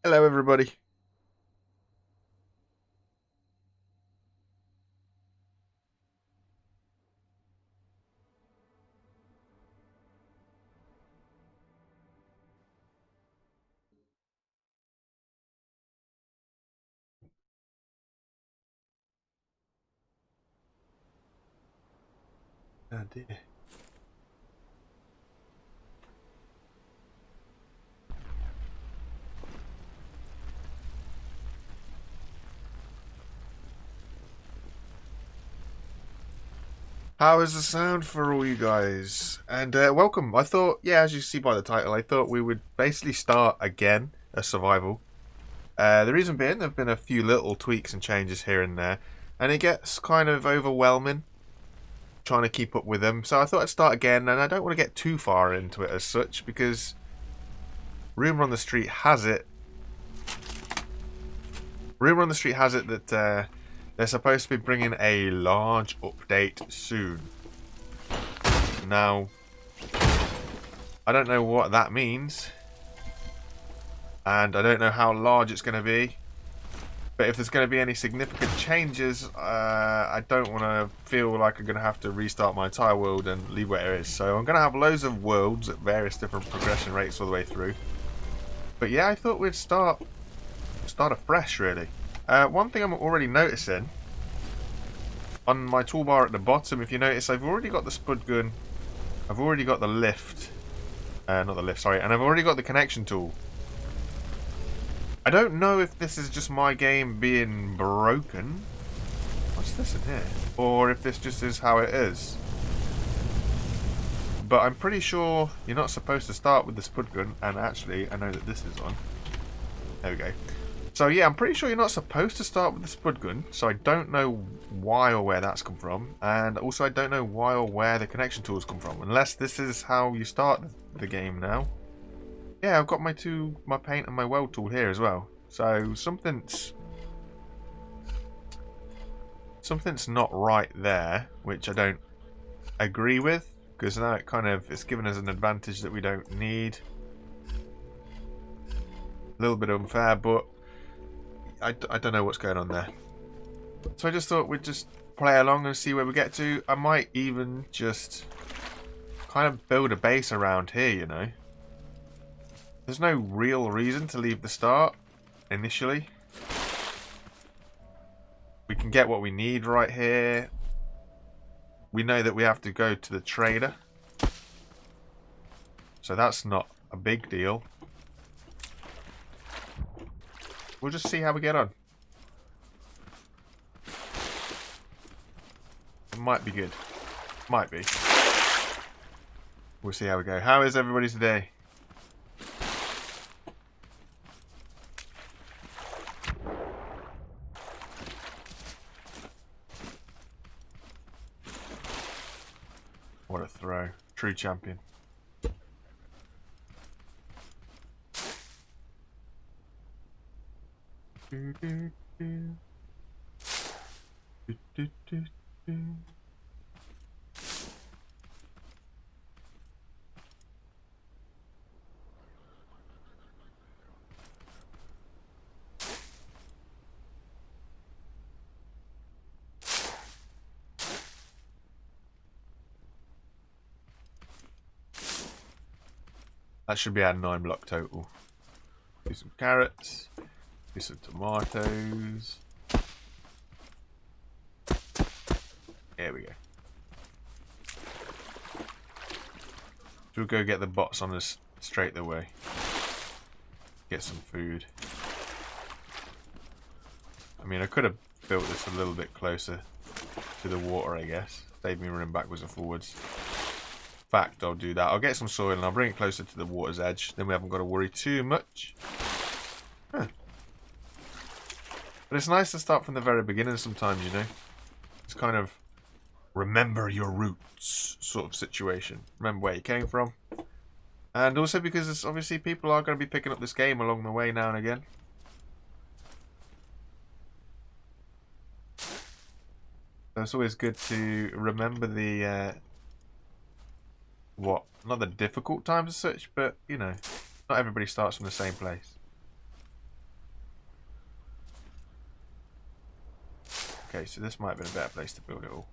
Hello, everybody. Oh dear. How is the sound for all you guys? And welcome. I thought, yeah, as you see by the title, I thought we would basically start again a survival. The reason being, there have been a few little tweaks and changes here and there, and it gets kind of overwhelming trying to keep up with them. So I thought I'd start again, and I don't want to get too far into it as such because rumor on the street has it. Rumor on the street has it that they're supposed to be bringing a large update soon. Now, I don't know what that means, and I don't know how large it's going to be. But if there's going to be any significant changes, I don't want to feel like I'm going to have to restart my entire world and leave where it is. So I'm going to have loads of worlds at various different progression rates all the way through. But yeah, I thought we'd start afresh, really. One thing I'm already noticing on my toolbar at the bottom, if you notice, I've already got the spud gun. I've already got the lift. Not the lift, sorry. And I've already got the connection tool. I don't know if this is just my game being broken. What's this in here? Or if this just is how it is. But I'm pretty sure you're not supposed to start with the spud gun. And actually, I know that this is on. There we go. So yeah, I'm pretty sure you're not supposed to start with the spud gun. So I don't know why or where that's come from. And also I don't know why or where the connection tools come from. Unless this is how you start the game now. Yeah, I've got my paint and my weld tool here as well. So something's not right there, which I don't agree with, because now it's given us an advantage that we don't need. A little bit unfair, but I don't know what's going on there. So I just thought we'd just play along and see where we get to. I might even just kind of build a base around here, you know. There's no real reason to leave the start initially. We can get what we need right here. We know that we have to go to the trader. So that's not a big deal. We'll just see how we get on. It might be good. Might be. We'll see how we go. How is everybody today? What a throw. True champion. Do, do, do. Do, do, do, do. That should be our 9 block total. Do some carrots. Do some tomatoes. There we go. So we'll go get the bots on us straight away. Get some food. I mean, I could have built this a little bit closer to the water, I guess. Save me running backwards and forwards. In fact, I'll do that. I'll get some soil and I'll bring it closer to the water's edge. Then we haven't got to worry too much. Huh. But it's nice to start from the very beginning sometimes, you know. It's kind of remember your roots sort of situation. Remember where you came from. And also because it's obviously people are going to be picking up this game along the way now and again. So it's always good to remember the not the difficult times as such, but you know, not everybody starts from the same place. Okay, so this might have been a better place to build it all.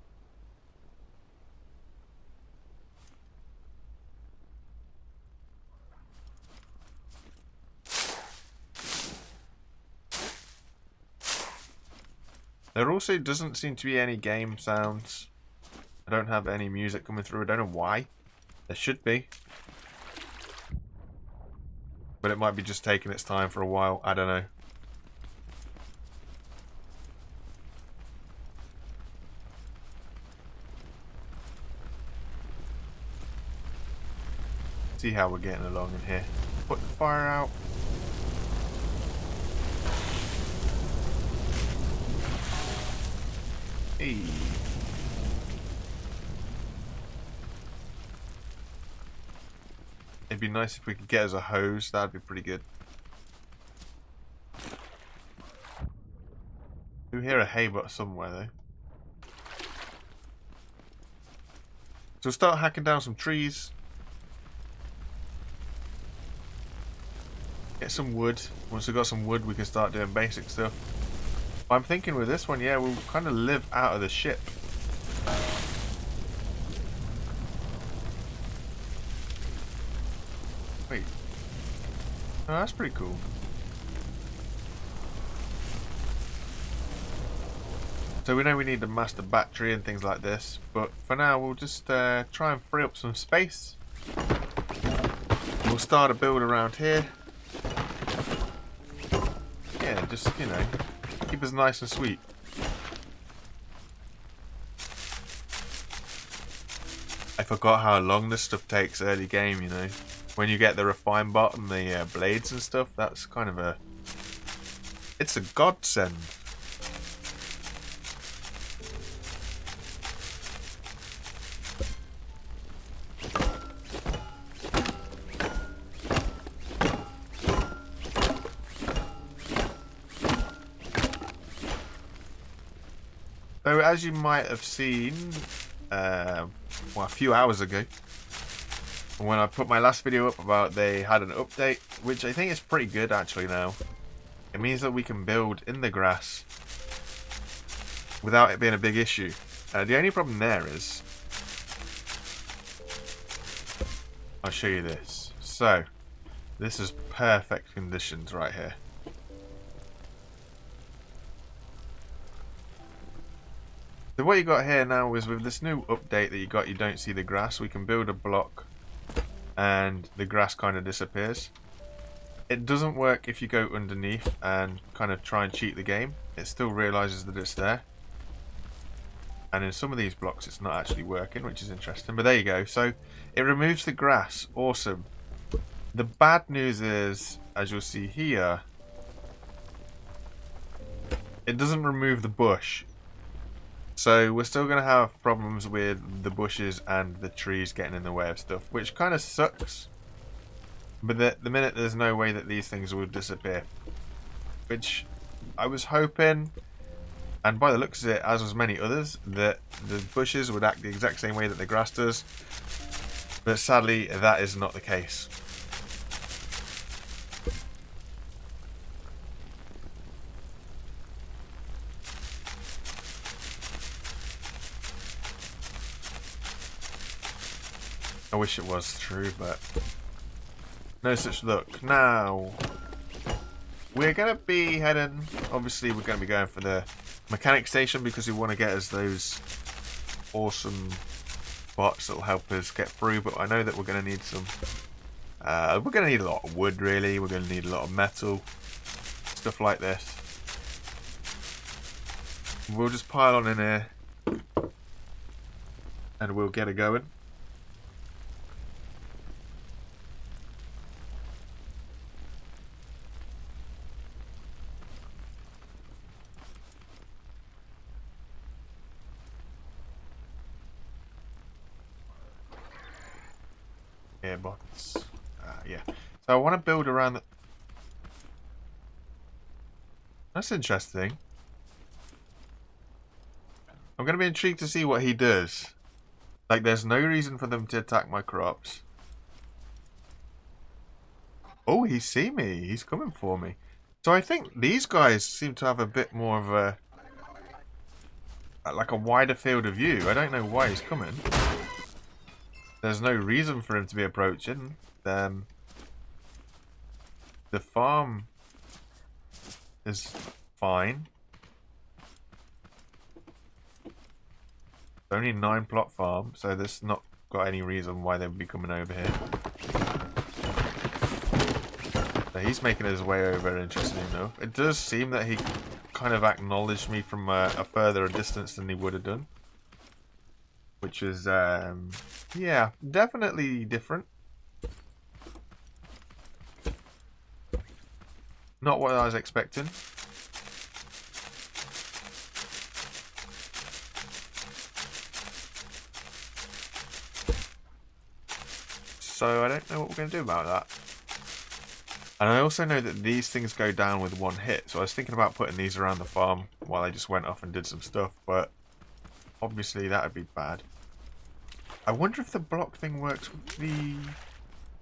There also doesn't seem to be any game sounds. I don't have any music coming through. I don't know why. There should be. But it might be just taking its time for a while. I don't know. See how we're getting along in here. Put the fire out. Hey. It'd be nice if we could get us a hose. That'd be pretty good. We hear a hay butt somewhere though. So we'll start hacking down some trees. Get some wood. Once we've got some wood, we can start doing basic stuff. But I'm thinking with this one, yeah, we'll kind of live out of the ship. Wait. Oh, that's pretty cool. So we know we need the master battery and things like this, but for now we'll just try and free up some space. We'll start a build around here. Yeah, just, you know, keep us nice and sweet. I forgot how long this stuff takes early game, you know. When you get the refined bot and the blades and stuff, that's kind of a... It's a godsend. So as you might have seen, well, a few hours ago, when I put my last video up about they had an update, which I think is pretty good actually now. It means that we can build in the grass without it being a big issue. The only problem there is, I'll show you this. So, this is perfect conditions right here. So what you got here now is with this new update that you got, you don't see the grass. We can build a block and the grass kind of disappears. It doesn't work if you go underneath and kind of try and cheat the game. It still realizes that it's there. And in some of these blocks it's not actually working, which is interesting. But there you go. So it removes the grass. Awesome. The bad news is, as you'll see here, it doesn't remove the bush. So we're still going to have problems with the bushes and the trees getting in the way of stuff, which kind of sucks. But the minute there's no way that these things will disappear, which I was hoping, and by the looks of it, as was many others, that the bushes would act the exact same way that the grass does. But sadly, that is not the case. I wish it was true, but no such luck. Now, we're going to be heading, obviously we're going to be going for the mechanic station because we want to get us those awesome bots that will help us get through, but I know that we're going to need some, we're going to need a lot of wood really, we're going to need a lot of metal, stuff like this. We'll just pile on in here and we'll get it going. Bots. Yeah. So I want to build around the... That's interesting. I'm going to be intrigued to see what he does. Like, there's no reason for them to attack my crops. Oh, he see me. He's coming for me. So I think these guys seem to have a bit more of a like a wider field of view. I don't know why he's coming. There's no reason for him to be approaching. The farm is fine. It's only 9 plot farm, so there's not got any reason why they would be coming over here. So he's making his way over, interestingly enough. It does seem that he kind of acknowledged me from a further distance than he would have done. Which is, yeah, definitely different. Not what I was expecting. So I don't know what we're going to do about that. And I also know that these things go down with one hit. So I was thinking about putting these around the farm while I just went off and did some stuff. But obviously that would be bad. I wonder if the block thing works with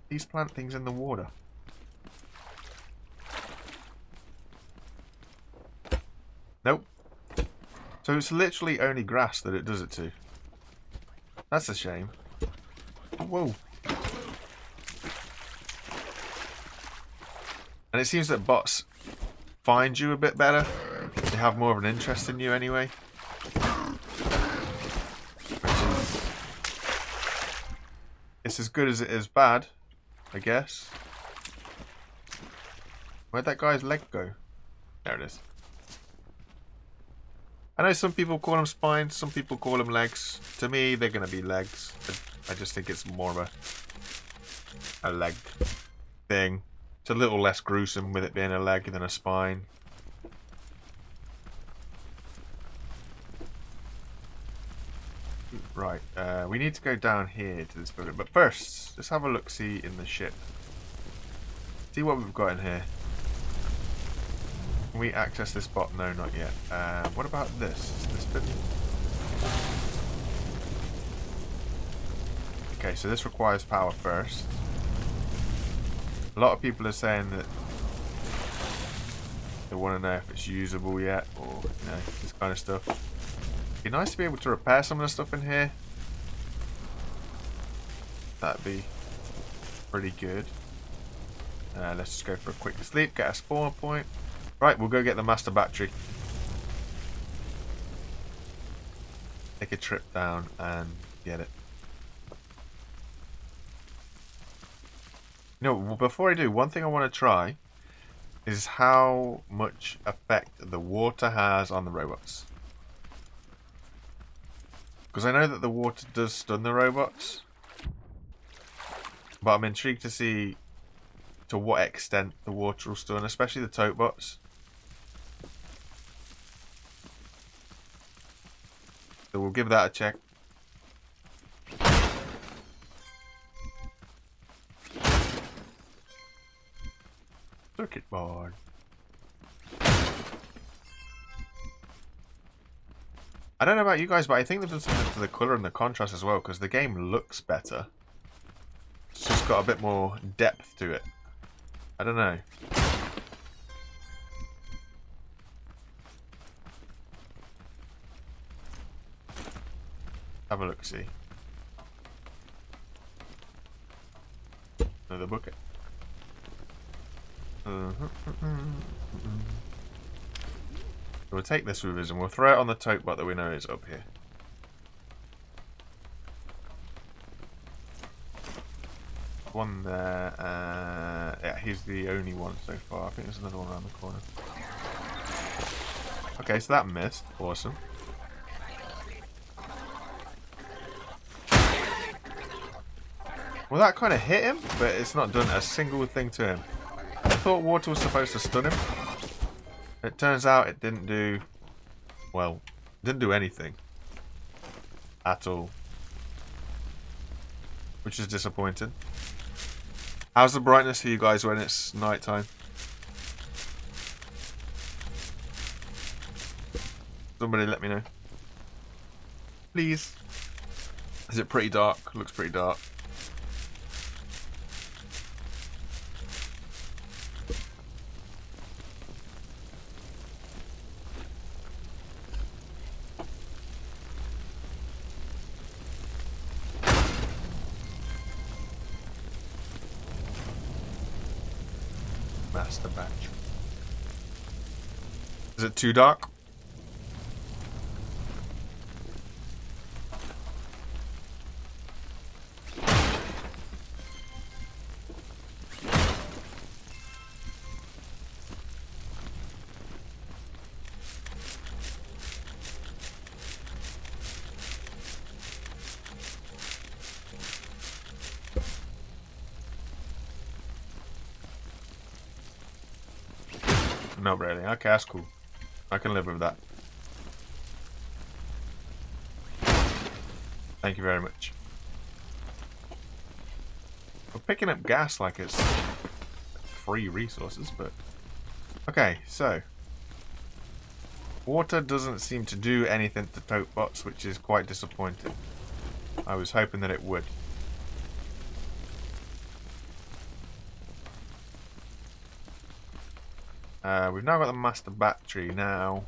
these plant things in the water. Nope. So it's literally only grass that it does it to. That's a shame. Whoa. And it seems that bots find you a bit better. They have more of an interest in you anyway. It's as good as it is bad, I guess. Where'd that guy's leg go? There it is. I know some people call them spines, some people call them legs. To me, they're going to be legs. I just think it's more of a leg thing. It's a little less gruesome with it being a leg than a spine. Right, we need to go down here to this building. But first, let's have a look-see in the ship. See what we've got in here. Can we access this bot? No, not yet. What about this? Is this bit? Okay, so this requires power first. A lot of people are saying that they want to know if it's usable yet, or you know, this kind of stuff. It'd be nice to be able to repair some of the stuff in here. That'd be pretty good. Let's just go for a quick sleep, get a spawn point. Right, we'll go get the master battery. Take a trip down and get it. You know, before I do, one thing I want to try is how much effect the water has on the robots. Because I know that the water does stun the robots. But I'm intrigued to see to what extent the water will stun, especially the tote bots. So we'll give that a check. Circuit board. I don't know about you guys, but I think they've done something to the colour and the contrast as well, because the game looks better. It's just got a bit more depth to it. I don't know. Have a look, see. Another bucket. We'll take this with us and we'll throw it on the tote bot that we know is up here. One there. Yeah, he's the only one so far. I think there's another one around the corner. Okay, so that missed. Awesome. Well, that kind of hit him, but it's not done a single thing to him. I thought water was supposed to stun him. It turns out it didn't do... well, didn't do anything. At all. Which is disappointing. How's the brightness for you guys when it's night time? Somebody let me know. Please. Is it pretty dark? Looks pretty dark. master battery. Is it too dark? Not really. Okay, that's cool. I can live with that. Thank you very much. We're picking up gas like it's free resources, but... Okay, so... Water doesn't seem to do anything to tote bots, which is quite disappointing. I was hoping that it would. We've now got the master battery. Now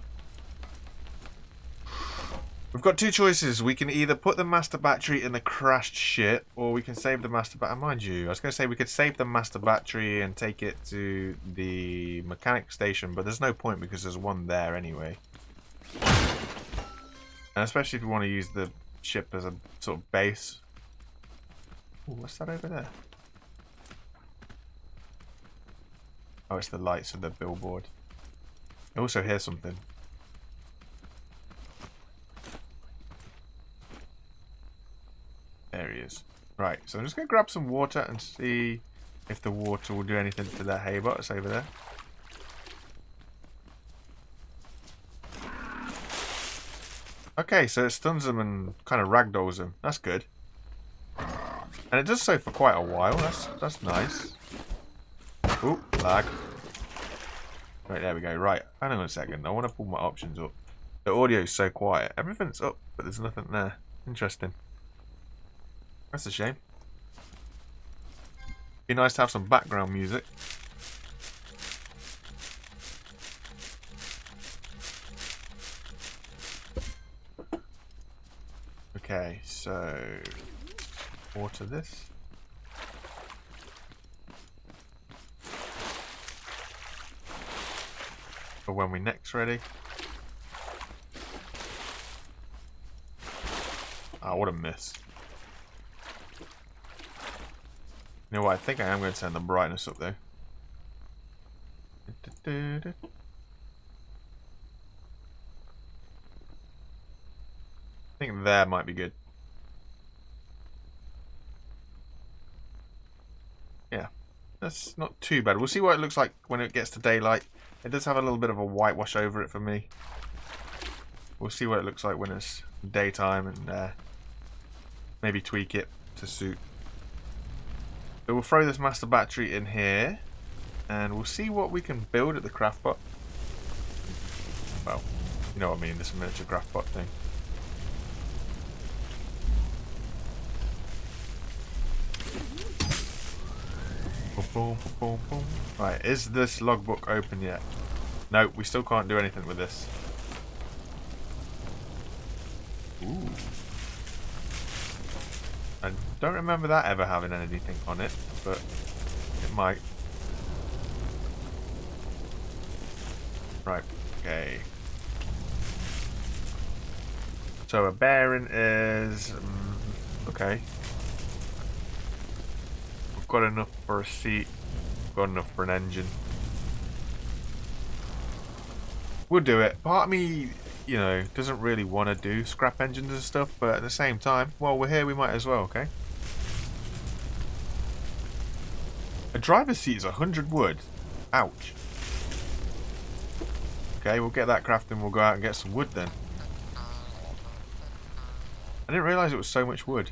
we've got two choices. We can either put the master battery in the crashed ship, or we can save the master battery. Mind you, I was going to say we could save the master battery and take it to the mechanic station, but there's no point because there's one there anyway. And especially if you want to use the ship as a sort of base. Ooh, what's that over there? Oh, it's the lights of the billboard. I also hear something. There he is. Right, so I'm just going to grab some water and see if the water will do anything to the hay bots over there. Okay, so it stuns them and kind of ragdolls them. That's good. And it does so for quite a while. That's nice. Ooh, lag. Right, there we go. Right, hang on a second. I want to pull my options up. The audio is so quiet. Everything's up, but there's nothing there. Interesting. That's a shame. Be nice to have some background music. Okay, so... water this. For when we next ready. Ah, what a miss. You know what, I think I am going to turn the brightness up though. I think there might be good. Yeah, that's not too bad. We'll see what it looks like when it gets to daylight. It does have a little bit of a whitewash over it for me. We'll see what it looks like when it's daytime and maybe tweak it to suit. So we'll throw this master battery in here and we'll see what we can build at the craft bot. Well, you know what I mean, this miniature craft bot thing. Boom, boom, boom. Right, is this logbook open yet? No, we still can't do anything with this. Ooh. I don't remember that ever having anything on it, but it might. Right, okay. So a bearing is... okay. We've got enough for a seat. We've got enough for an engine. We'll do it. Part of me, you know, doesn't really want to do scrap engines and stuff, but at the same time, while we're here, we might as well, okay? A driver's seat is 100 wood. Ouch. Okay, we'll get that crafting. We'll go out and get some wood then. I didn't realise it was so much wood.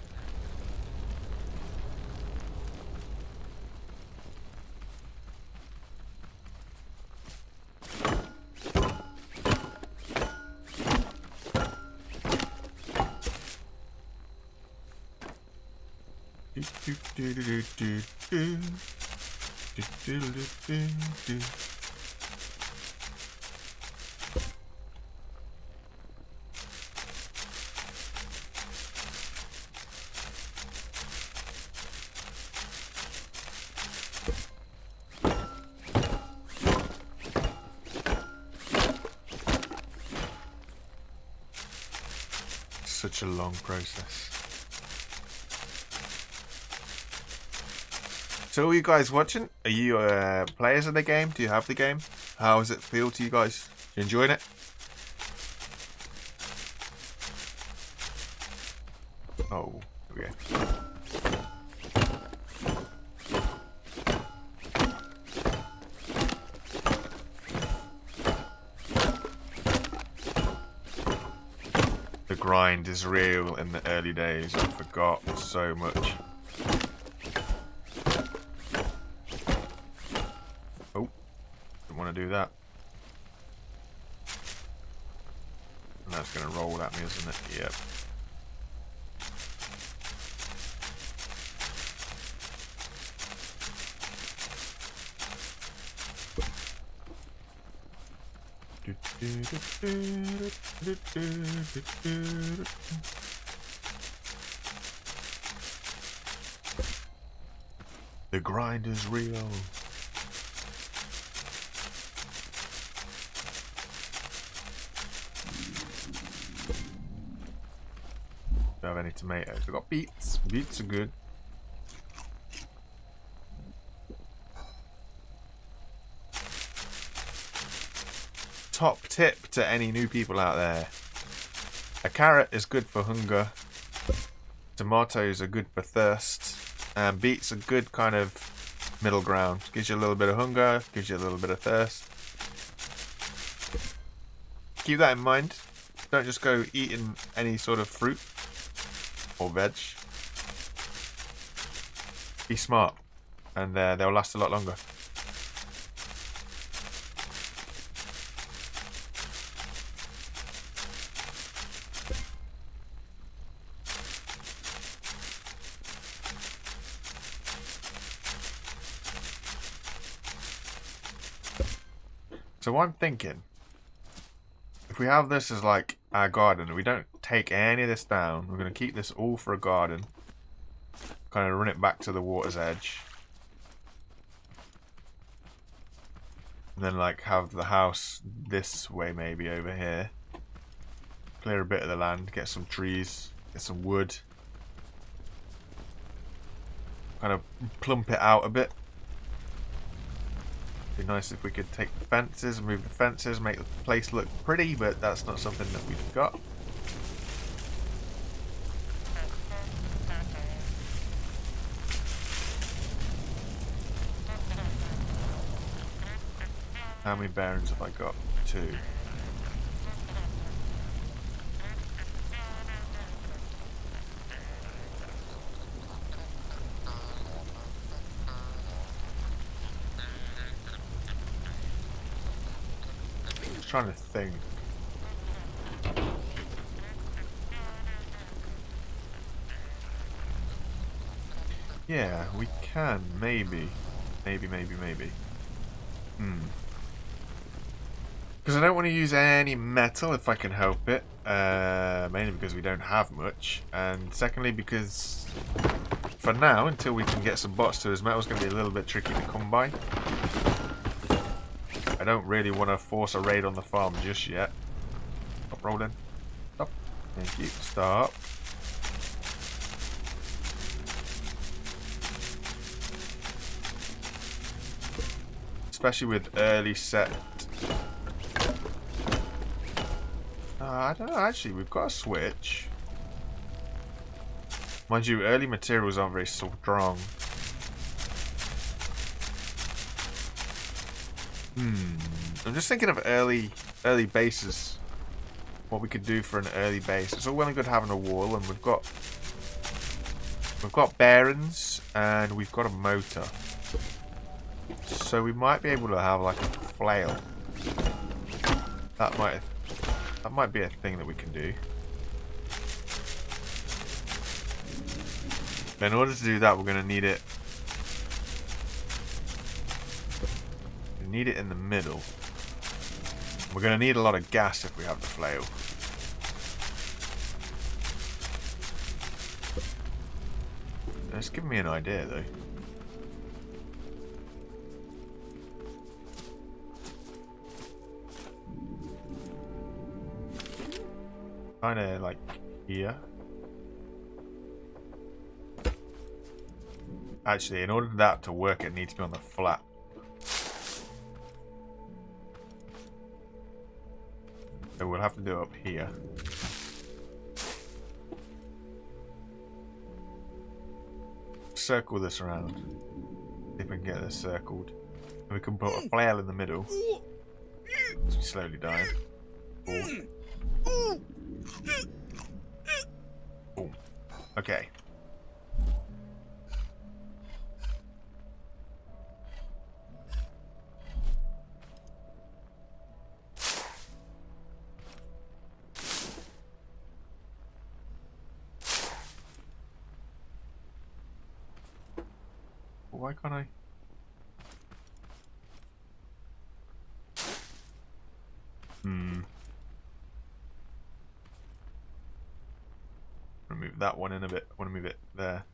such a long process. So are you guys watching? Are you players of the game? Do you have the game? How does it feel to you guys? You enjoying it? Oh, okay. The grind is real in the early days. I forgot so much. Oh, didn't want to do that. And that's going to roll at me, isn't it? Yep. The grind is real. Don't have any tomatoes. We've got beets. Beets are good. Top tip to any new people out there. A carrot is good for hunger. Tomatoes are good for thirst. And beets are good kind of middle ground. Gives you a little bit of hunger, gives you a little bit of thirst. Keep that in mind. Don't just go eating any sort of fruit or veg. Be smart, and they'll last a lot longer. So I'm thinking, if we have this as like our garden, we don't take any of this down. We're going to keep this all for a garden. Kind of run it back to the water's edge. And then like have the house this way maybe over here. Clear a bit of the land, get some trees, get some wood. Kind of plump it out a bit. Be nice if we could take the fences, move the fences, make the place look pretty, but that's not something that we've got. How many barons have I got? 2. Trying to think. Yeah, we can, maybe. Maybe. Because I don't want to use any metal if I can help it. Mainly because we don't have much. And secondly because for now, until we can get some bots to us, metal's going to be a little bit tricky to come by. I don't really want to force a raid on the farm just yet. Stop rolling. Stop. Thank you. Stop. Especially with early set. I don't know, actually, we've got a switch. Mind you, early materials aren't very strong. I'm just thinking of early bases. What we could do for an early base. It's all well and good having a wall, and we've got barons and we've got a motor. So we might be able to have like a flail. That might be a thing that we can do. But in order to do that, we're going to need it. We need it in the middle. We're going to need a lot of gas if we have the flail. It's giving me an idea though. Kind of like here. Actually, in order for that to work, it needs to be on the flat. So we'll have to do it up here. Circle this around. See if we can get this circled. And we can put a flail in the middle. It's slowly dying. Boom. Boom. Okay. Why can't I? I'm gonna move that one in a bit. I want to move it there.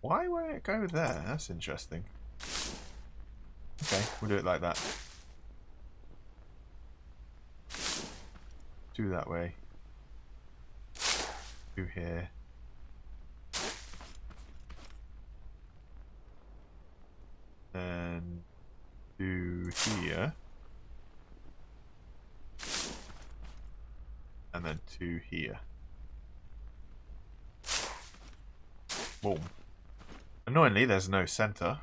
Why won't it go there? That's interesting. Okay, we'll do it like that. Do that way. Do here. And do here. And then 2 here. Boom. Annoyingly, there's no center.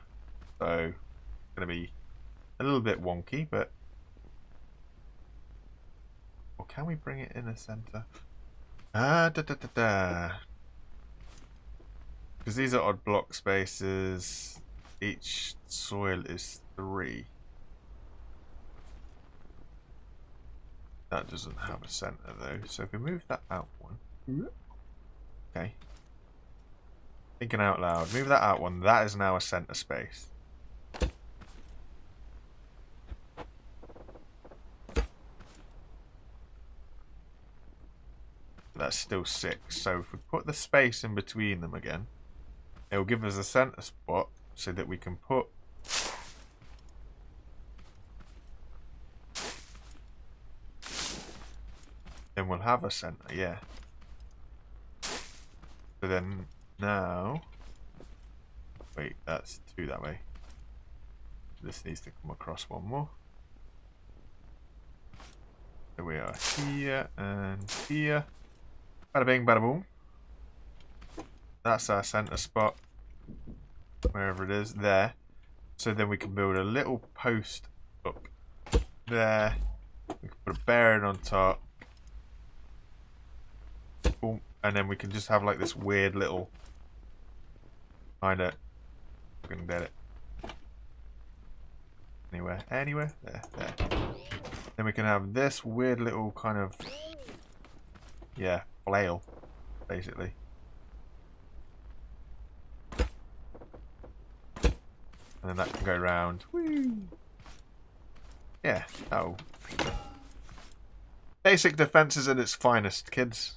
So, it's going to be a little bit wonky, but... Or can we bring it in the center? Because these are odd block spaces. Each soil is 3. That doesn't have a center though, so if we move that out one. Okay. Thinking out loud. Move that out one. That is now a center space. That's still 6. So if we put the space in between them again, it will give us a center spot so that we can put then we'll have a center, yeah. So then now, wait, that's 2 that way. This needs to come across one more. So we are here and here. Bada bing, bada boom. That's our center spot. Wherever it is, there. So then we can build a little post up there. We can put a bearing on top. Boom. And then we can just have like this weird little kind of, we can get it anywhere, there. Then we can have this weird little kind of, yeah, flail, basically. And then that can go round. Woo. Yeah, oh. Basic defenses at its finest, kids.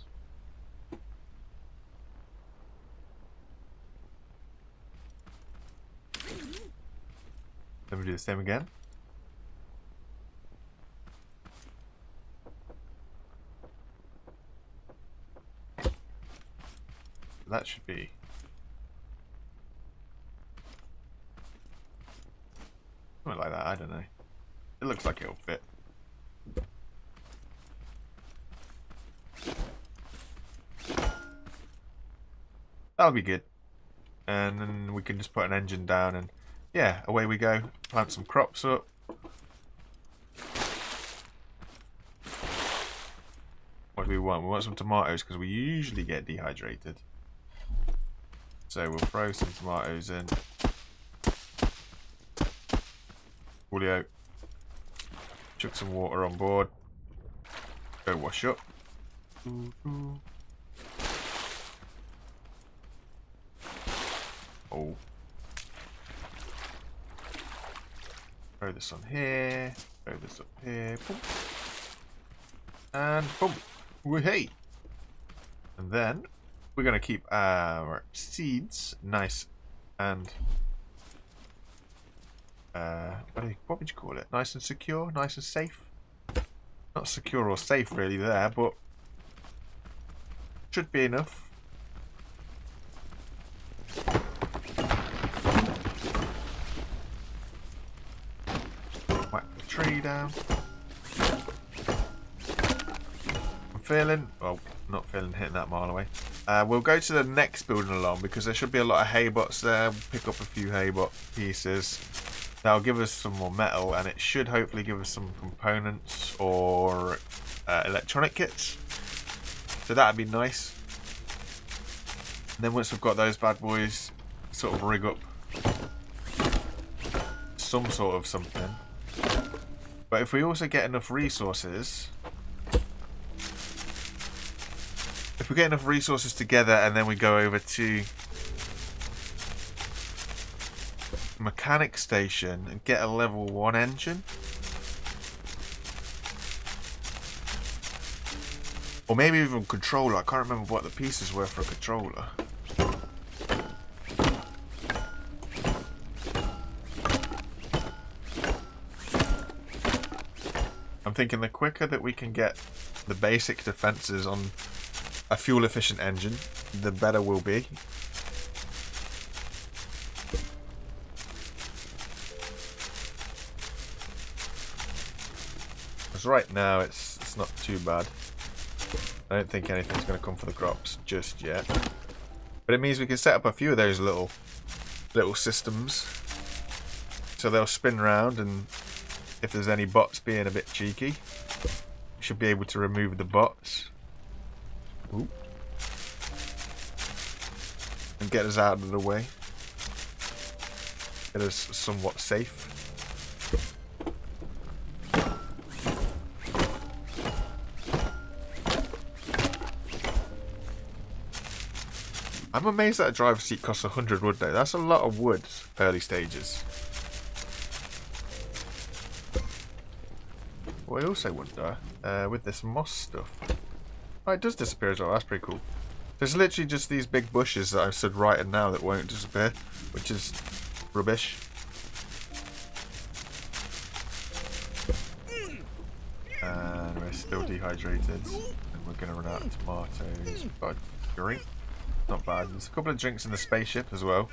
Then we do the same again. That should be something like that, I don't know. It looks like it'll fit. That'll be good. And then we can just put an engine down and yeah, away we go. Plant some crops up. What do we want? We want some tomatoes because we usually get dehydrated. So we'll throw some tomatoes in. Coolio. Chuck some water on board. Go wash up. Oh. Throw this on here. Throw this up here. Boom. And boom. Woohoo! And then we're going to keep our seeds nice and what would you call it? Nice and secure, nice and safe. Not secure or safe really there, but Should be enough. Whack the tree down. I'm feeling... well, not feeling hitting that mile away. We'll go to the next building along because there should be a lot of hay bots there. We'll pick up a few hay bot pieces. That'll give us some more metal, and it should hopefully give us some components or electronic kits. So that'd be nice. And then once we've got those bad boys, sort of rig up some sort of something. But if we also get enough resources... if we get enough resources together and then we go over to mechanic station and get a level 1 engine, or maybe even controller. I can't remember what the pieces were for a controller. I'm thinking the quicker that we can get the basic defenses on a fuel efficient engine, the better we'll be. Because right now it's not too bad. I don't think anything's going to come for the crops just yet. But it means we can set up a few of those little systems. So they'll spin round, and if there's any bots being a bit cheeky, we should be able to remove the bots. Ooh. And get us out of the way. Get us somewhat safe. I'm amazed that a driver's seat costs 100 wood though. That's a lot of wood, early stages. What I also wonder, with this moss stuff... oh, it does disappear as well. That's pretty cool. There's literally just these big bushes that I've stood right in now that won't disappear, which is rubbish. And we're still dehydrated, and we're going to run out of tomatoes. But great. Not bad. There's a couple of drinks in the spaceship as well.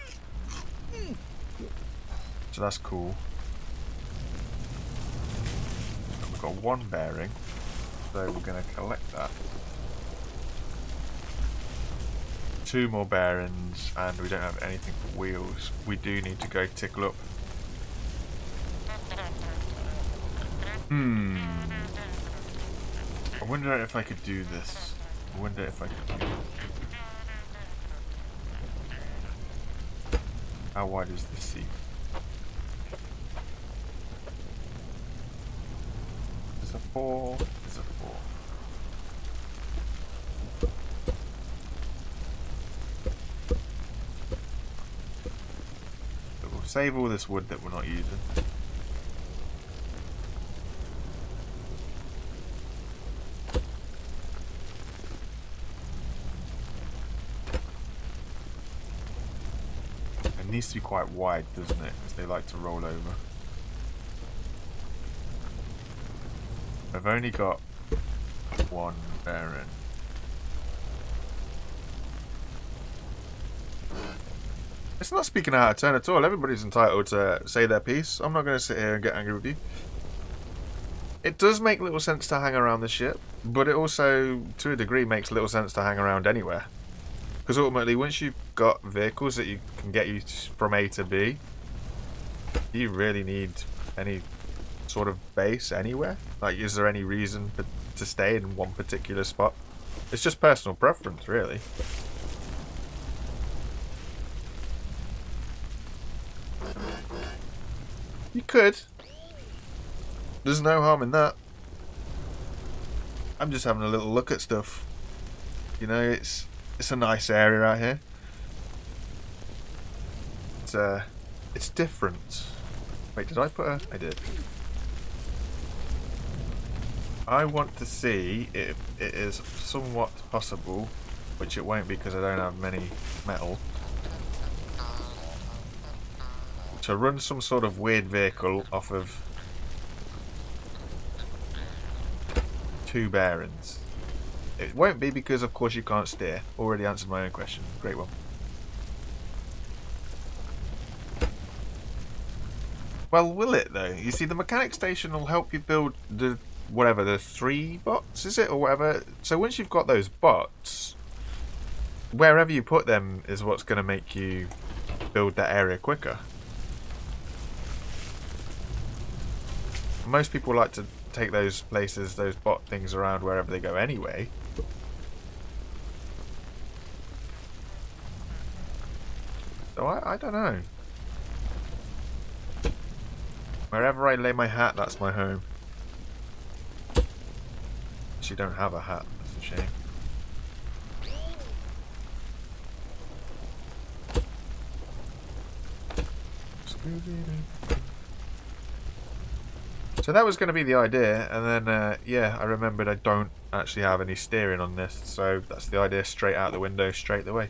So that's cool. And we've got one bearing. So we're going to collect that. 2 more bearings, and we don't have anything for wheels. We do need to go tickle up. I wonder if I could do this. I wonder if I could do it. How wide is the sea? There's a 4. There's a 4. So we'll save all this wood that we're not using. It needs to be quite wide, doesn't it? Because they like to roll over. I've only got 1 bearing. It's not speaking out of turn at all. Everybody's entitled to say their piece. I'm not going to sit here and get angry with you. It does make little sense to hang around the ship, but it also, to a degree, makes little sense to hang around anywhere. Because ultimately, once you've got vehicles that you can get you from A to B, do you really need any sort of base anywhere? Like, is there any reason to stay in one particular spot? It's just personal preference, really. You could. There's no harm in that. I'm just having a little look at stuff. You know, it's a nice area out here. It's different. Wait, did I put a... I did. I want to see if it is somewhat possible, which it won't be because I don't have many metal, to run some sort of weird vehicle off of 2 bearings. It won't be because, of course, you can't steer. Already answered my own question. Great one. Well, will it though? You see, the mechanic station will help you build the whatever, the 3 bots, is it, or whatever? So once you've got those bots, wherever you put them is what's going to make you build that area quicker. Most people like to take those places, those bot things around wherever they go anyway. So I don't know. Wherever I lay my hat, that's my home. She don't have a hat. That's a shame. So that was going to be the idea, and then yeah, I remembered I don't actually have any steering on this, so that's the idea, straight out the window, straight away.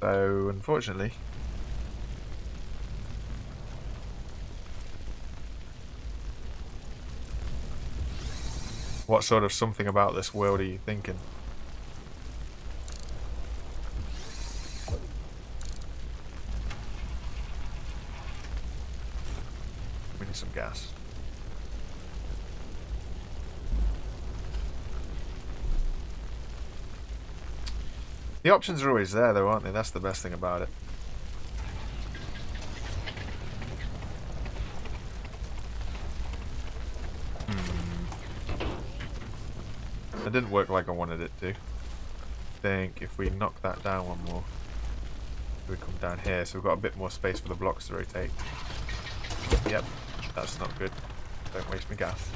So unfortunately, what sort of something about this world are you thinking? We need some gas. The options are always there though, aren't they? That's the best thing about it. It didn't work like I wanted it to. I think if we knock that down one more, we come down here, so we've got a bit more space for the blocks to rotate. Yep, that's not good. Don't waste my gas.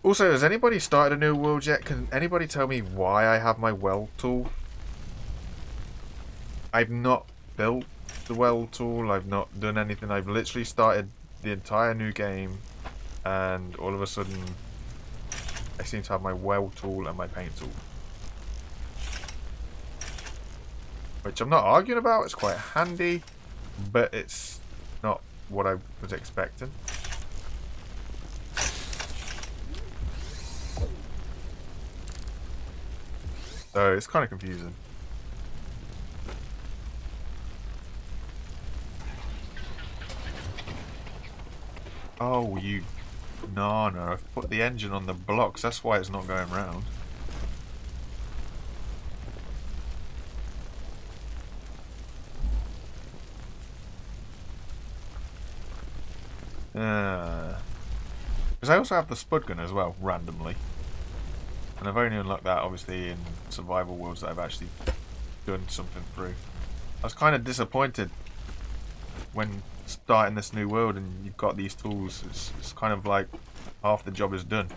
Also, has anybody started a new world yet? Can anybody tell me why I have my weld tool? I've not built the weld tool, I've not done anything, I've literally started the entire new game, and all of a sudden I seem to have my weld tool and my paint tool. Which I'm not arguing about, it's quite handy, but it's not what I was expecting. So it's kind of confusing. Oh, you... No, I've put the engine on the blocks, that's why it's not going round. Because I also have the spud gun as well, randomly. And I've only unlocked that, obviously, in survival worlds that I've actually done something through. I was kind of disappointed when starting this new world and you've got these tools. It's kind of like half the job is done.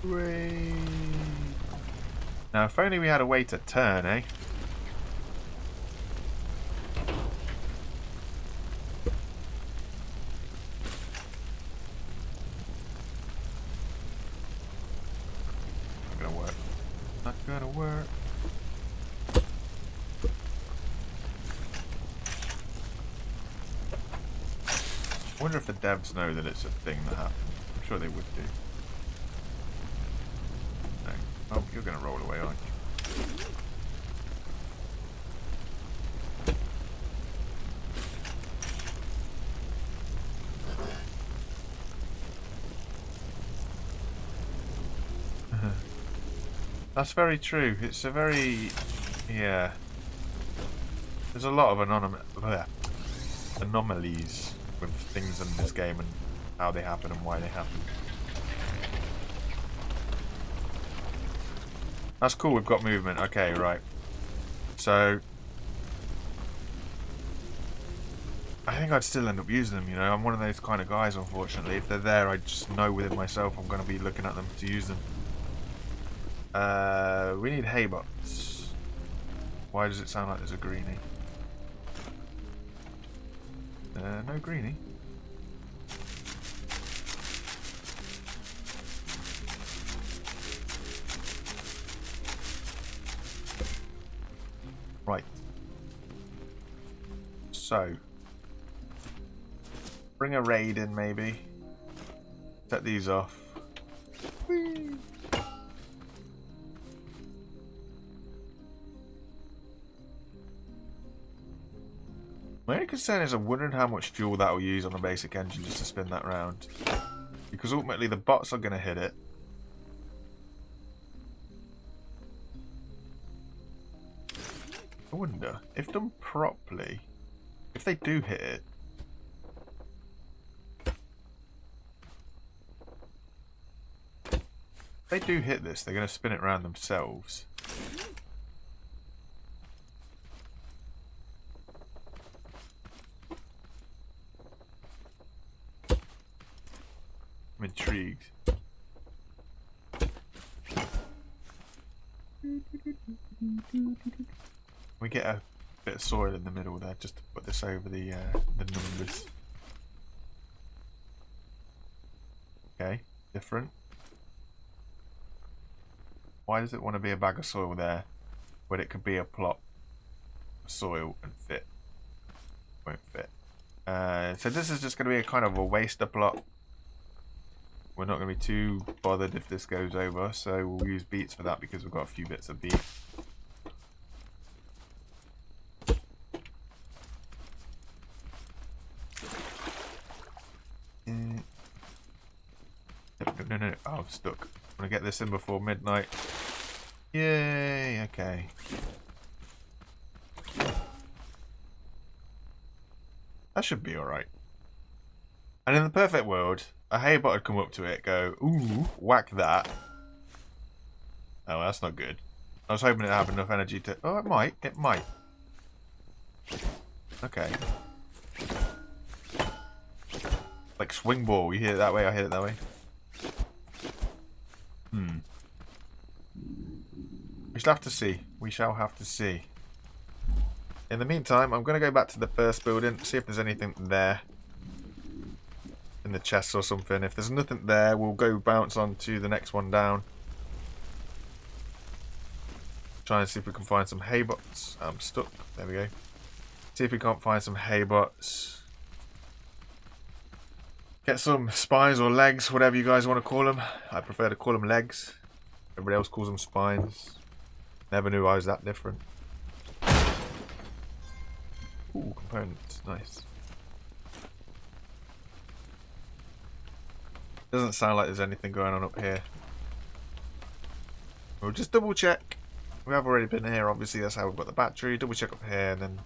Hooray. Now, if only we had a way to turn, eh? Not gonna work. Not gonna work. I wonder if the devs know that it's a thing that happens. I'm sure they would do. No. Oh, you're gonna roll away, aren't you? That's very true. It's a very... yeah. There's a lot of anomalies with things in this game and how they happen and why they happen. That's cool, we've got movement. Okay, right. So... I think I'd still end up using them, you know. I'm one of those kind of guys, unfortunately. If they're there, I just know within myself I'm going to be looking at them to use them. We need hay bots. Why does it sound like there's a greenie? No greenie. Right. So. Bring a raid in, maybe. Set these off. Whee! My only concern is I'm wondering how much fuel that will use on the basic engine just to spin that round. Because ultimately the bots are going to hit it. I wonder, if done properly, if they do hit it, if they do hit this, they're going to spin it around themselves. I'm intrigued. We get a bit of soil in the middle there just to put this over the numbers. Okay, different. Why does it want to be a bag of soil there when it could be a plot of soil and fit? Won't fit. So this is just going to be a kind of a waster plot. We're not going to be too bothered if this goes over, so we'll use beets for that because we've got a few bits of beet. No. Oh, I'm stuck. I'm going to get this in before midnight. Yay, okay. That should be alright. And in the perfect world, a haybot would come up to it, go, ooh, whack that. Oh, that's not good. I was hoping it'd have enough energy to... Oh, it might. It might. Okay. Like swing ball. You hit it that way, I hit it that way. We shall have to see. We shall have to see. In the meantime, I'm going to go back to the first building, see if there's anything there. In the chests or something. If there's nothing there, we'll go bounce on to the next one down. Try and see if we can find some haybots. I'm stuck. There we go. See if we can't find some haybots. Get some spines or legs, whatever you guys want to call them. I prefer to call them legs. Everybody else calls them spines. Never knew I was that different. Ooh, components. Nice. Doesn't sound like there's anything going on up here. We'll just double check. We have already been here, obviously that's how we've got the battery. Double check up here and then,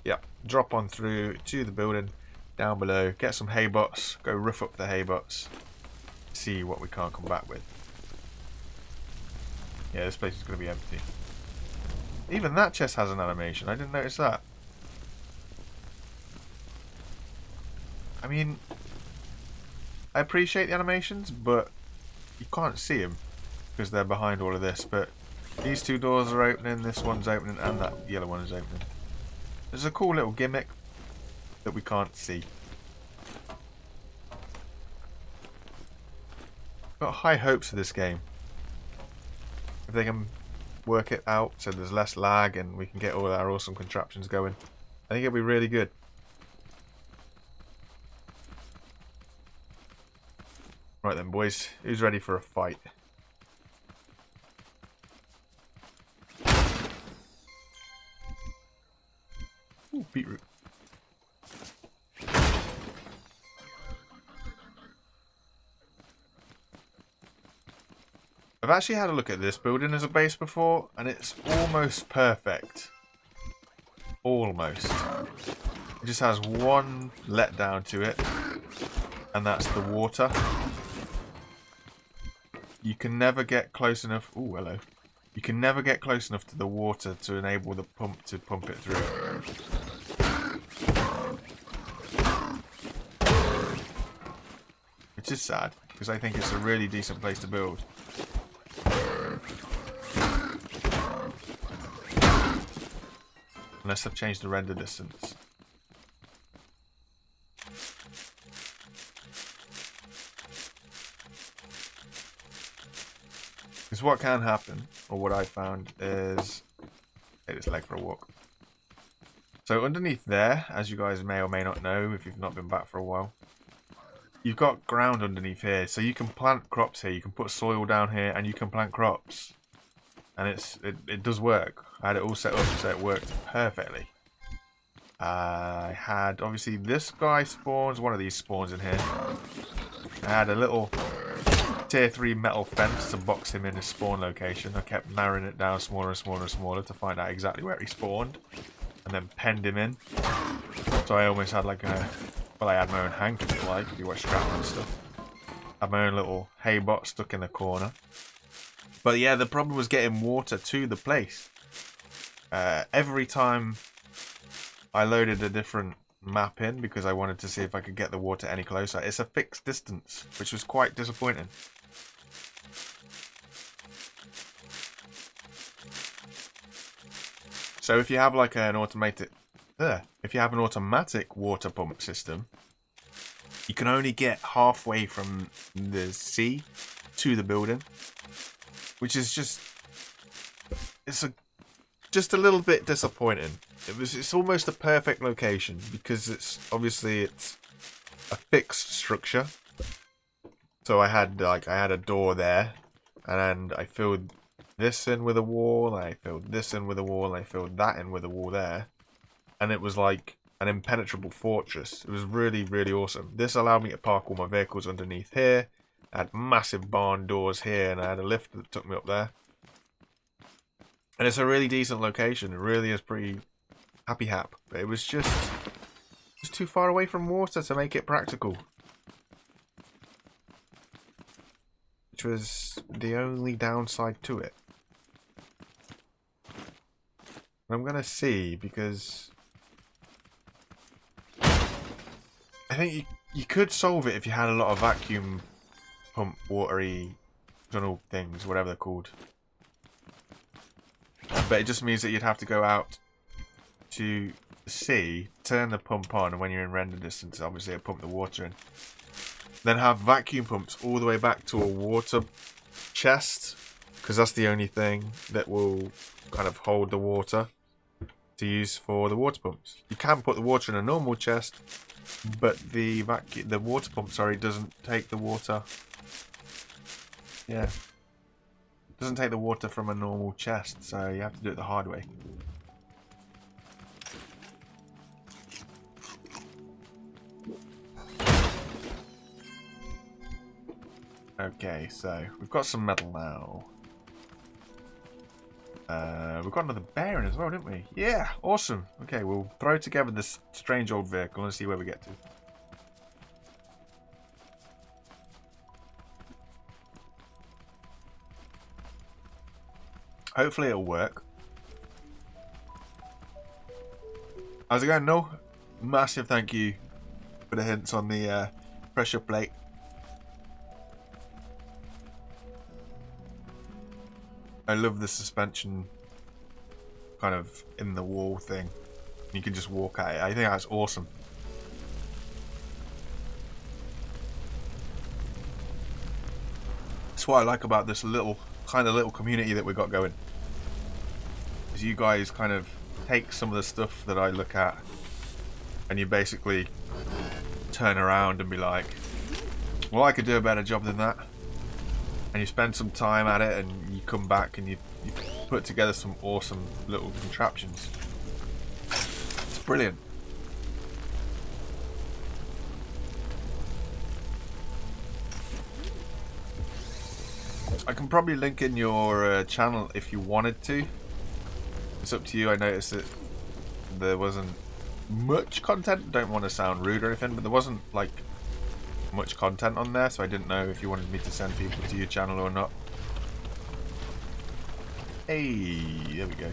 yeah, drop on through to the building down below. Get some haybots, go rough up the haybots. See what we can't come back with. Yeah, this place is going to be empty. Even that chest has an animation, I didn't notice that. I mean, I appreciate the animations, but you can't see them because they're behind all of this. But these two doors are opening, this one's opening, and that yellow one is opening. There's a cool little gimmick that we can't see. Got high hopes for this game. If they can work it out so there's less lag and we can get all our awesome contraptions going, I think it'll be really good. Right then, boys. Who's ready for a fight? Ooh, beetroot. I've actually had a look at this building as a base before, and it's almost perfect. Almost. It just has one letdown to it, and that's the water. You can never get close enough. Ooh, hello. You can never get close enough to the water to enable the pump to pump it through. Which is sad, because I think it's a really decent place to build. Unless I've changed the render distance. Because what can happen, or what I found, is Take this leg for a walk. So underneath there, as you guys may or may not know if you've not been back for a while, you've got ground underneath here. So you can plant crops here. You can put soil down here and you can plant crops. And it does work. I had it all set up so it worked perfectly. I had, obviously, this guy spawns. One of these spawns in here. I had a little tier 3 metal fence to box him in his spawn location. I kept narrowing it down smaller and smaller and smaller to find out exactly where he spawned. And then penned him in. So I almost had like a... Well, I had my own hank, if you like, if you watch Scrapper and stuff. I had my own little hay bot stuck in the corner. But yeah, the problem was getting water to the place. Every time I loaded a different map in because I wanted to see if I could get the water any closer. It's a fixed distance, which was quite disappointing. So if you have like an automatic water pump system, you can only get halfway from the sea to the building, which is just a little bit disappointing. It's almost a perfect location because it's a fixed structure. So I had a door there, and I filled this in with a wall, and I filled this in with a wall, and I filled that in with a wall there, and it was like an impenetrable fortress. It was really, really awesome. This allowed me to park all my vehicles underneath here. I had massive barn doors here, and I had a lift that took me up there. And it's a really decent location. It really is pretty happy hap. But it was just too far away from water to make it practical. Which was the only downside to it. And I'm going to see, because I think you could solve it if you had a lot of vacuum pump watery tunnel things, whatever they're called. But it just means that you'd have to go out to the sea, turn the pump on, and when you're in render distance, obviously it'll pump the water in. Then have vacuum pumps all the way back to a water chest, because that's the only thing that will kind of hold the water to use for the water pumps. You can put the water in a normal chest, but the water pump, doesn't take the water. Yeah. Doesn't take the water from a normal chest, so you have to do it the hard way. Okay, so we've got some metal now. We've got another bearing as well, didn't we? Yeah, awesome. Okay, we'll throw together this strange old vehicle and see where we get to. Hopefully it'll work. How's it going, Noel? Massive thank you for the hints on the pressure plate. I love the suspension kind of in the wall thing. You can just walk at it. I think that's awesome. That's what I like about this little community that we got going. Is you guys kind of take some of the stuff that I look at and you basically turn around and be like, well, I could do a better job than that. And you spend some time at it and you come back and you put together some awesome little contraptions. It's brilliant. I can probably link in your channel if you wanted to. It's up to you. I noticed that there wasn't much content. Don't want to sound rude or anything, but there wasn't like much content on there, so I didn't know if you wanted me to send people to your channel or not. Hey, there we go.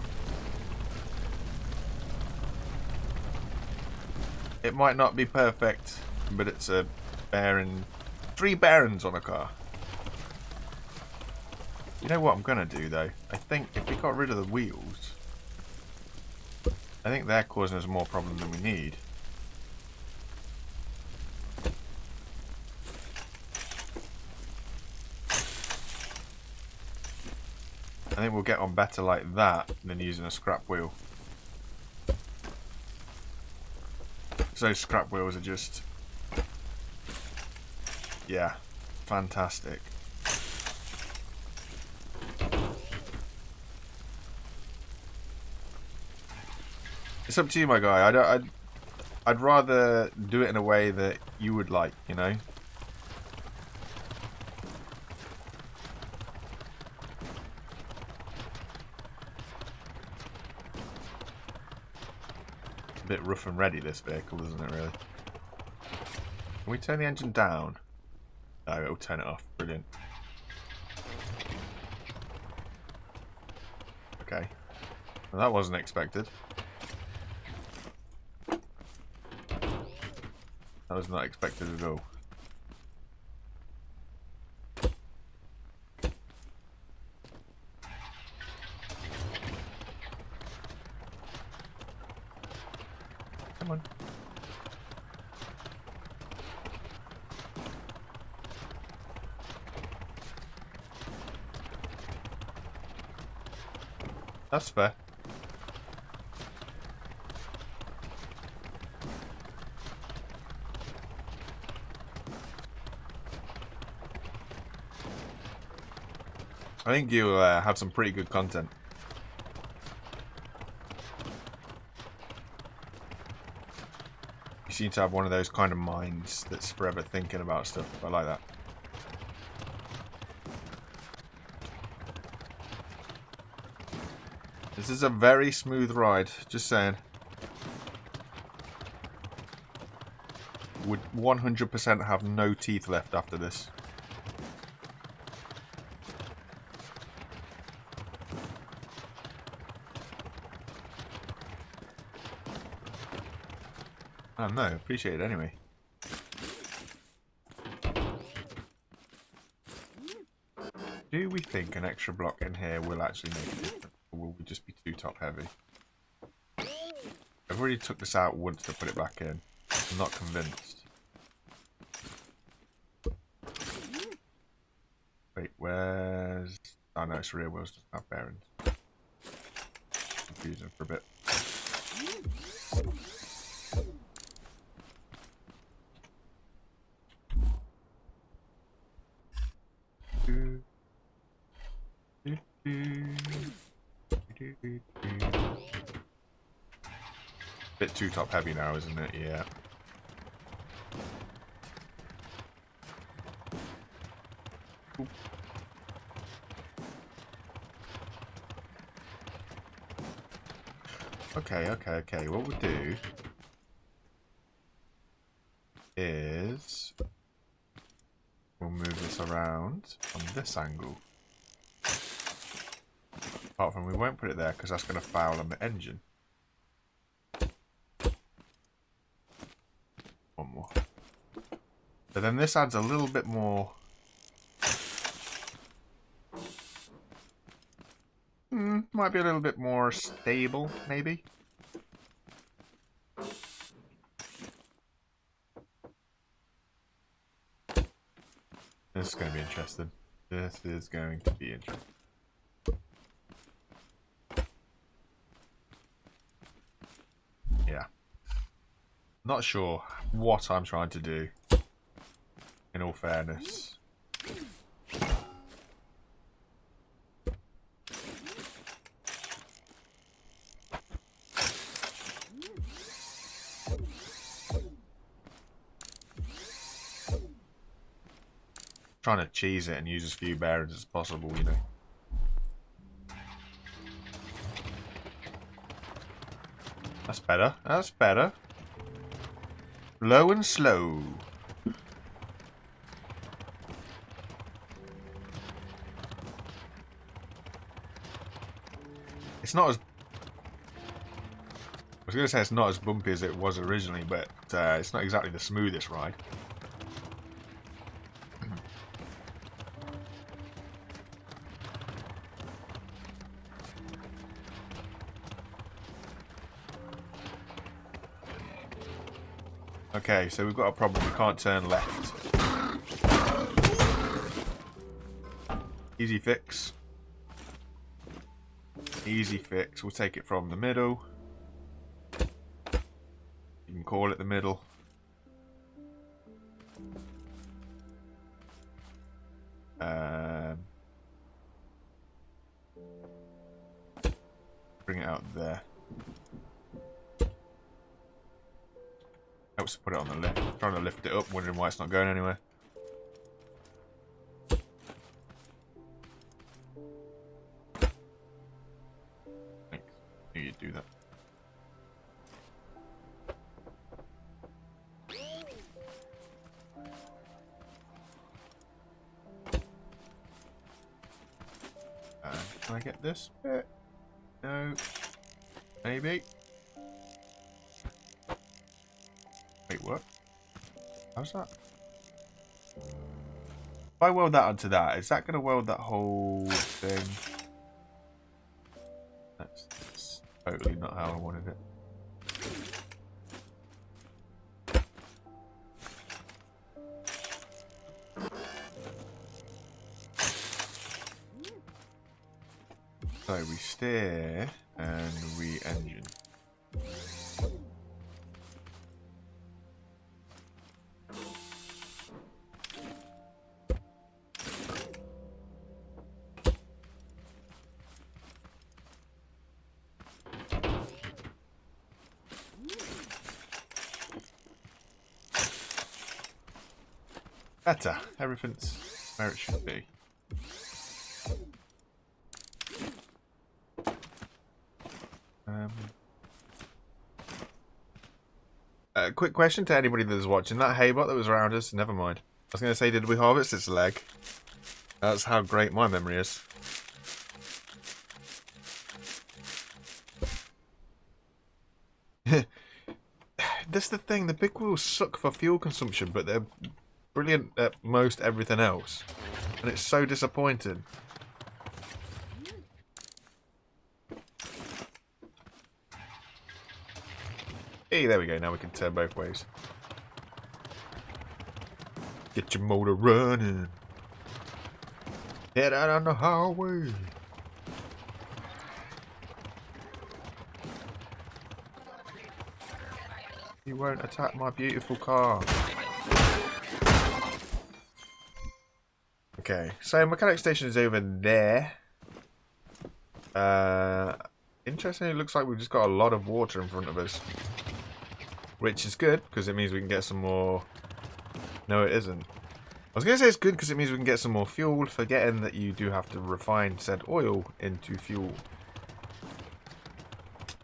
It might not be perfect, but it's a bearing, 3 bearings on a car. You know what I'm gonna do though? I think if we got rid of the wheels, I think they're causing us more problem than we need. I think we'll get on better like that than using a scrap wheel. So scrap wheels are just, yeah, fantastic. It's up to you, my guy. I'd rather do it in a way that you would like, you know? A bit rough and ready, this vehicle, isn't it, really? Can we turn the engine down? No, it'll turn it off. Brilliant. Okay. Well, that wasn't expected. That was not expected at all. Come on. That's fair. I think you'll have some pretty good content. You seem to have one of those kind of minds that's forever thinking about stuff. I like that. This is a very smooth ride, just saying. Would 100% have no teeth left after this. Oh no, appreciate it anyway. Do we think an extra block in here will actually make a difference? Or will we just be too top heavy? I've already took this out once to put it back in. I'm not convinced. Wait, where's... Oh no, it's rear wheels, doesn't have bearings. Confusing for a bit. Bit too top heavy now, isn't it? Yeah. Oop. Okay. What we'll do is we'll move this around on this angle. Apart from we won't put it there because that's going to foul on the engine. One more. But then this adds a little bit more... might be a little bit more stable, maybe. This is going to be interesting. This is going to be interesting. Yeah. Not sure what I'm trying to do, in all fairness. Trying to cheese it and use as few bearings as possible, you know. That's better. That's better. Low and slow. It's not as... I was going to say it's not as bumpy as it was originally, but it's not exactly the smoothest ride. Okay, so we've got a problem. We can't turn left. Easy fix. Easy fix. We'll take it from the middle. You can call it the middle. Bring it out there. Helps to put it on the lift. I'm trying to lift it up, wondering why it's not going anywhere. Thanks. Knew you'd do that. Can I get this bit? No. Maybe. Wait, what? How's that? If I weld that onto that, is that going to weld that whole thing? That's totally not how I wanted it. So we steer and we engine. Better. Everything's where it should be. Quick question to anybody that's watching. That haybot that was around us, never mind. I was going to say, did we harvest its leg? That's how great my memory is. That's the thing, the big wheels suck for fuel consumption, but they're brilliant at most everything else. And it's so disappointing. Hey, there we go. Now we can turn both ways. Get your motor running. Head out on the highway. You won't attack my beautiful car. Okay, so mechanic station is over there. Interestingly, it looks like we've just got a lot of water in front of us. Which is good, because it means we can get some more... No, it isn't. I was going to say it's good because it means we can get some more fuel, forgetting that you do have to refine said oil into fuel.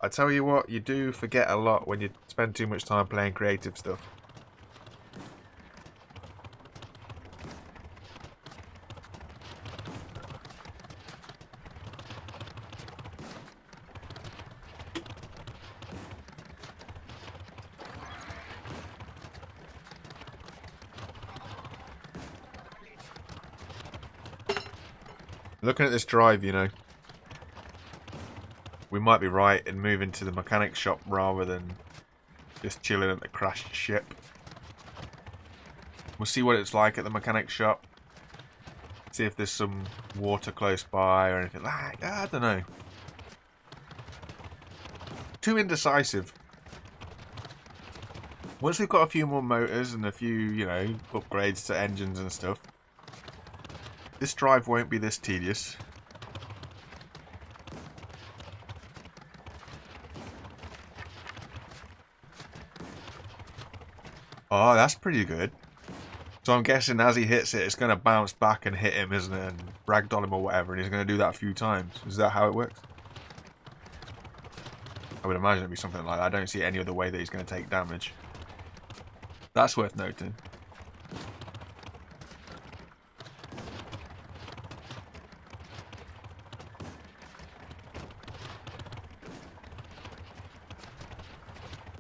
I tell you what, you do forget a lot when you spend too much time playing creative stuff. Looking at this drive, you know, we might be right in moving to the mechanic shop rather than just chilling at the crashed ship. We'll see what it's like at the mechanic shop. See if there's some water close by or anything like that. I don't know. Too indecisive. Once we've got a few more motors and a few, you know, upgrades to engines and stuff, this drive won't be this tedious. Oh, that's pretty good. So I'm guessing as he hits it, it's going to bounce back and hit him, isn't it? And ragdoll him or whatever, and he's going to do that a few times. Is that how it works? I would imagine it'd be something like that. I don't see any other way that he's going to take damage. That's worth noting.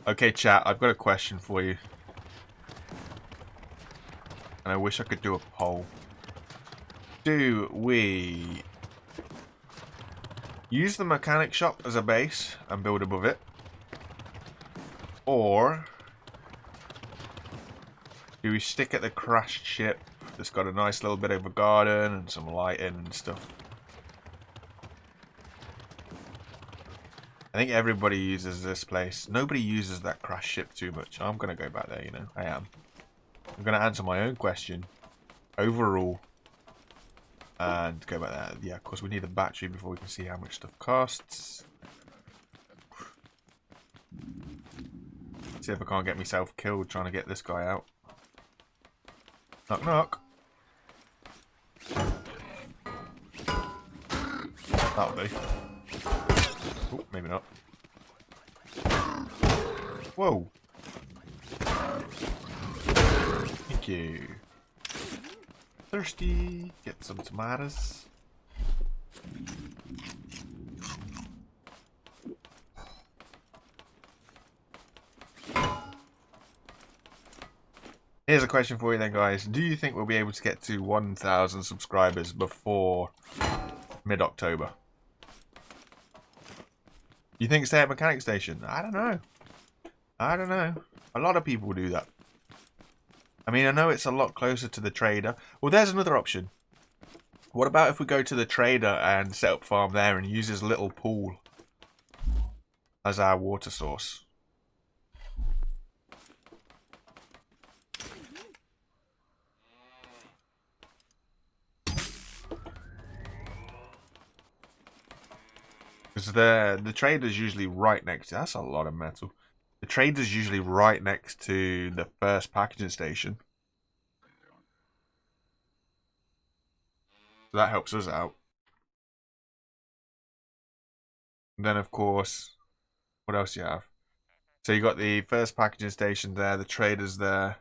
Okay, chat, I've got a question for you. And I wish I could do a poll. Do we use the mechanic shop as a base and build above it? Or do we stick at the crashed ship that's got a nice little bit of a garden and some lighting and stuff? I think everybody uses this place. Nobody uses that crash ship too much. I'm going to go back there, you know. I am. I'm going to answer my own question. Overall. And go back there. Yeah, of course we need a battery before we can see how much stuff costs. See if I can't get myself killed trying to get this guy out. Knock knock. That'll do. Oh, maybe not. Whoa. Thank you. Thirsty. Get some tomatoes. Here's a question for you then, guys. Do you think we'll be able to get to 1,000 subscribers before mid-October? You think stay at Mechanic Station? I don't know. I don't know. A lot of people do that. I mean, I know it's a lot closer to the trader. Well, there's another option. What about if we go to the trader and set up farm there and use his little pool as our water source? Because the trader's usually right next to... That's a lot of metal. The trader's usually right next to the first packaging station. So that helps us out. And then, of course, what else do you have? So you got the first packaging station there. The trader's there.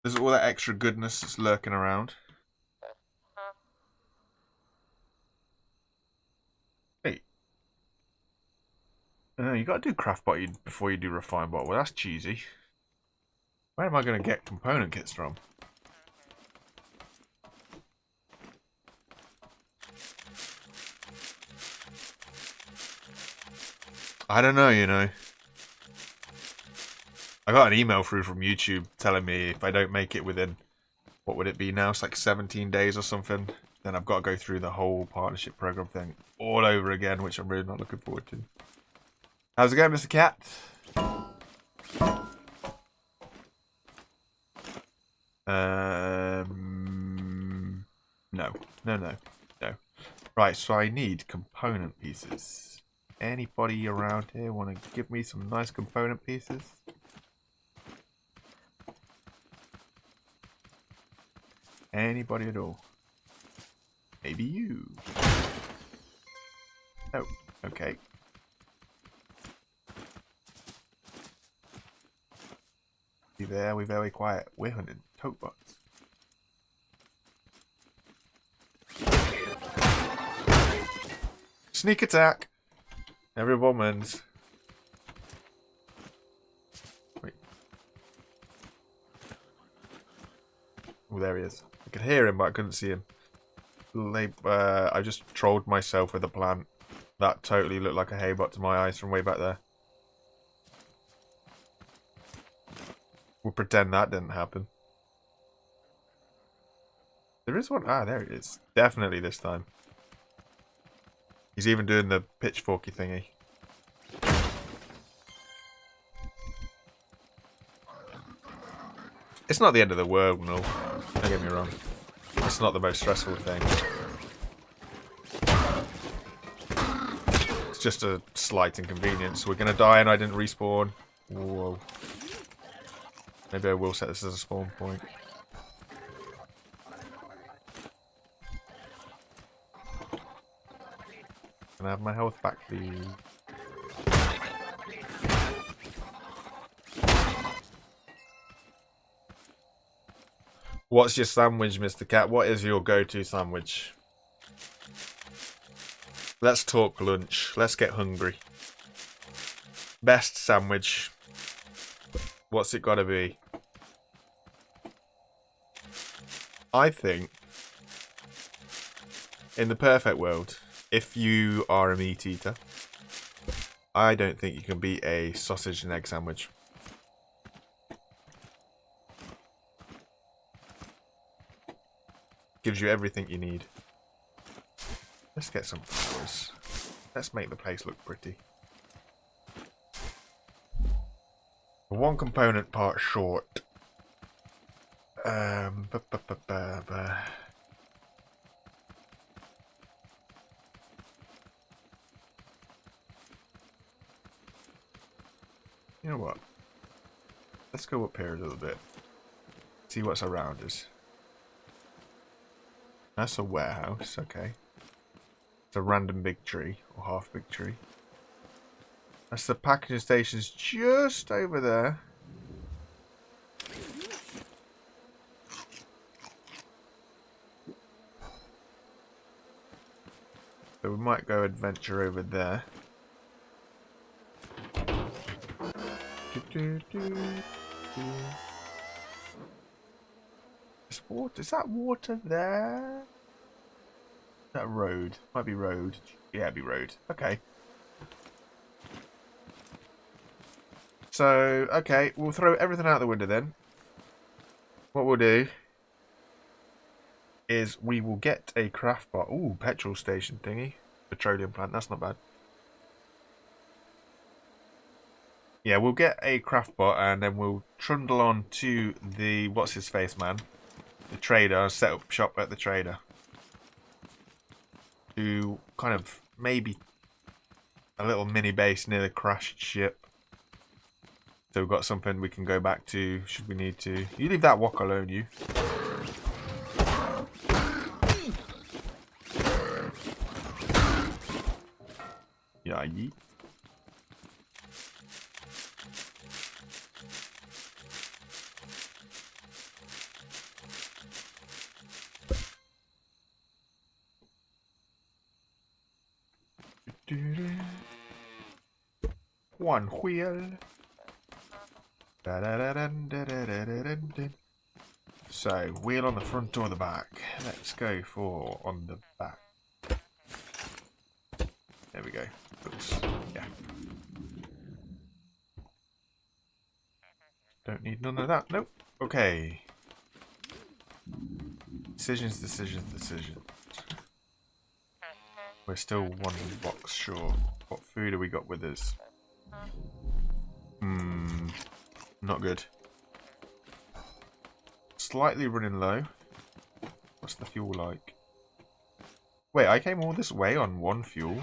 There's all that extra goodness that's lurking around. Hey. You got to do craft bot before you do refine bot. Well, that's cheesy. Where am I going to get component kits from? I don't know, you know. I got an email through from YouTube telling me if I don't make it within, what would it be now? It's like 17 days or something. Then I've got to go through the whole partnership program thing all over again, which I'm really not looking forward to. How's it going, Mr. Cat? No. Right, so I need component pieces. Anybody around here want to give me some nice component pieces? Anybody at all? Maybe you. Oh, okay. Be there, we're very quiet. We're hunting tote bots. Sneak attack! Every woman's. Wait. Oh, there he is. I could hear him, but I couldn't see him. I just trolled myself with a plant. That totally looked like a haybot to my eyes from way back there. We'll pretend that didn't happen. There is one. Ah, there it is. Definitely this time. He's even doing the pitchforky thingy. It's not the end of the world, no. Don't get me wrong. It's not the most stressful thing. It's just a slight inconvenience. We're gonna die and I didn't respawn. Whoa. Maybe I will set this as a spawn point. Can I have my health back, please? What's your sandwich, Mr. Cat? What is your go-to sandwich? Let's talk lunch. Let's get hungry. Best sandwich. What's it gotta be? I think, in the perfect world, if you are a meat eater, I don't think you can beat a sausage and egg sandwich. Gives you everything you need. Let's get some flowers. Let's make the place look pretty. One component part short. You know what? Let's go up here a little bit. See what's around us. That's a warehouse, okay. It's a random big tree, or half big tree. That's the packaging station's just over there. So we might go adventure over there. Is that water there? Is that road? Might be road. Yeah, it'd be road. Okay. So, okay, we'll throw everything out the window then. What we'll do is we will get a craft bar. Ooh, petrol station thingy. Petroleum plant, that's not bad. Yeah, we'll get a craft bot and then we'll trundle on to the what's his face man, the trader, and set up shop at the trader to kind of maybe a little mini base near the crashed ship. So we've got something we can go back to should we need to. You leave that wok alone, you. Yeah, yeet. One wheel. So, wheel on the front or the back? Let's go for on the back. There we go. Oops. Yeah. Don't need none of that. Nope. Okay. Decisions, decisions, decisions. We're still one box short. What food have we got with us? Not good. Slightly running low. What's the fuel like? Wait, I came all this way on one fuel?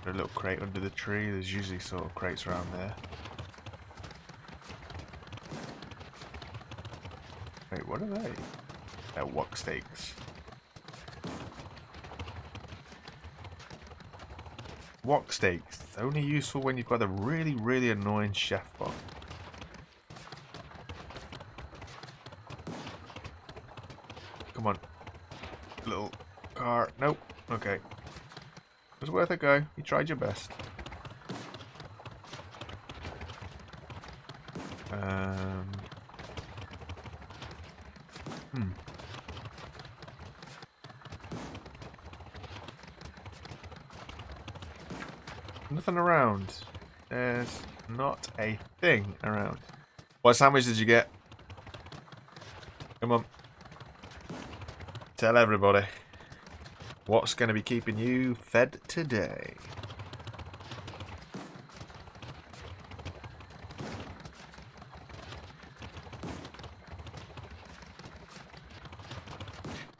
A little crate under the tree. There's usually sort of crates around there. Wait, what are they? They're wok steaks. Wok steaks. Only useful when you've got a really, really annoying chef bot. Come on. Little car. Nope. Okay. It was worth a go. You tried your best. Nothing around. There's not a thing around. What sandwich did you get? Come on. Tell everybody. What's going to be keeping you fed today?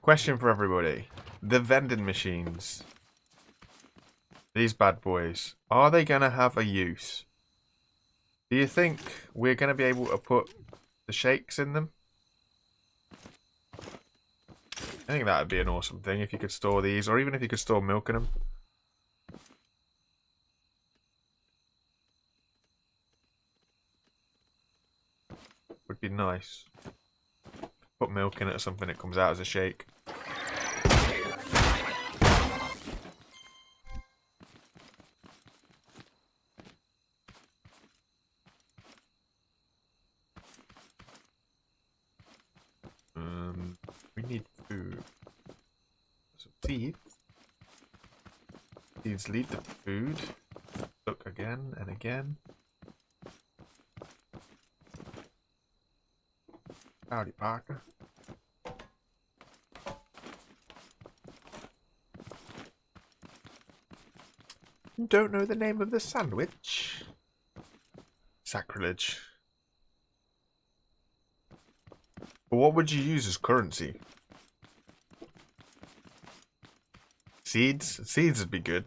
Question for everybody. The vending machines. These bad boys. Are they going to have a use? Do you think we're going to be able to put the shakes in them? I think that would be an awesome thing if you could store these, or even if you could store milk in them. Would be nice. Put milk in it or something, it comes out as a shake. seed. Seeds lead to food. Look again and again. Howdy, Parker. Don't know the name of the sandwich. Sacrilege. But what would you use as currency? Seeds? Seeds would be good.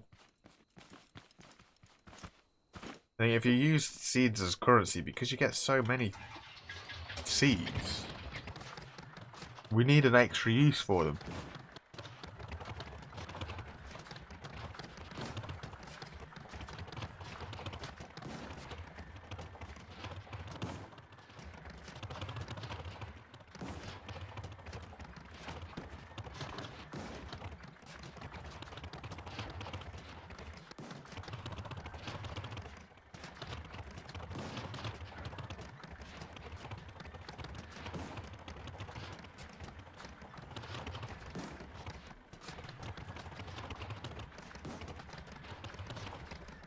I think if you use seeds as currency, because you get so many seeds, we need an extra use for them.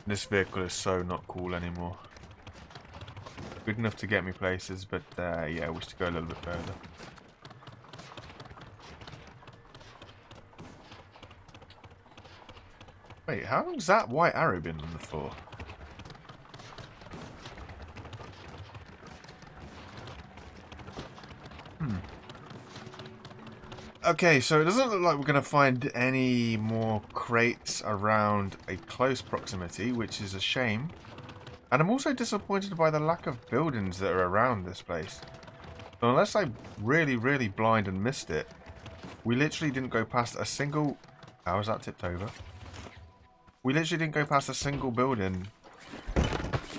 This vehicle is so not cool anymore. Good enough to get me places, but yeah, I wish to go a little bit further. Wait, how long's that white arrow been on the floor? Okay, so it doesn't look like we're going to find any more crates around a close proximity, which is a shame. And I'm also disappointed by the lack of buildings that are around this place. So unless I'm really, really blind and missed it, we literally didn't go past a single... How was that tipped over? We literally didn't go past a single building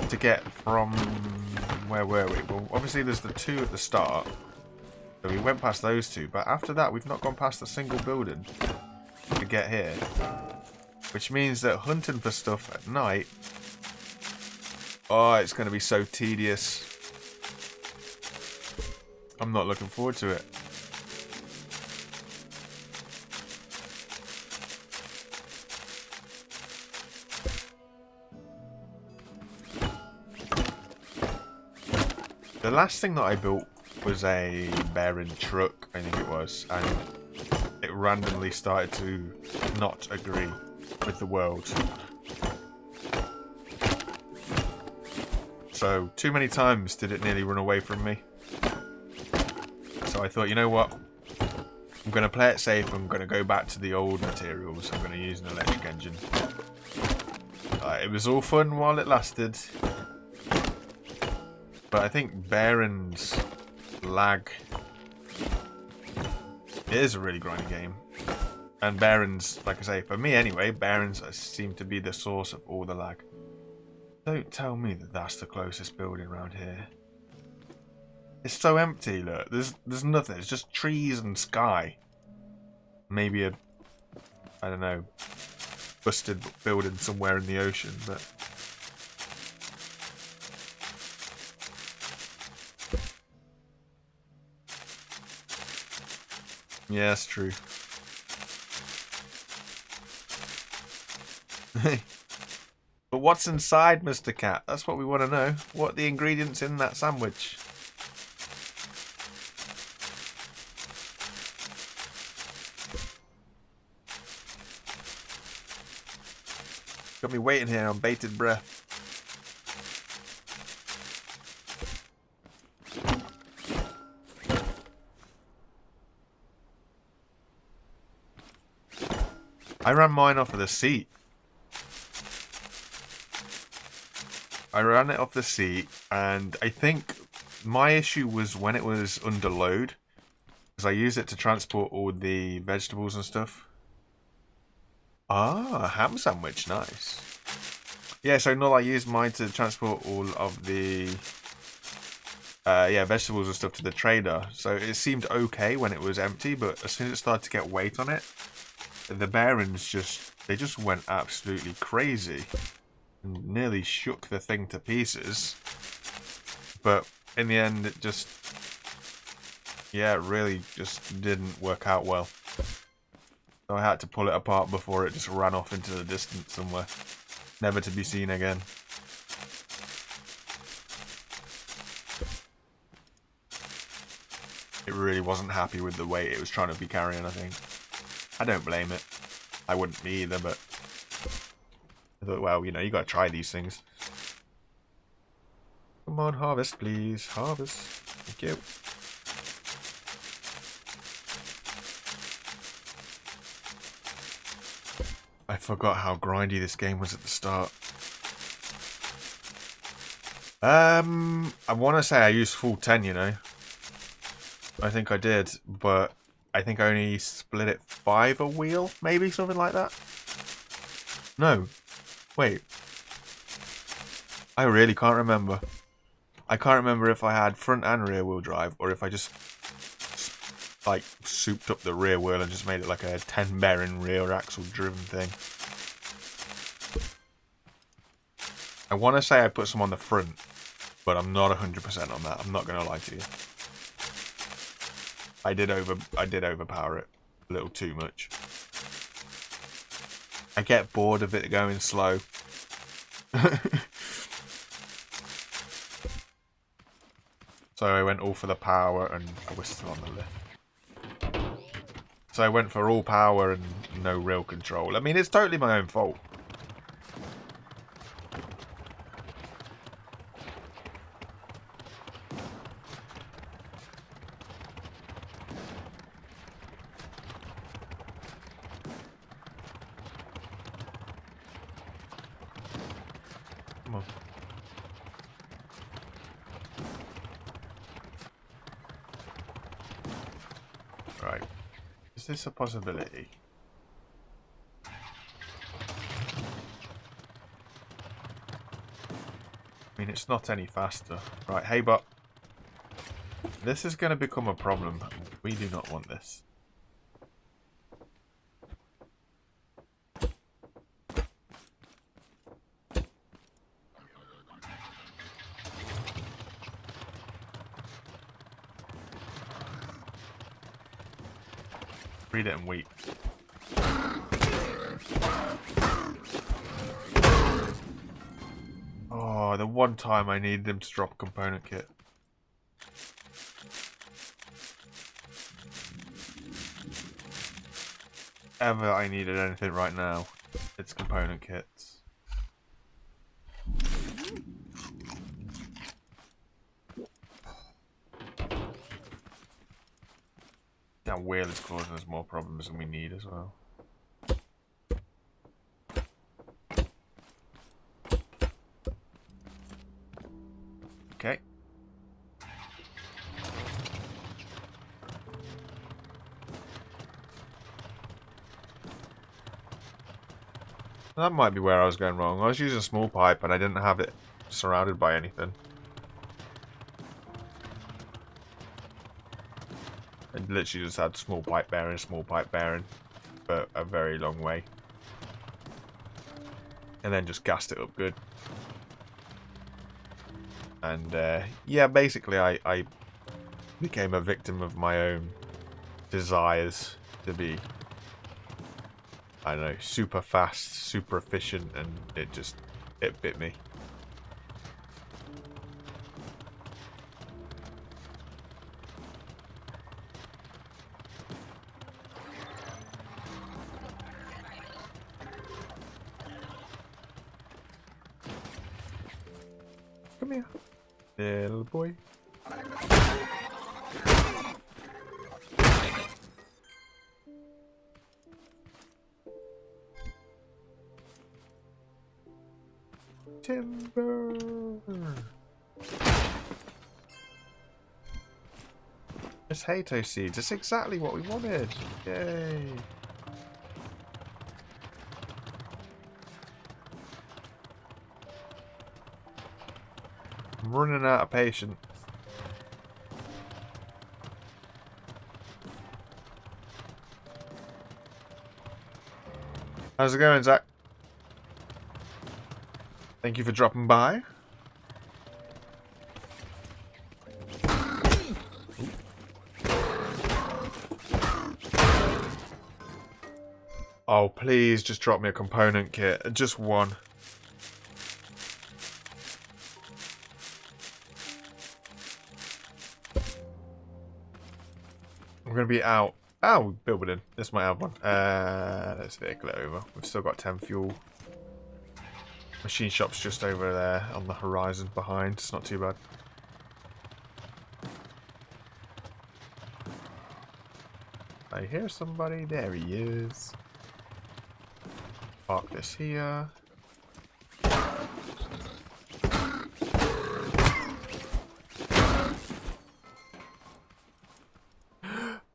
to get from... Where were we? Well, obviously there's the two at the start. So we went past those two, but after that we've not gone past a single building to get here. Which means that hunting for stuff at night... Oh, it's going to be so tedious. I'm not looking forward to it. The last thing that I built was a Baron truck, I think it was, and it randomly started to not agree with the world. So, too many times did it nearly run away from me. So I thought, you know what? I'm going to play it safe. I'm going to go back to the old materials. I'm going to use an electric engine. It was all fun while it lasted. But I think Baron's lag... It is a really grindy game. And Baron's, like I say, for me anyway, Baron's seem to be the source of all the lag. Don't tell me that that's the closest building around here. It's so empty, look. There's nothing. It's just trees and sky. Maybe a, I don't know, busted building somewhere in the ocean, but... Yeah, that's true. But what's inside, Mr. Cat? That's what we want to know. What are the ingredients in that sandwich? Got me waiting here on bated breath. I ran mine off of the seat. I ran it off the seat, and I think my issue was when it was under load, because I used it to transport all the vegetables and stuff. Ah, a ham sandwich, nice. Yeah, so no, I used mine to transport all of the vegetables and stuff to the trader. So it seemed okay when it was empty, but as soon as it started to get weight on it, the Barons just went absolutely crazy. Nearly shook the thing to pieces, but in the end it just, yeah, it really just didn't work out well. So I had to pull it apart before it just ran off into the distance somewhere. Never to be seen again. It really wasn't happy with the weight it was trying to be carrying, I think. I don't blame it. I wouldn't be either, but I thought, well, you know, you gotta try these things. Come on, harvest, please. Harvest. Thank you. I forgot how grindy this game was at the start. I want to say I used full 10, you know. I think I did, but I think I only split it 5 a wheel, maybe, something like that. No. Wait. I really can't remember. I can't remember if I had front and rear wheel drive, or if I just, like, souped up the rear wheel and just made it like a 10 bearing rear axle driven thing. I want to say I put some on the front, but I'm not 100% on that. I'm not going to lie to you. I did overpower it a little too much. I get bored of it going slow. So I went all for the power, and we're still on the lift. So I went for all power and no real control. I mean, it's totally my own fault. Come on. Right. Is this a possibility? I mean, it's not any faster. Right, hey, but this is going to become a problem. We do not want this. Read it and weep. Oh, the one time I needed him to drop a component kit. Ever I needed anything right now, it's component kits. That wheel is causing us more problems than we need as well. Okay. That might be where I was going wrong. I was using a small pipe and I didn't have it surrounded by anything. I literally just had small pipe bearing, for a very long way. And then just gassed it up good. And yeah, basically I became a victim of my own desires to be, I don't know, super fast, super efficient, and it bit me. Come here, little boy. Timber. It's Hato seeds. It's exactly what we wanted. Yay. I'm running out of patience. How's it going, Zach? Thank you for dropping by. Oh, please just drop me a component kit. Just one. I'm going to be out. Oh, building. This might have one. Let's vehicle it over. We've still got 10 fuel. Machine shop's just over there on the horizon behind. It's not too bad. I hear somebody. There he is. Park this here.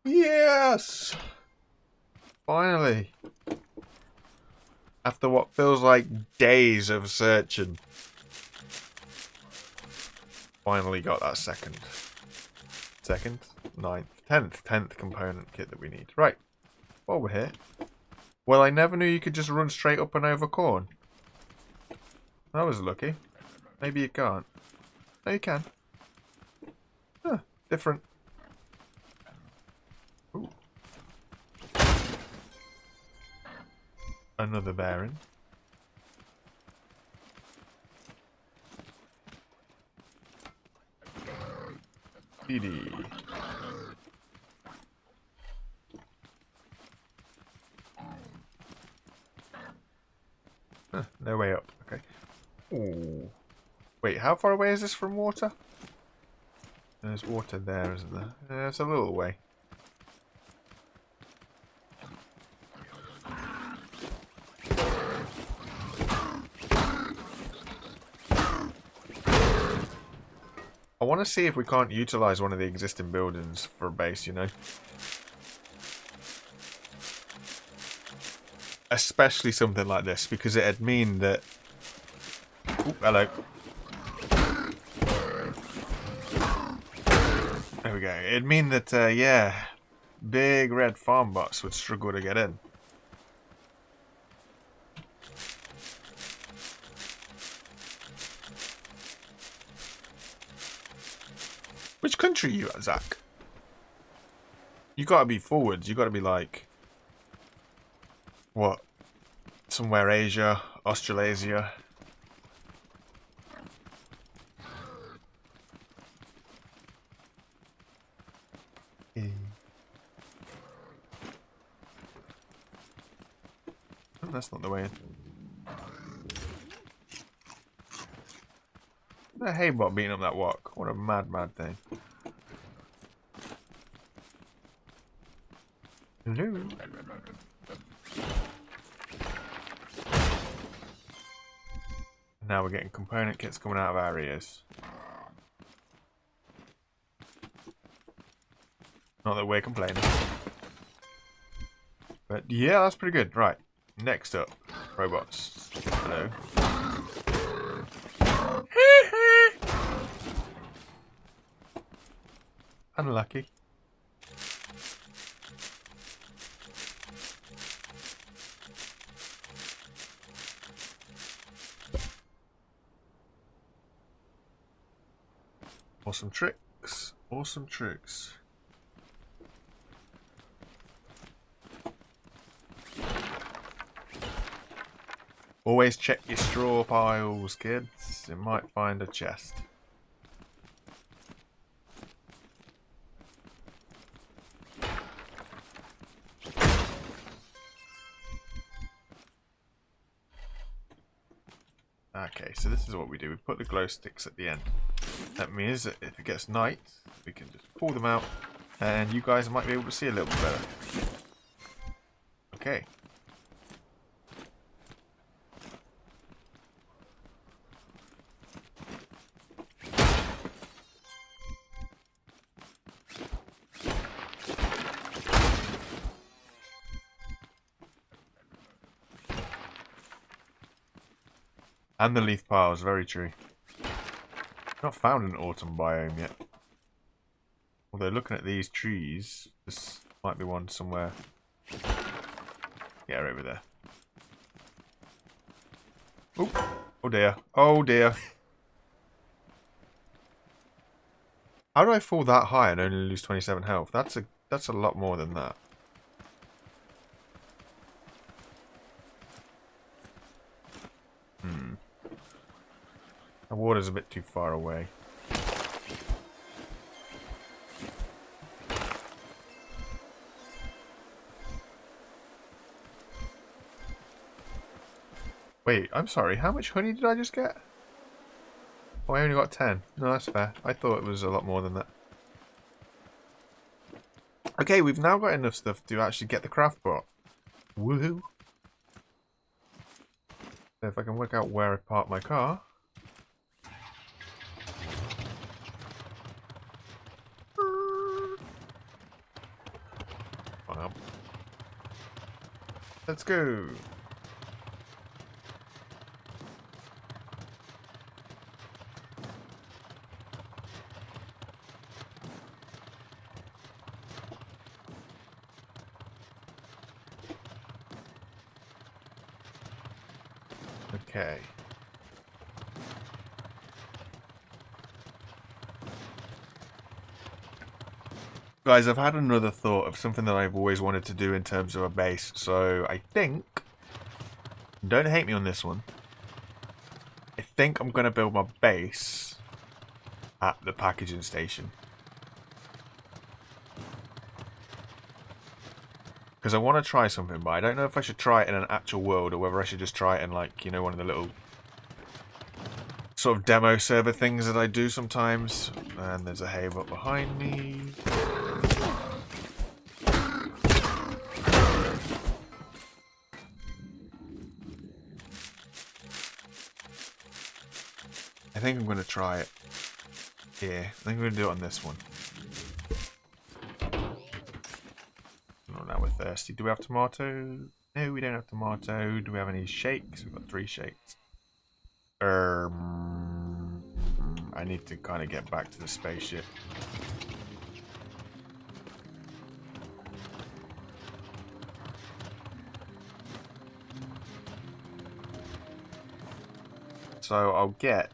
Yes! Finally. After what feels like days of searching. Finally got that second, 9th, 10th component kit that we need. Right. While we're here. Well, I never knew you could just run straight up and over corn. That was lucky. Maybe you can't. No, you can. Huh, different. Ooh. Another bearing. PD. Huh, no way up. Okay. Ooh. Wait, how far away is this from water? There's water there, isn't there? Yeah, it's a little way. I want to see if we can't utilize one of the existing buildings for a base, you know? Especially something like this, because it'd mean that... Ooh, hello. There we go. It'd mean that, yeah, big red farm bots would struggle to get in. Which country are you at, Zach? You gotta be forwards. You gotta be like... What? Somewhere Asia, Australasia. Oh, that's not the way in. The haybot beating up that walk. What a mad, mad thing. Hello. Now we're getting component kits coming out of our ears. Not that we're complaining. But yeah, that's pretty good. Right. Next up. Robots. Hello. Unlucky. Awesome tricks. Awesome tricks. Always check your straw piles, kids. You might find a chest. Okay, so this is what we do. We put the glow sticks at the end. That means that if it gets night, we can just pull them out and you guys might be able to see a little bit better. Okay. And the leaf piles, very true. Not found an autumn biome yet. Although looking at these trees, this might be one somewhere. Yeah, over there. Oh, oh dear. Oh dear. How do I fall that high and only lose 27 health? That's a lot more than that. water's a bit too far away. Wait, I'm sorry. How much honey did I just get? Oh, I only got 10. No, that's fair. I thought it was a lot more than that. Okay, we've now got enough stuff to actually get the craft bot. Woohoo! So if I can work out where I park my car. Wow. Let's go! Okay. Guys, I've had another thought of something that I've always wanted to do in terms of a base. So I think, don't hate me on this one, I think I'm going to build my base at the packaging station. Because I want to try something, but I don't know if I should try it in an actual world or whether I should just try it in, like, you know, one of the little sort of demo server things that I do sometimes. And there's a Haybot behind me. I think I'm going to try it here. I think I'm going to do it on this one. Oh, now we're thirsty. Do we have tomato? No, we don't have tomato. Do we have any shakes? We've got 3 shakes. I need to kind of get back to the spaceship. So I'll get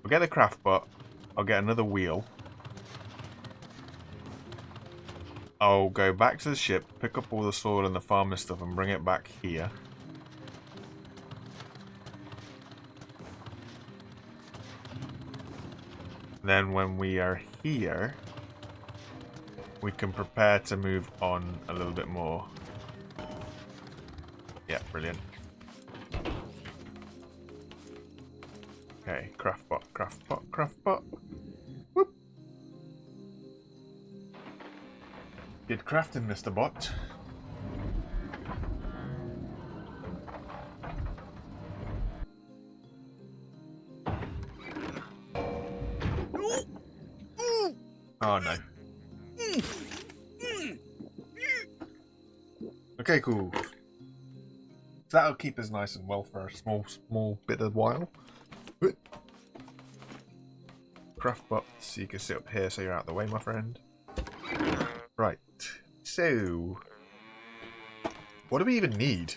the craft bot. I'll get another wheel. I'll go back to the ship, pick up all the soil and the farmer stuff and bring it back here. Then when we are here, we can prepare to move on a little bit more. Yeah, brilliant. Okay, craft bot, craft bot, craft bot. Whoop. Good crafting, Mr. Bot. Oh no. Okay, cool. So that'll keep us nice and well for a small bit of while. Craft bot, so you can sit up here so you're out of the way, my friend. Right. So, what do we even need?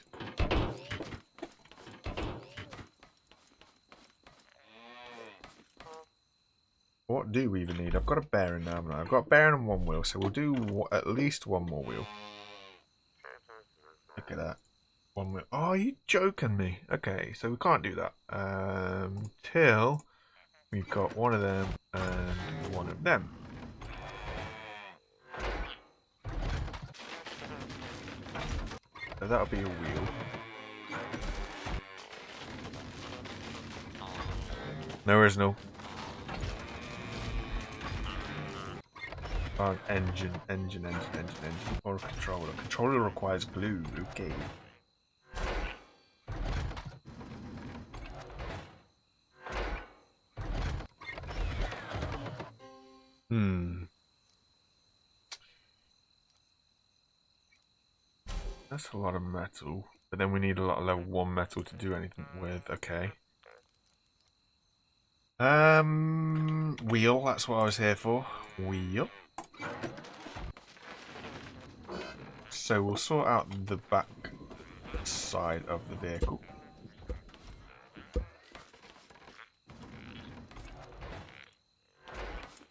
What do we even need? I've got a bearing now, haven't I? I've got a bearing and 1 wheel, so we'll do at least 1 more wheel. Look at that. 1 wheel. Oh, are you joking me? Okay, so we can't do that. Till we've got 1 of them and 1 of them. So that'll be a wheel. No original. Engine. Or a controller. Controller requires glue. Okay. That's a lot of metal. But then we need a lot of level 1 metal to do anything with. Okay. Wheel. That's what I was here for. Wheel. So we'll sort out the back side of the vehicle.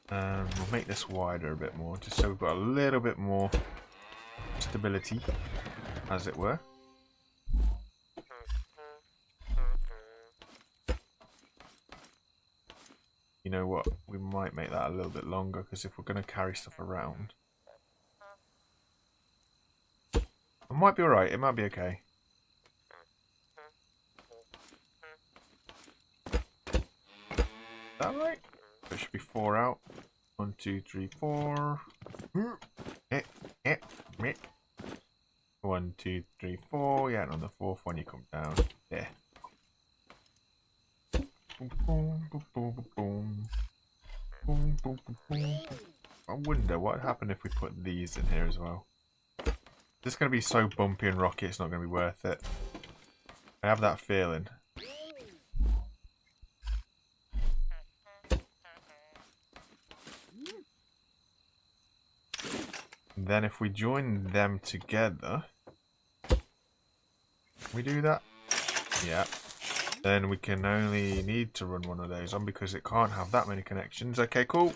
We'll make this wider a bit more, just so we've got a little bit more stability, as it were. You know what? We might make that a little bit longer, because if we're going to carry stuff around... It might be alright. It might be okay. Is that right? There should be 4 out. 1, 2, 3, 4. 1, 2, 3, 4. Yeah, and on the 4th one you come down. There. Boom, boom, boom, boom, boom. Boom, boom, boom, boom. I wonder what would happen if we put these in here as well. This is going to be so bumpy and rocky, it's not going to be worth it. I have that feeling. And then if we join them together, can we do that? Yeah. Then we can only need to run one of those on because it can't have that many connections. Okay, cool.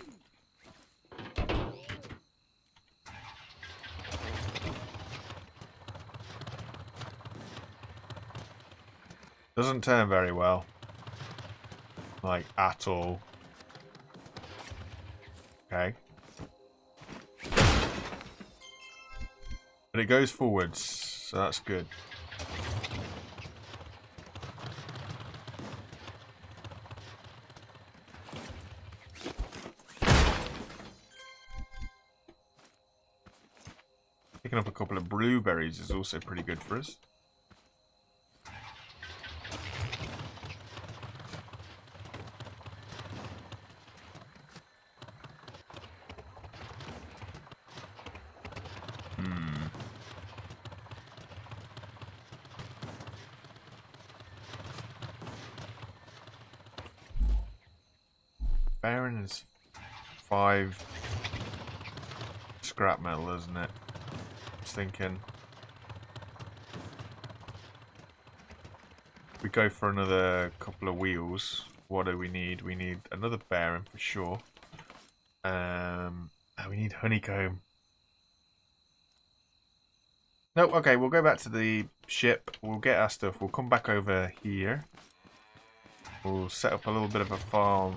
Doesn't turn very well. Like, at all. Okay. But it goes forwards, so that's good. Picking up a couple of blueberries is also pretty good for us. Baron is 5 scrap metal, isn't it? Just thinking. We go for another couple of wheels. What do we need? We need another bearing for sure. We need honeycomb. No, okay, we'll go back to the ship. We'll get our stuff. We'll come back over here. We'll set up a little bit of a farm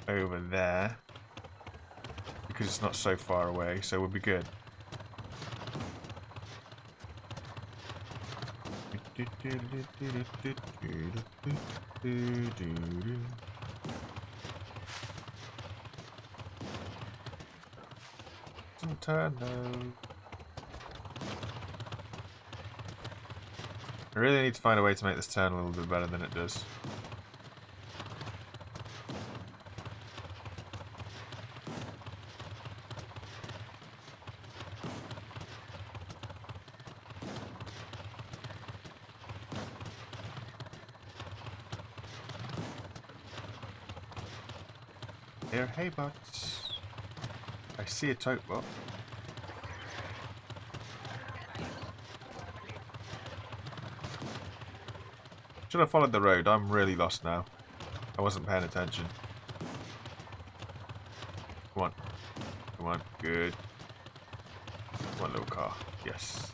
over there. Because it's not so far away, so we'll be good. Turn though. I really need to find a way to make this turn a little bit better than it does. Here, hey bucks. I see a tote bot. Should have followed the road. I'm really lost now. I wasn't paying attention. Come on. Come on. Good. Come on, little car. Yes.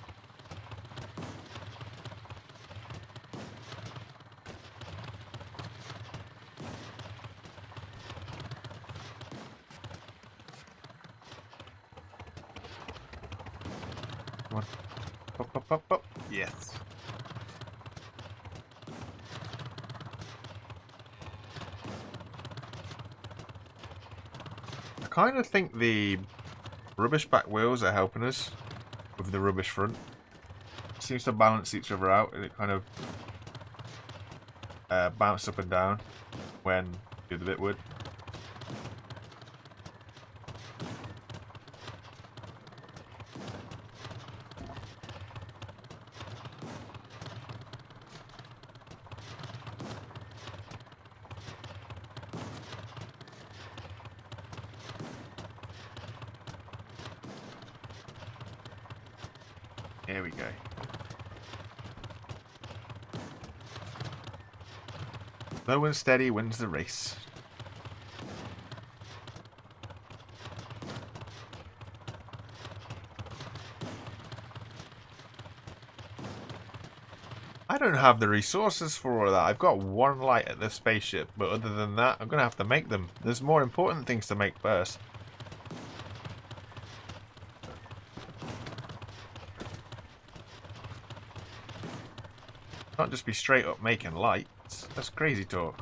Come on. Pop, pop, pop, pop. Yes. I kind of think the rubbish back wheels are helping us with the rubbish front. It seems to balance each other out, and it kind of bounces up and down when the other bit would. Here we go. Slow and steady wins the race. I don't have the resources for all of that. I've got one light at the spaceship, but other than that, I'm going to have to make them. There's more important things to make first. Can't just be straight up making lights. That's crazy talk.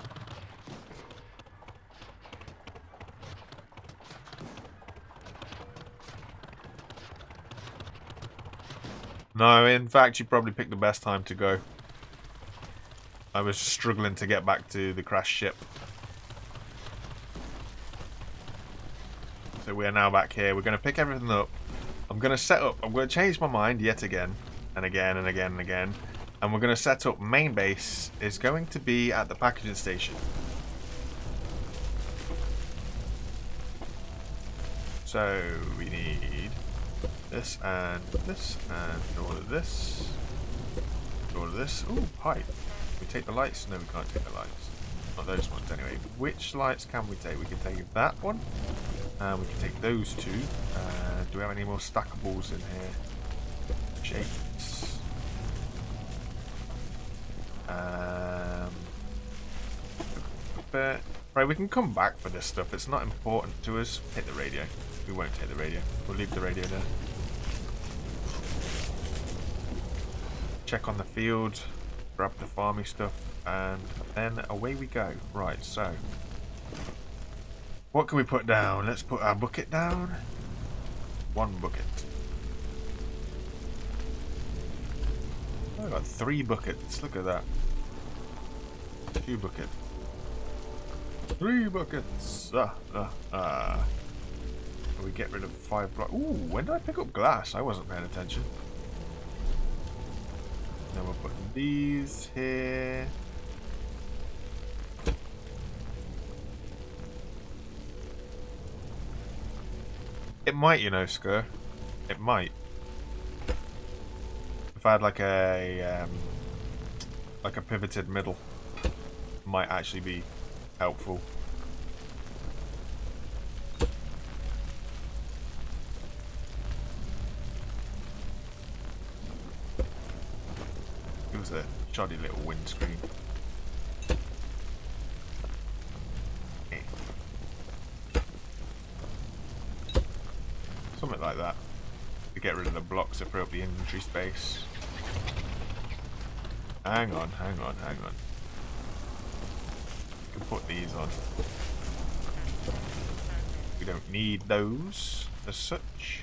No, in fact, you probably picked the best time to go. I was struggling to get back to the crashed ship. So we are now back here. We're going to pick everything up. I'm going to set up. I'm going to change my mind yet again. And again and again and again. And we're going to set up main base is going to be at the packaging station. So we need this and all of this. All of this. Ooh, pipe. We take the lights? No, we can't take the lights. Not those ones anyway. Which lights can we take? We can take that one. And we can take those two. Do we have any more stackables in here? Shapes. Right, we can come back for this stuff. It's not important to us. Take the radio. We won't take the radio. We'll leave the radio there. Check on the field. Grab the farming stuff. And then away we go. Right, so. What can we put down? Let's put our bucket down. One bucket. Oh, I got 3 buckets. Look at that. 2 buckets. 3 buckets. We get rid of 5 blocks. Ooh, when did I pick up glass? I wasn't paying attention. Then we're putting these here. It might, you know, Skur. It might. If I had like a pivoted middle, might actually be helpful. It was a shoddy little windscreen. Something like that. To get rid of the blocks that free up the inventory space. Hang on. We can put these on. We don't need those as such.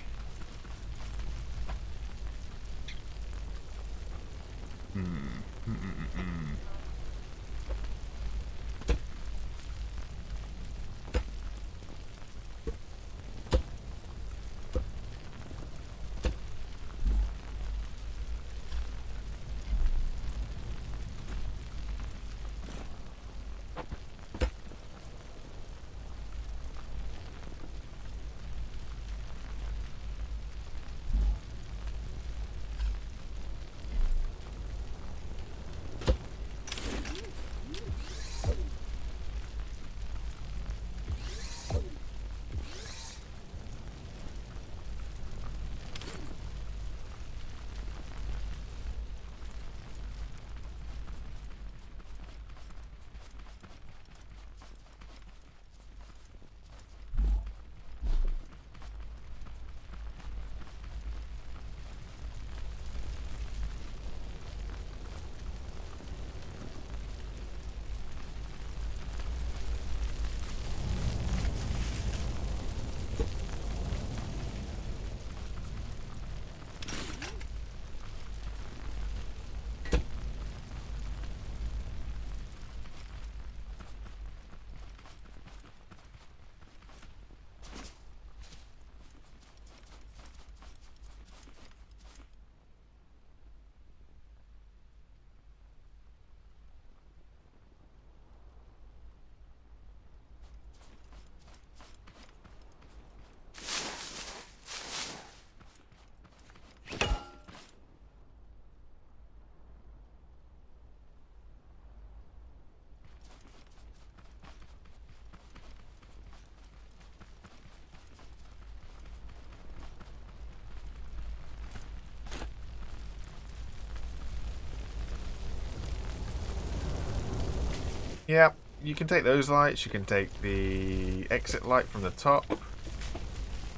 Yeah, you can take those lights. You can take the exit light from the top.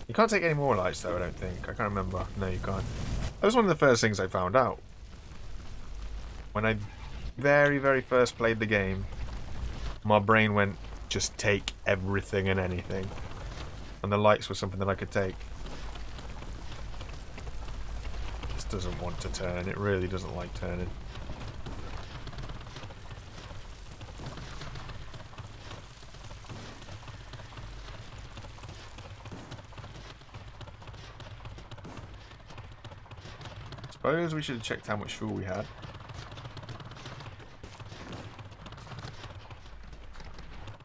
You can't take any more lights though, I don't think. I can't remember. No, you can't. That was one of the first things I found out. When I very, very first played the game, my brain went, just take everything and anything. And the lights were something that I could take. This doesn't want to turn. It really doesn't like turning. Suppose we should have checked how much fuel we had.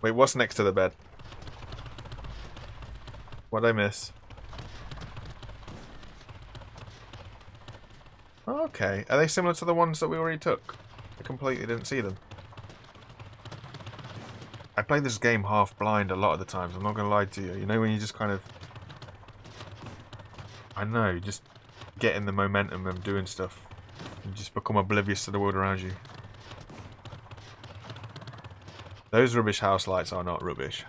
Wait, what's next to the bed? What did I miss? Okay, are they similar to the ones that we already took? I completely didn't see them. I play this game half blind a lot of the times, I'm not going to lie to you. You know when you just kind of... I know, just get in the momentum of doing stuff. You just become oblivious to the world around you. Those rubbish house lights are not rubbish.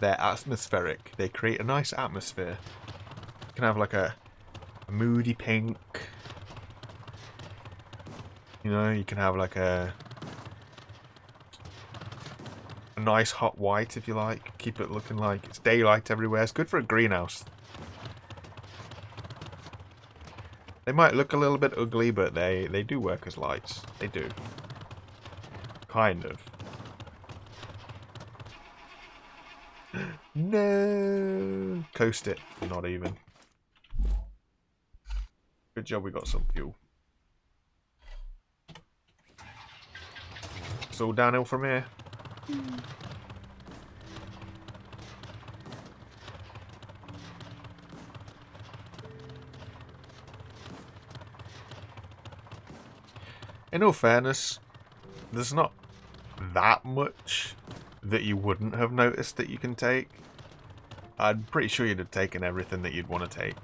They're atmospheric. They create a nice atmosphere. You can have like a moody pink. You know, you can have like a nice hot white if you like. Keep it looking like it's daylight everywhere. It's good for a greenhouse. They might look a little bit ugly, but they do work as lights. They do. Kind of. No! Coast it. Not even. Good job we got some fuel. It's all downhill from here. In all fairness, there's not that much that you wouldn't have noticed that you can take. I'm pretty sure you'd have taken everything that you'd want to take.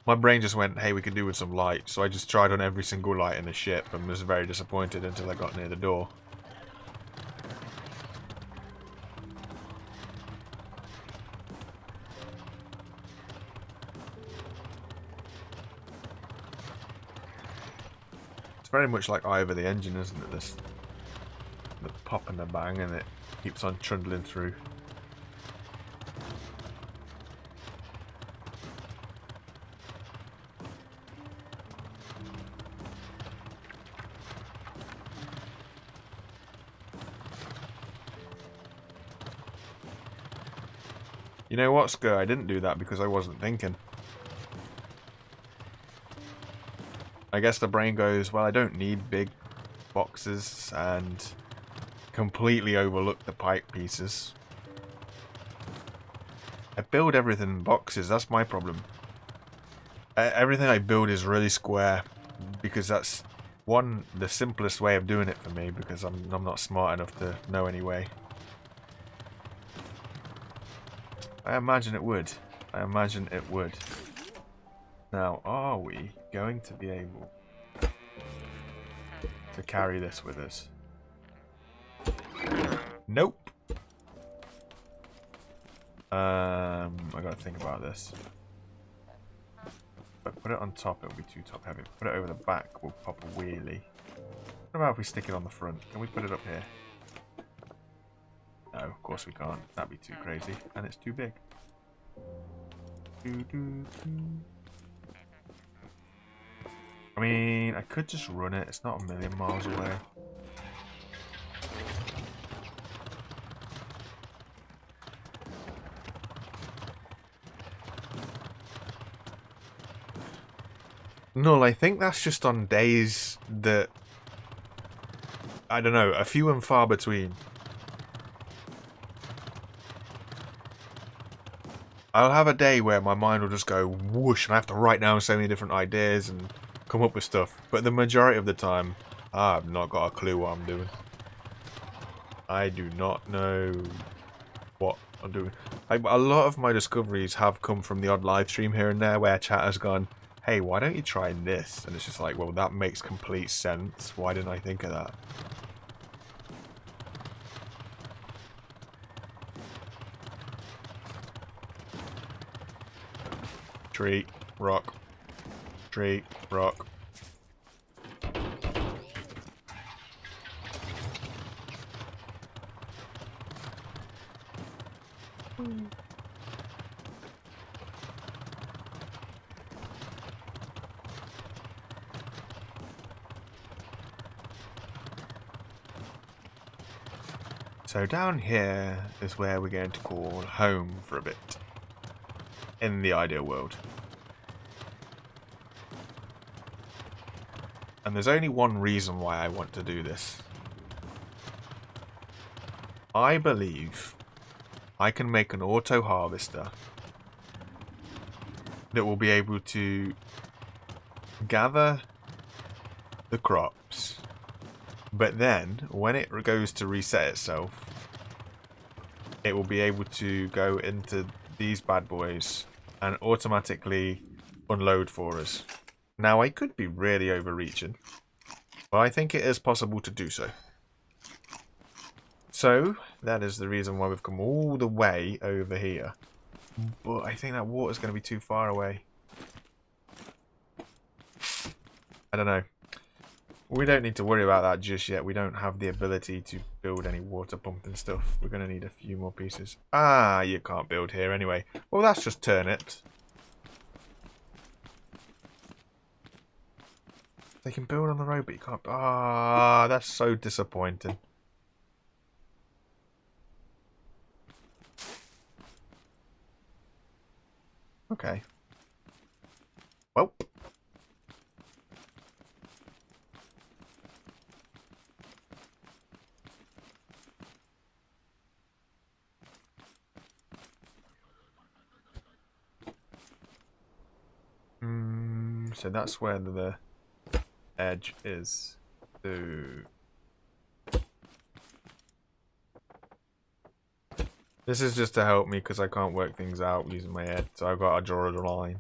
My brain just went, hey, we could do with some light, so I just tried on every single light in the ship and was very disappointed until I got near the door. It's very much like Eye Over the Engine, isn't it? This the pop and the bang, and it keeps on trundling through. You know what, Skur? I didn't do that because I wasn't thinking. I guess the brain goes, well, I don't need big boxes, and completely overlook the pipe pieces. I build everything in boxes, that's my problem. Everything I build is really square, because that's, one, the simplest way of doing it for me, because I'm not smart enough to know any way. I imagine it would. I imagine it would. Now, are we going to be able to carry this with us? Nope. I gotta think about this. If I put it on top, it'll be too top heavy. If I put it over the back, we'll pop a wheelie. What about if we stick it on the front? Can we put it up here? No, of course we can't. That'd be too crazy. And it's too big. I mean, I could just run it. It's not a million miles away. No, I think that's just on days that, I don't know, a few and far between. I'll have a day where my mind will just go whoosh and I have to write down so many different ideas and come up with stuff. But the majority of the time, I've not got a clue what I'm doing. I do not know what I'm doing. A lot of my discoveries have come from the odd live stream here and there where chat has gone, hey, why don't you try this? And it's just like, well, that makes complete sense. Why didn't I think of that? Tree, rock. Tree, rock. So down here is where we're going to call home for a bit. In the ideal world. And there's only one reason why I want to do this. I believe I can make an auto harvester that will be able to gather the crops, but then when it goes to reset itself, it will be able to go into these bad boys and automatically unload for us. Now, I could be really overreaching, but I think it is possible to do so. So, that is the reason why we've come all the way over here. But I think that water's going to be too far away. I don't know. We don't need to worry about that just yet. We don't have the ability to build any water pumping stuff. We're going to need a few more pieces. Ah, you can't build here anyway. Well, that's just turnips. They can build on the road, but you can't. Ah, that's so disappointing. Okay. Well. So that's where the edge is. So this is just to help me because I can't work things out using my head. So I've got to draw a line.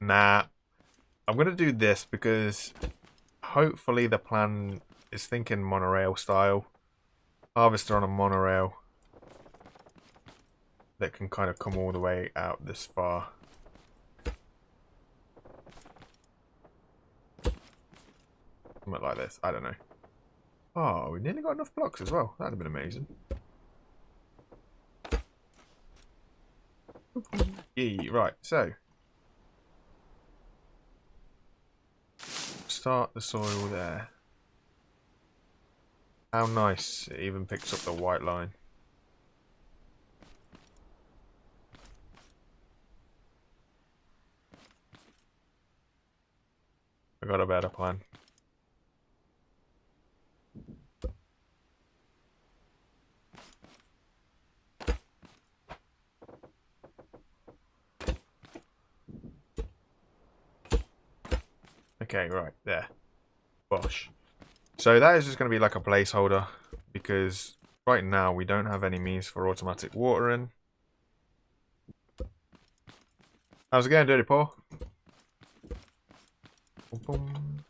Nah. I'm going to do this because hopefully the plan is thinking monorail style. Harvester on a monorail that can kind of come all the way out this far. Something like this. I don't know. Oh, we nearly got enough blocks as well. That'd have been amazing. Yeah, right, so start the soil there. How nice. It even picks up the white line. I got a better plan. Okay, right, there. Bosh. So that is just going to be like a placeholder, because right now we don't have any means for automatic watering. How's it going, Dirty Paw?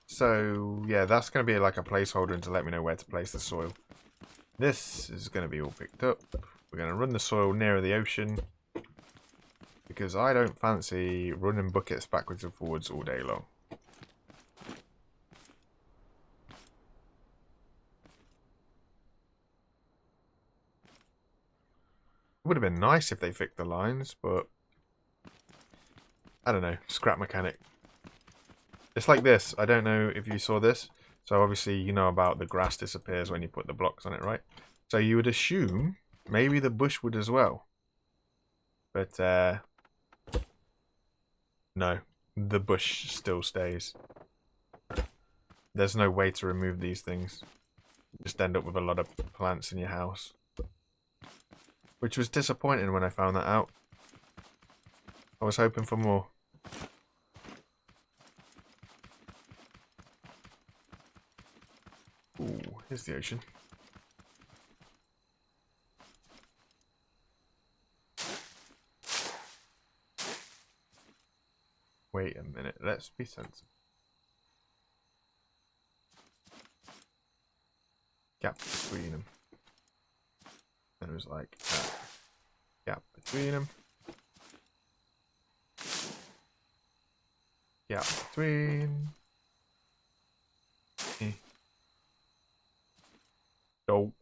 So, yeah, that's going to be like a placeholder to let me know where to place the soil. This is going to be all picked up. We're going to run the soil nearer the ocean, because I don't fancy running buckets backwards and forwards all day long. It would have been nice if they fixed the lines, but I don't know. Scrap mechanic. It's like this. I don't know if you saw this. So obviously you know about the grass disappears when you put the blocks on it, right? So you would assume maybe the bush would as well. But no, the bush still stays. There's no way to remove these things. Just end up with a lot of plants in your house. Which was disappointing when I found that out. I was hoping for more. Ooh, here's the ocean. Wait a minute, let's be sensible. Gap between them. there was like a gap between them. Gap between. Go.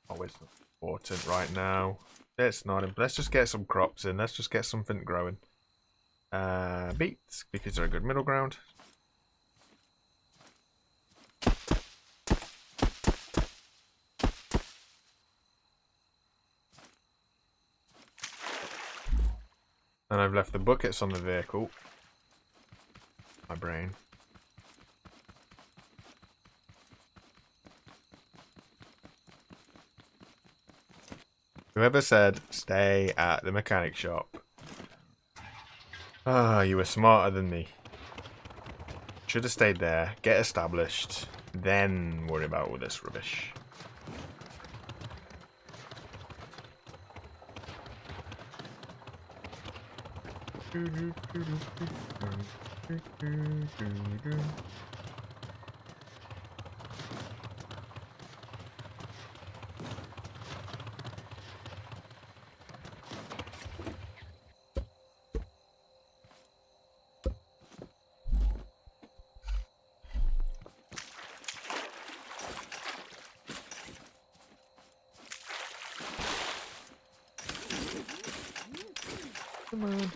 Oh, it's not important right now. It's not. Let's just get some crops in. Let's just get something growing. Beets, because they're a good middle ground. And I've left the buckets on the vehicle. My brain. Whoever said stay at the mechanic shop? Ah, you were smarter than me. Should have stayed there, get established, then worry about all this rubbish. Come on.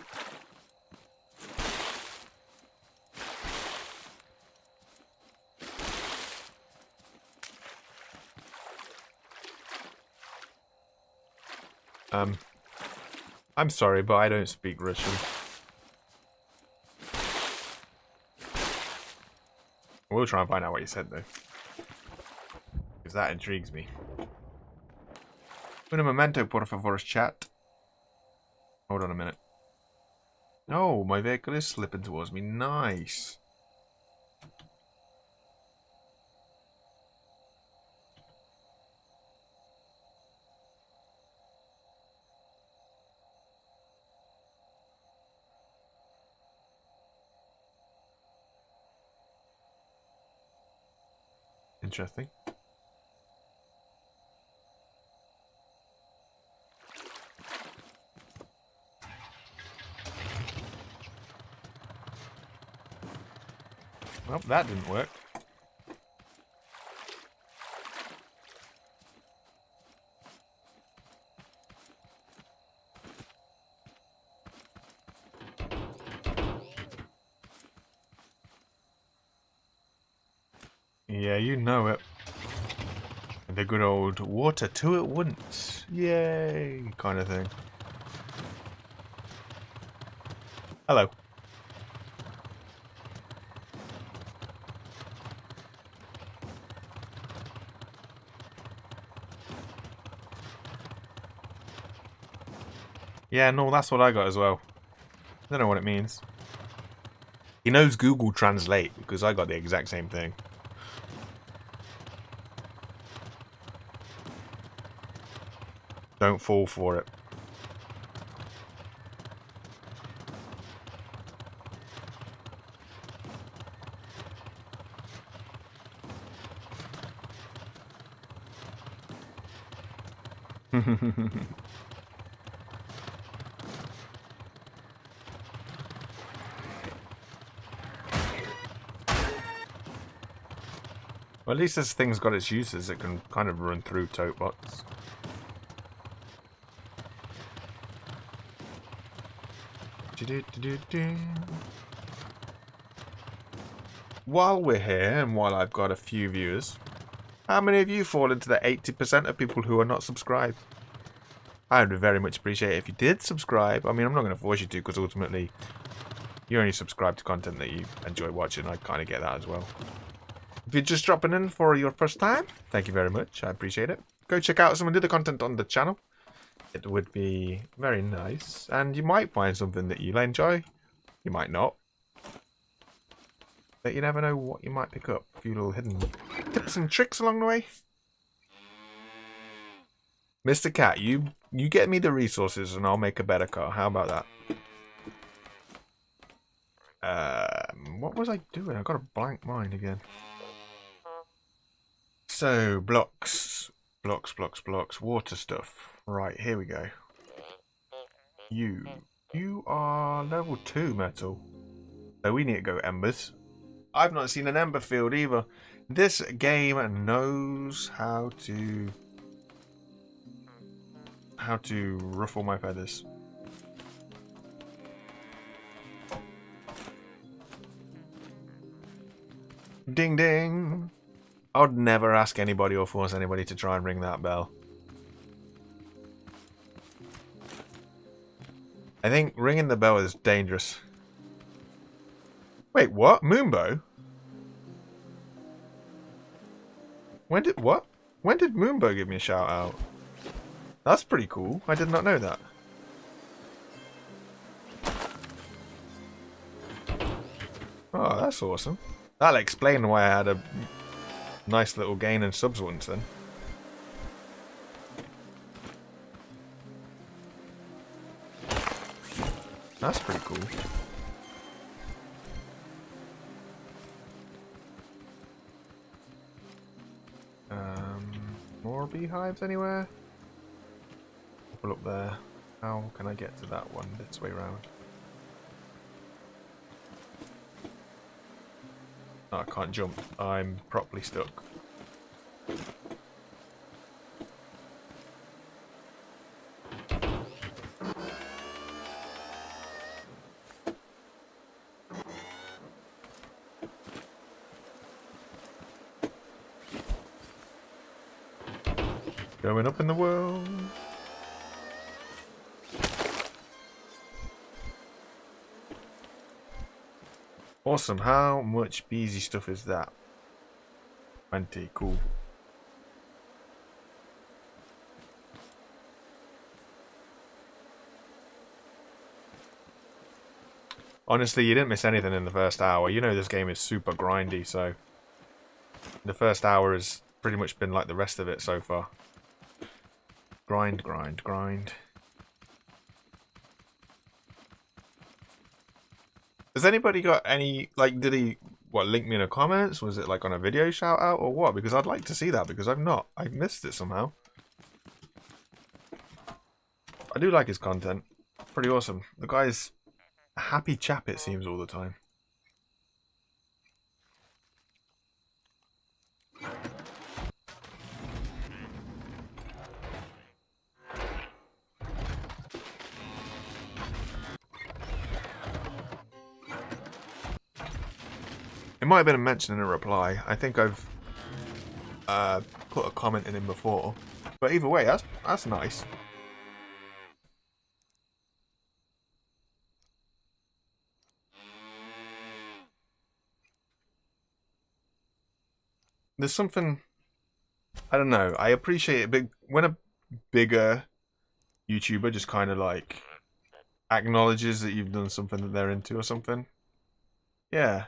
I'm sorry, but I don't speak Russian. We'll try and find out what you said, though. Because that intrigues me. Un momento, por favor, chat. Hold on a minute. Oh, my vehicle is slipping towards me. Nice. Interesting. Well, that didn't work. Yeah, you know it. The good old water two at once. Yay, kind of thing. Hello. Yeah, no, that's what I got as well. I don't know what it means. He knows Google Translate because I got the exact same thing. Don't fall for it. Well, at least this thing's got its uses. It can kind of run through tote bots. While we're here, and while I've got a few viewers, how many of you fall into the 80% of people who are not subscribed? I would very much appreciate it if you did subscribe. I mean, I'm not going to force you to, because ultimately, you only subscribe to content that you enjoy watching. I kind of get that as well. If you're just dropping in for your first time, thank you very much. I appreciate it. Go check out some of the other content on the channel. It would be very nice. And you might find something that you'll enjoy. You might not. But you never know what you might pick up. A few little hidden tips and tricks along the way. Mr. Cat, you get me the resources and I'll make a better car. How about that? What was I doing? I got a blank mind again. So, blocks. Blocks. Water stuff. Right, here we go. You are level 2 metal. So we need to go embers. I've not seen an ember field either. This game knows how to ruffle my feathers. Ding ding. I would never ask anybody or force anybody to try and ring that bell. I think ringing the bell is dangerous. Wait, what? Moonbow? When did Moonbow give me a shout out? That's pretty cool. I did not know that. Oh, that's awesome. That'll explain why I had a nice little gain in subs once then. That's pretty cool. More beehives anywhere? Pull up there. How can I get to that one this way round? Oh, I can't jump. I'm properly stuck. Going up in the world. Awesome. How much beesy stuff is that? 20. Cool. Honestly, you didn't miss anything in the first hour. You know this game is super grindy, so the first hour has pretty much been like the rest of it so far. Grind. Has anybody got any, like, did he, link me in the comments? Was it like on a video shout out or what? Because I'd like to see that because I've missed it somehow. I do like his content. Pretty awesome. The guy's a happy chap, it seems, all the time. It might have been a mention in a reply. I think I've put a comment in him before. But either way, that's nice. There's something, I don't know, I appreciate it when a bigger YouTuber just kind of like acknowledges that you've done something that they're into or something. Yeah.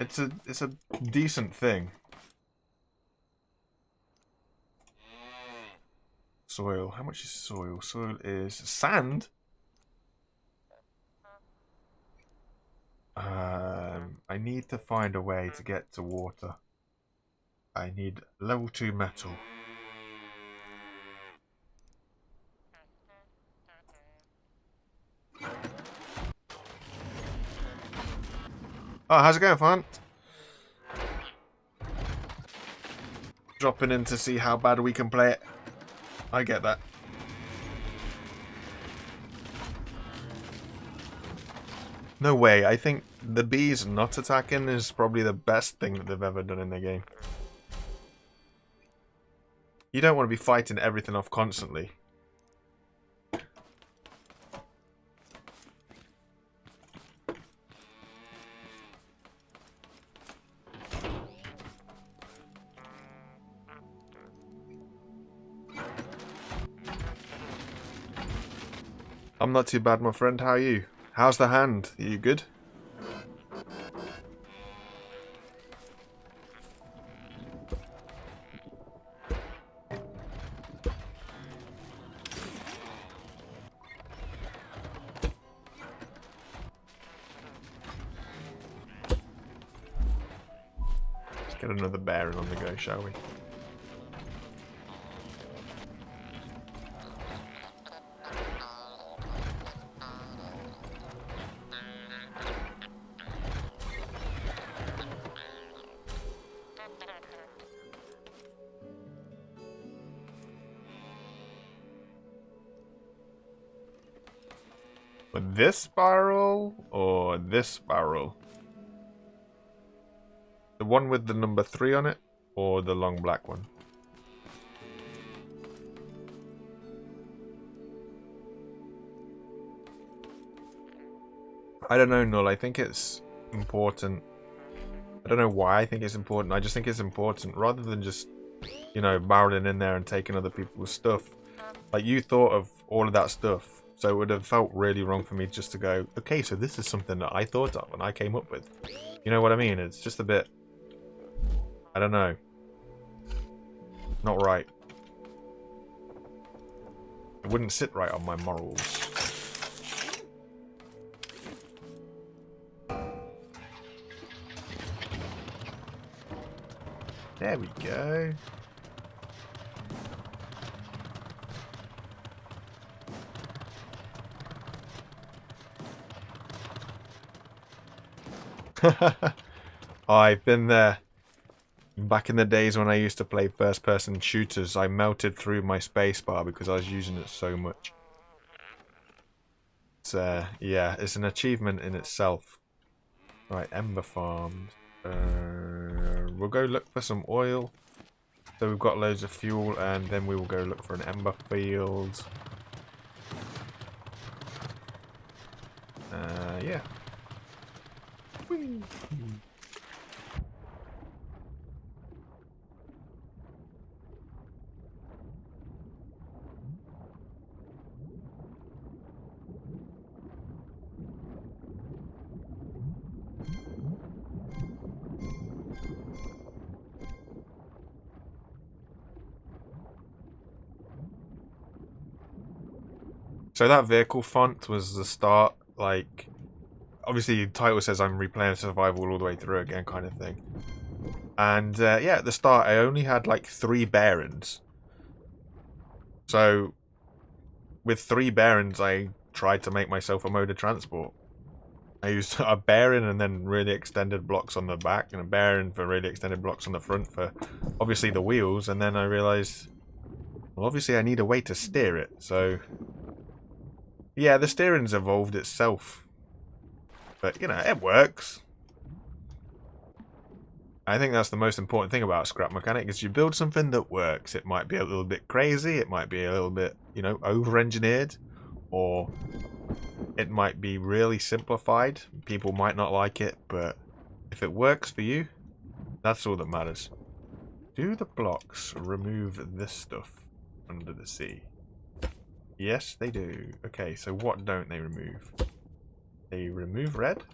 It's a decent thing. Soil. How much is soil? Soil is sand. I need to find a way to get to water. I need level 2 metal. Oh, how's it going, Font? Dropping in to see how bad we can play it. I get that. No way. I think the bees not attacking is probably the best thing that they've ever done in their game. You don't want to be fighting everything off constantly. I'm not too bad, my friend. How are you? How's the hand? Are you good? Get another Baron on the go, shall we? With this barrel or this barrel? The one with the number 3 on it or the long black one? I don't know, Null. I think it's important. I don't know why I think it's important. I just think it's important rather than just, you know, barreling in there and taking other people's stuff. Like, you thought of all of that stuff. So it would have felt really wrong for me just to go, okay, so this is something that I thought of and I came up with. You know what I mean? It's just a bit, I don't know. Not right. It wouldn't sit right on my morals. There we go. I've been there. Back in the days when I used to play first-person shooters, I melted through my spacebar because I was using it so much. It's, yeah, it's an achievement in itself. Right, Ember Farms. We'll go look for some oil. So we've got loads of fuel, and then we will go look for an ember field. Yeah. Whee. So that vehicle font was the start, like, obviously the title says I'm replaying survival all the way through again kind of thing. And yeah, at the start I only had like 3 Barons. So with 3 Barons I tried to make myself a mode of transport. I used a Baron and then really extended blocks on the back, and a Baron for really extended blocks on the front for obviously the wheels, and then I realised, well, obviously I need a way to steer it, so yeah, the steering's evolved itself. But, you know, it works. I think that's the most important thing about scrap mechanic, is you build something that works. It might be a little bit crazy, it might be a little bit, you know, over-engineered, or it might be really simplified. People might not like it, but if it works for you, that's all that matters. Do the blocks remove this stuff under the sea? Yes, they do. Okay, so what don't they remove? They remove red?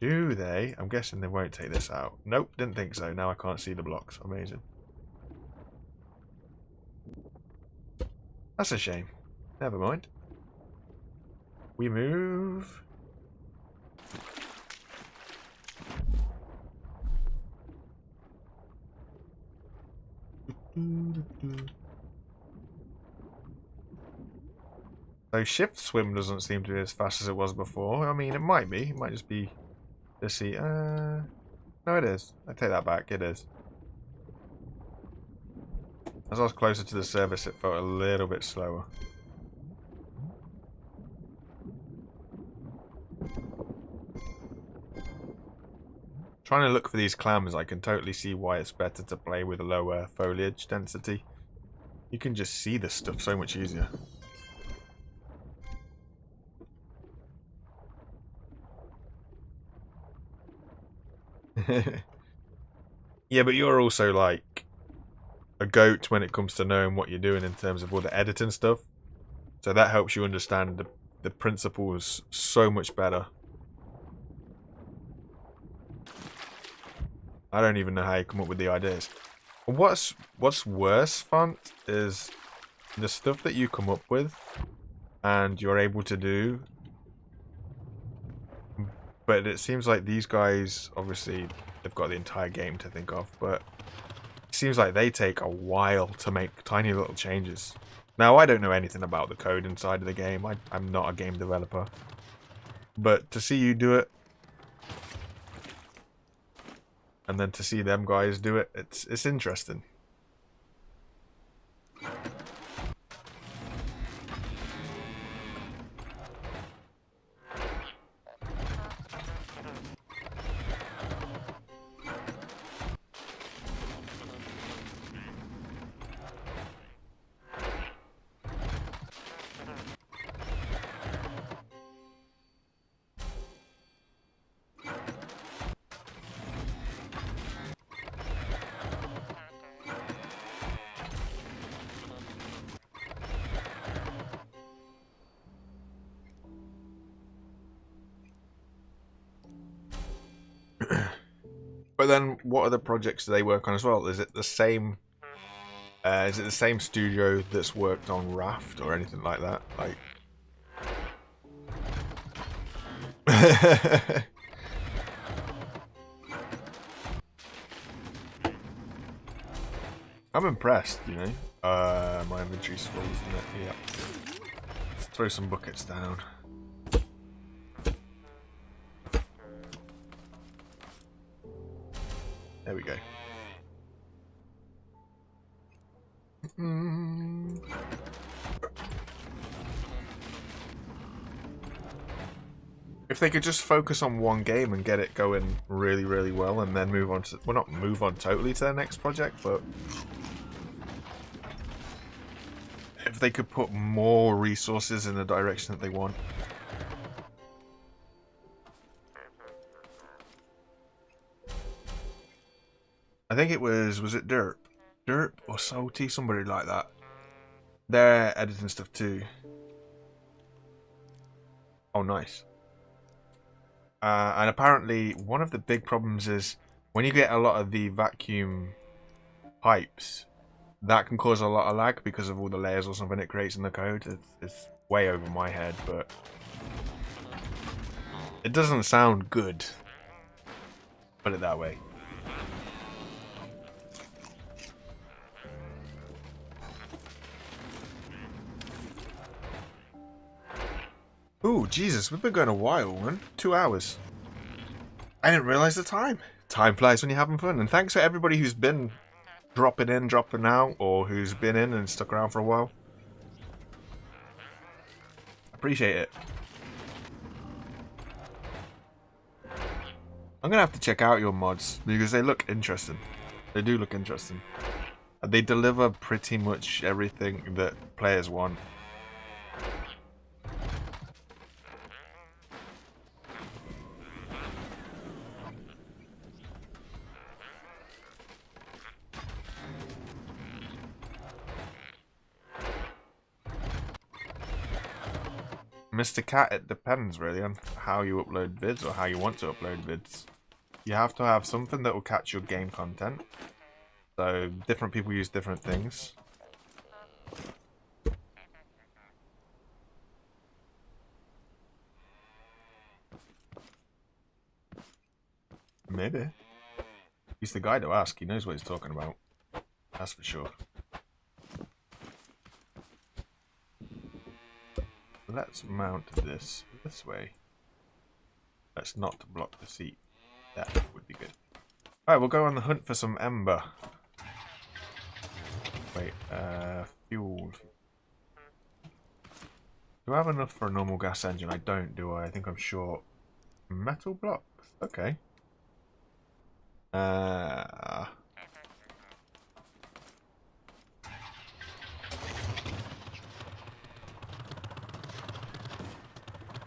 Do they? I'm guessing they won't take this out. Nope, didn't think so. Now I can't see the blocks. Amazing. That's a shame. Never mind. We move. So shift swim doesn't seem to be as fast as it was before. I mean, it might be. It might just be... Let's see. No, it is. I take that back. It is. As I was closer to the surface, it felt a little bit slower. Trying to look for these clams, I can totally see why it's better to play with a lower foliage density. You can just see this stuff so much easier. Yeah, but you're also like a goat when it comes to knowing what you're doing in terms of all the editing stuff. So that helps you understand the principles so much better. I don't even know how you come up with the ideas. What's worse, Font, is the stuff that you come up with and you're able to do But it seems like these guys, obviously, they've got the entire game to think of, but it seems like they take a while to make tiny little changes. Now, I don't know anything about the code inside of the game. I'm not a game developer. But to see you do it, and then to see them guys do it, it's interesting. But then, what other projects do they work on as well? Is it the same? Is it the same studio that's worked on Raft or anything like that? Like, I'm impressed. You know, my inventory's full, isn't it? Yeah. Let's throw some buckets down. There we go. If they could just focus on one game and get it going really, really well, and then move on to, well, not move on totally to their next project, but if they could put more resources in the direction that they want. I think it was it Derp? Derp or Salty? Somebody like that. They're editing stuff too. Oh, nice. And apparently, one of the big problems is when you get a lot of the vacuum pipes, that can cause a lot of lag because of all the layers or something it creates in the code. It's way over my head, but it doesn't sound good. Put it that way. Ooh, Jesus, we've been going a while, man. 2 hours. I didn't realize the time. Time flies when you're having fun. And thanks for everybody who's been dropping in, dropping out, or who's been in and stuck around for a while. Appreciate it. I'm gonna have to check out your mods because they look interesting. They do look interesting. They deliver pretty much everything that players want. Mr. Cat, it depends really on how you upload vids or how you want to upload vids. You have to have something that will catch your game content. So different people use different things. Maybe. He's the guy to ask. He knows what he's talking about. That's for sure. Let's mount this way. Let's not block the seat. That would be good. Alright, we'll go on the hunt for some ember. Wait, fuel. Do I have enough for a normal gas engine? I don't, do I? I think I'm short. Metal blocks? Okay.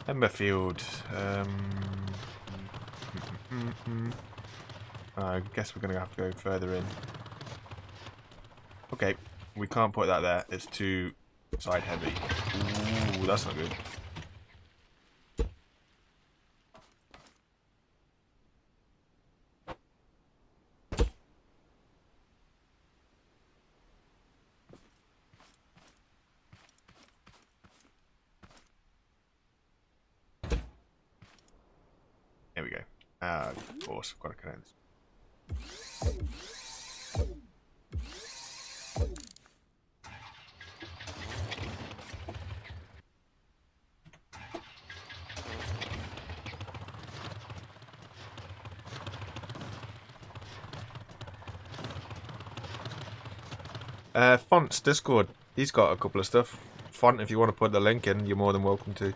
Emberfield. I guess we're going to have to go further in. Okay, we can't put that there. It's too side heavy. Ooh, that's not good. Of course, I've got to connect. Font's Discord. He's got a couple of stuff. Font, if you want to put the link in, you're more than welcome to.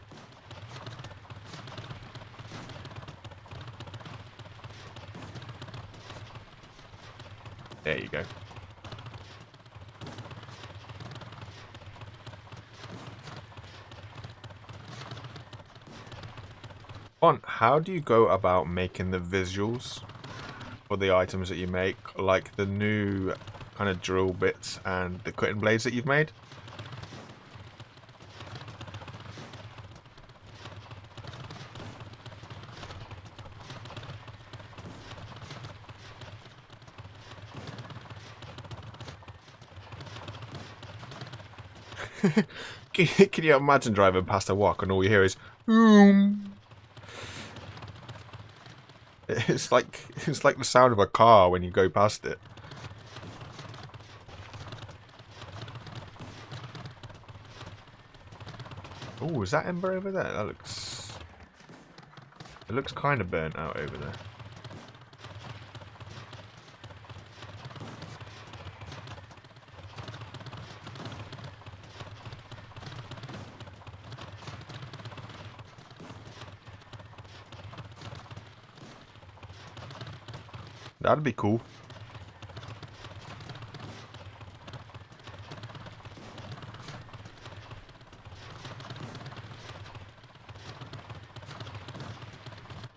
There you go. Font, how do you go about making the visuals for the items that you make? Like the new kind of drill bits and the cutting blades that you've made? Can you imagine driving past a wok and all you hear is boom? It's like the sound of a car when you go past it. Oh, is that ember over there? That looks... It looks kind of burnt out over there. That'd be cool.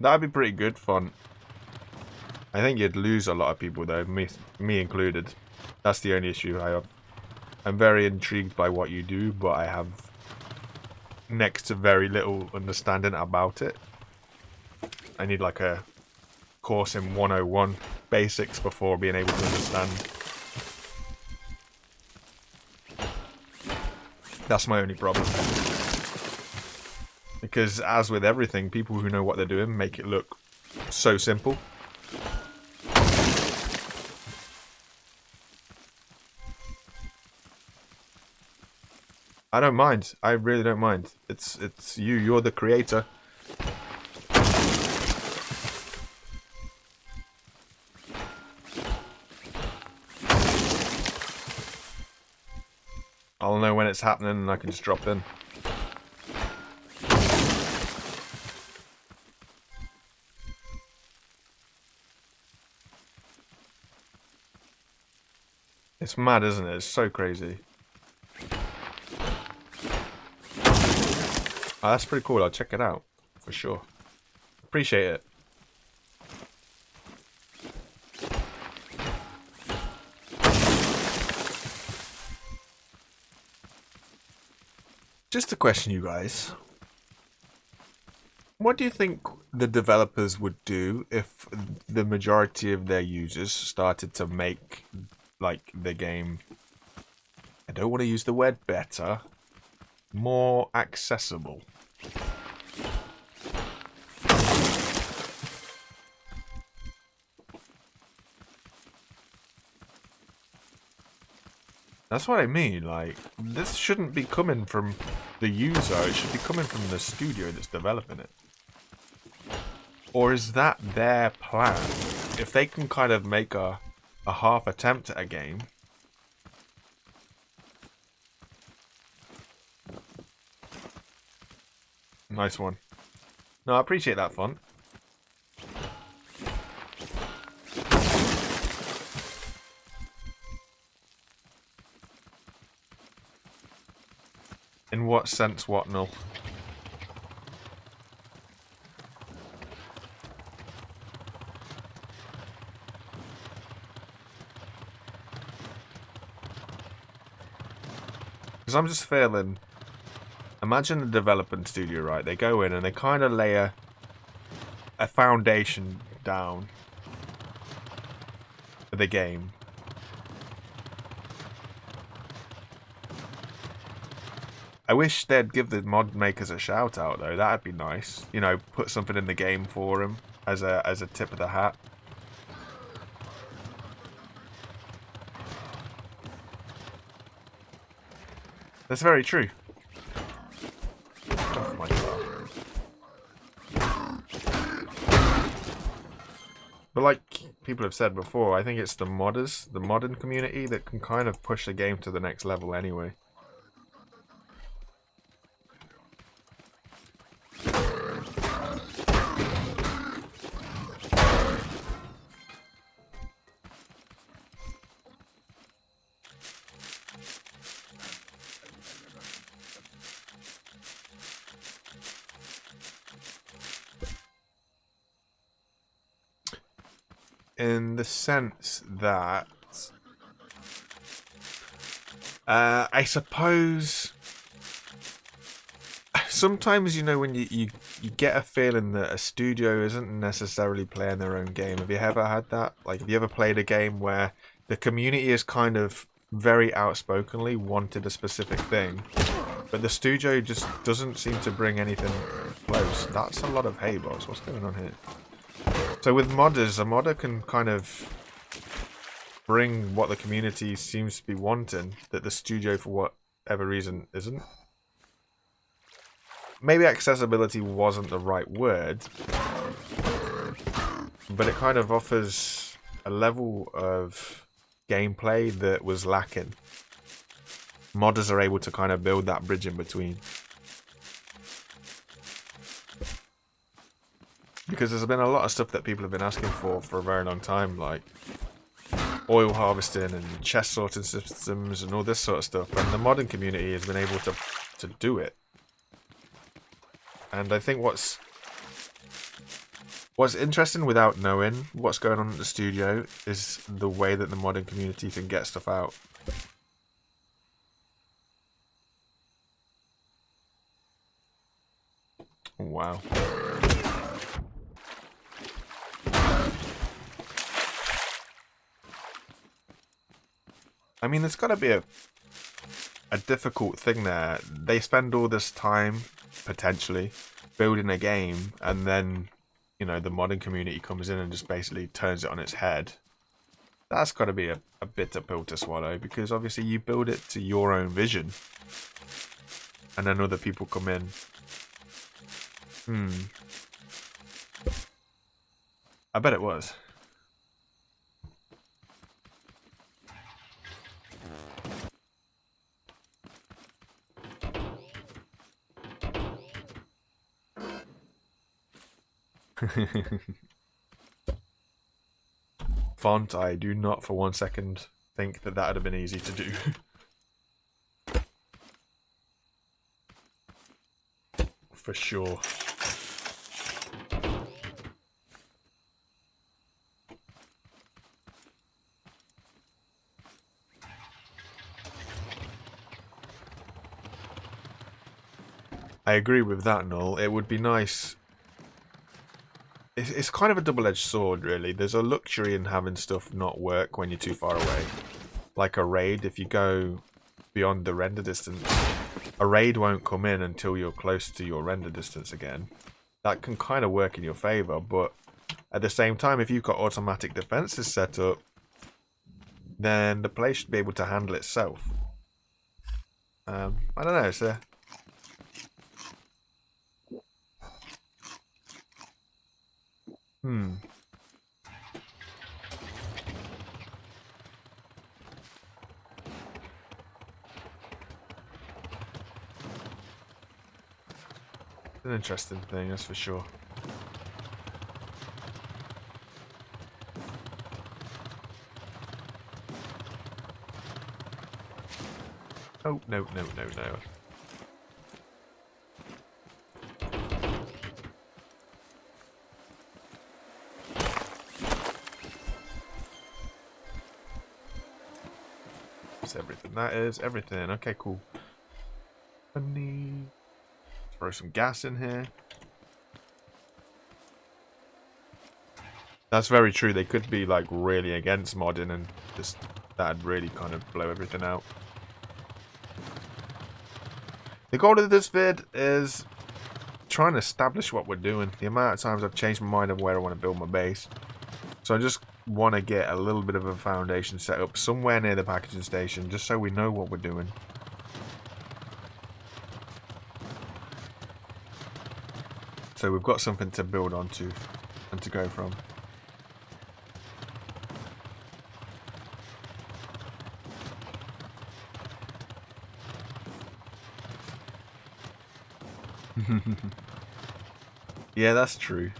That'd be pretty good fun. I think you'd lose a lot of people though, me included. That's the only issue I have. I'm very intrigued by what you do, but I have next to very little understanding about it. I need like a course in 101 basics before being able to understand. That's my only problem. Because as with everything, people who know what they're doing make it look so simple. I don't mind. I really don't mind. It's you. You're the creator. I'll know when it's happening and I can just drop in. It's mad, isn't it? It's so crazy. Oh, that's pretty cool. I'll check it out. For sure. Appreciate it. Just to question you guys. What do you think the developers would do if the majority of their users started to make, like, the game... I don't want to use the word better. More accessible. That's what I mean, like, this shouldn't be coming from the user, it should be coming from the studio that's developing it. Or is that their plan? If they can kind of make a half attempt at a game... Nice one. No, I appreciate that font. In what sense, what null? Because I'm just feeling... Imagine the development studio, right? They go in and they kind of lay a foundation down for the game. I wish they'd give the mod makers a shout out though. That'd be nice. You know, put something in the game for them. as a tip of the hat. That's very true. Oh my God. But like people have said before, I think it's the modders, the modern community, that can kind of push the game to the next level anyway. In the sense that I suppose sometimes, you know, when you get a feeling that a studio isn't necessarily playing their own game. Have you ever had that? Like, have you ever played a game where the community is kind of very outspokenly wanted a specific thing, but the studio just doesn't seem to bring anything close? That's a lot of hay, boss. What's going on here? So with modders, a modder can kind of bring what the community seems to be wanting that the studio, for whatever reason, isn't. Maybe accessibility wasn't the right word, but it kind of offers a level of gameplay that was lacking. Modders are able to kind of build that bridge in between. Because there's been a lot of stuff that people have been asking for a very long time, like oil harvesting and chest sorting systems and all this sort of stuff, and the modern community has been able to do it. And I think what's interesting, without knowing what's going on at the studio, is the way that the modern community can get stuff out. Wow. I mean, there's got to be a difficult thing there. They spend all this time, potentially, building a game, and then, you know, the modern community comes in and just basically turns it on its head. That's got to be a bitter pill to swallow, because obviously you build it to your own vision, and then other people come in. I bet it was. Font, I do not for 1 second think that would have been easy to do. For sure. I agree with that, Null. It would be nice. It's kind of a double-edged sword, really. There's a luxury in having stuff not work when you're too far away. Like a raid, if you go beyond the render distance, a raid won't come in until you're close to your render distance again. That can kind of work in your favor, but at the same time, if you've got automatic defenses set up, then the place should be able to handle itself. I don't know, sir. It's an interesting thing, that's for sure. Oh, no. That's everything. That is everything. Okay, cool. Throw some gas in here. That's very true. They could be like really against modding, and just that'd really kind of blow everything out. The goal of this vid is trying to establish what we're doing. The amount of times I've changed my mind on where I want to build my base. So I just want to get a little bit of a foundation set up somewhere near the packaging station, just so we know what we're doing. So we've got something to build onto and to go from. Yeah, that's true.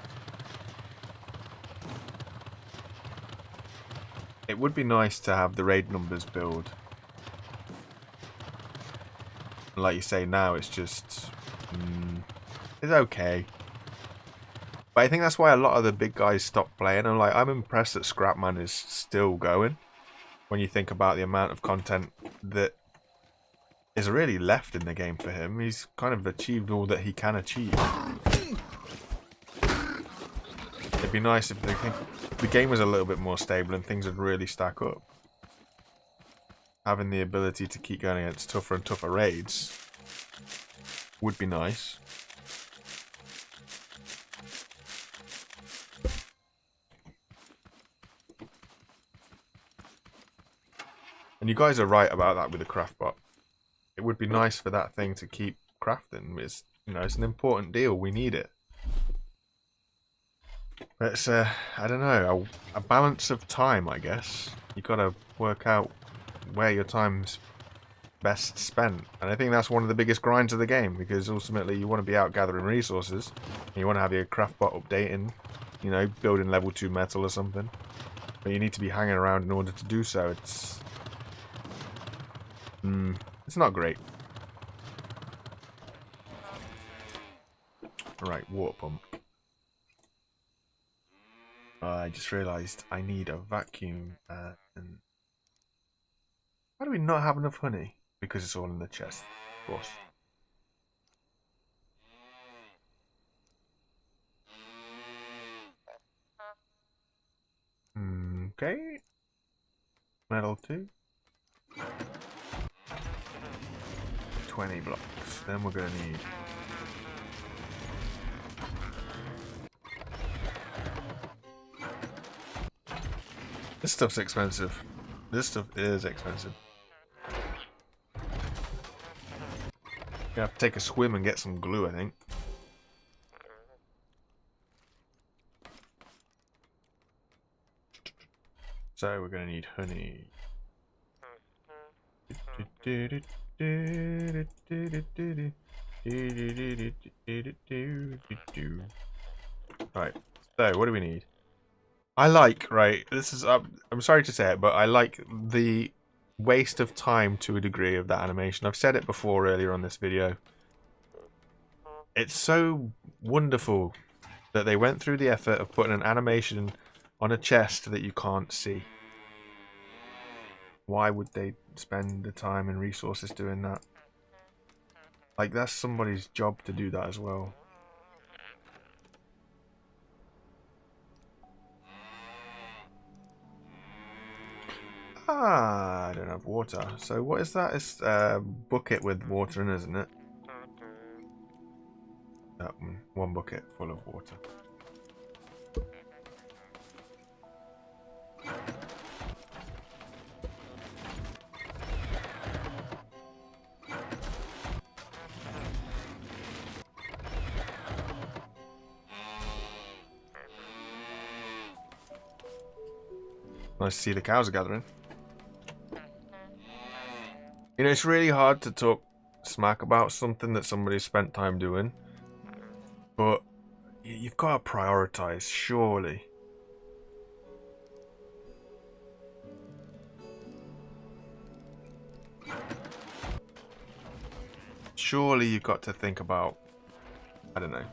It would be nice to have the raid numbers build. Like you say, now it's just... it's okay. But I think that's why a lot of the big guys stopped playing. And I'm impressed that Scrapman is still going. When you think about the amount of content that is really left in the game for him. He's kind of achieved all that he can achieve. It'd be nice if the game was a little bit more stable and things would really stack up. Having the ability to keep going against tougher and tougher raids would be nice. And you guys are right about that with the craftbot. It would be nice for that thing to keep crafting. It's, you know, it's an important deal. We need it. But it's I don't know, a balance of time, I guess. You got to work out where your time's best spent, and I think that's one of the biggest grinds of the game, because ultimately you want to be out gathering resources, and you want to have your craftbot updating, you know, building level 2 metal or something. But you need to be hanging around in order to do so. It's not great. Right, water pump. I just realised I need a vacuum. And why do we not have enough honey? Because it's all in the chest, of course. Okay. Metal 2. 20 blocks. Then we're going to need... This stuff's expensive. This stuff is expensive. Gonna have to take a swim and get some glue, I think. So we're gonna need honey. Right. So what do we need? This is, I'm sorry to say it, but I like the waste of time to a degree of that animation. I've said it before earlier on this video. It's so wonderful that they went through the effort of putting an animation on a chest that you can't see. Why would they spend the time and resources doing that? Like, that's somebody's job to do that as well. I don't have water. So what is that? It's a bucket with water in, isn't it? That one bucket full of water. Nice to see the cows are gathering. You know, it's really hard to talk smack about something that somebody spent time doing. But you've got to prioritize, surely. Surely you've got to think about, I don't know.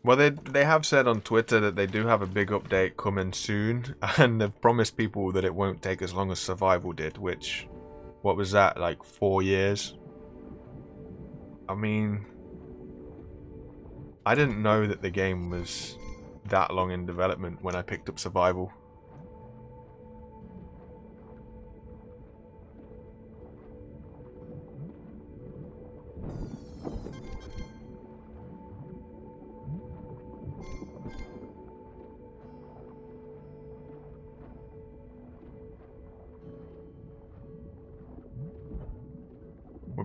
Well, they have said on Twitter that they do have a big update coming soon, and they've promised people that it won't take as long as Survival did, which, what was that, like 4 years? I mean, I didn't know that the game was that long in development when I picked up Survival.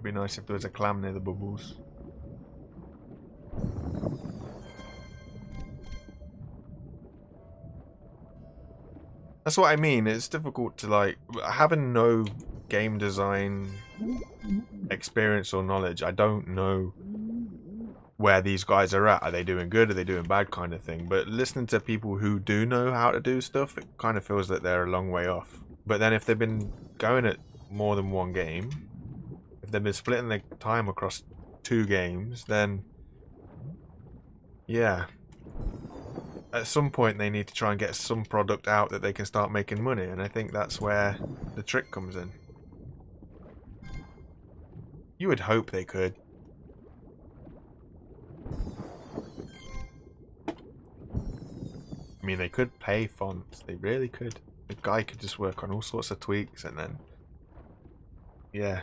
Would be nice if there was a clam near the bubbles. That's what I mean. It's difficult to, like, having no game design experience or knowledge. I don't know where these guys are at. Are they doing good? Are they doing bad, kind of thing? But listening to people who do know how to do stuff, it kind of feels that they're a long way off. But then if they've been going at more than one game, if they've been splitting their time across 2 games, then yeah, at some point they need to try and get some product out that they can start making money, and I think that's where the trick comes in. You would hope they could. I mean, they could pay fonts. They really could. The guy could just work on all sorts of tweaks and then... yeah.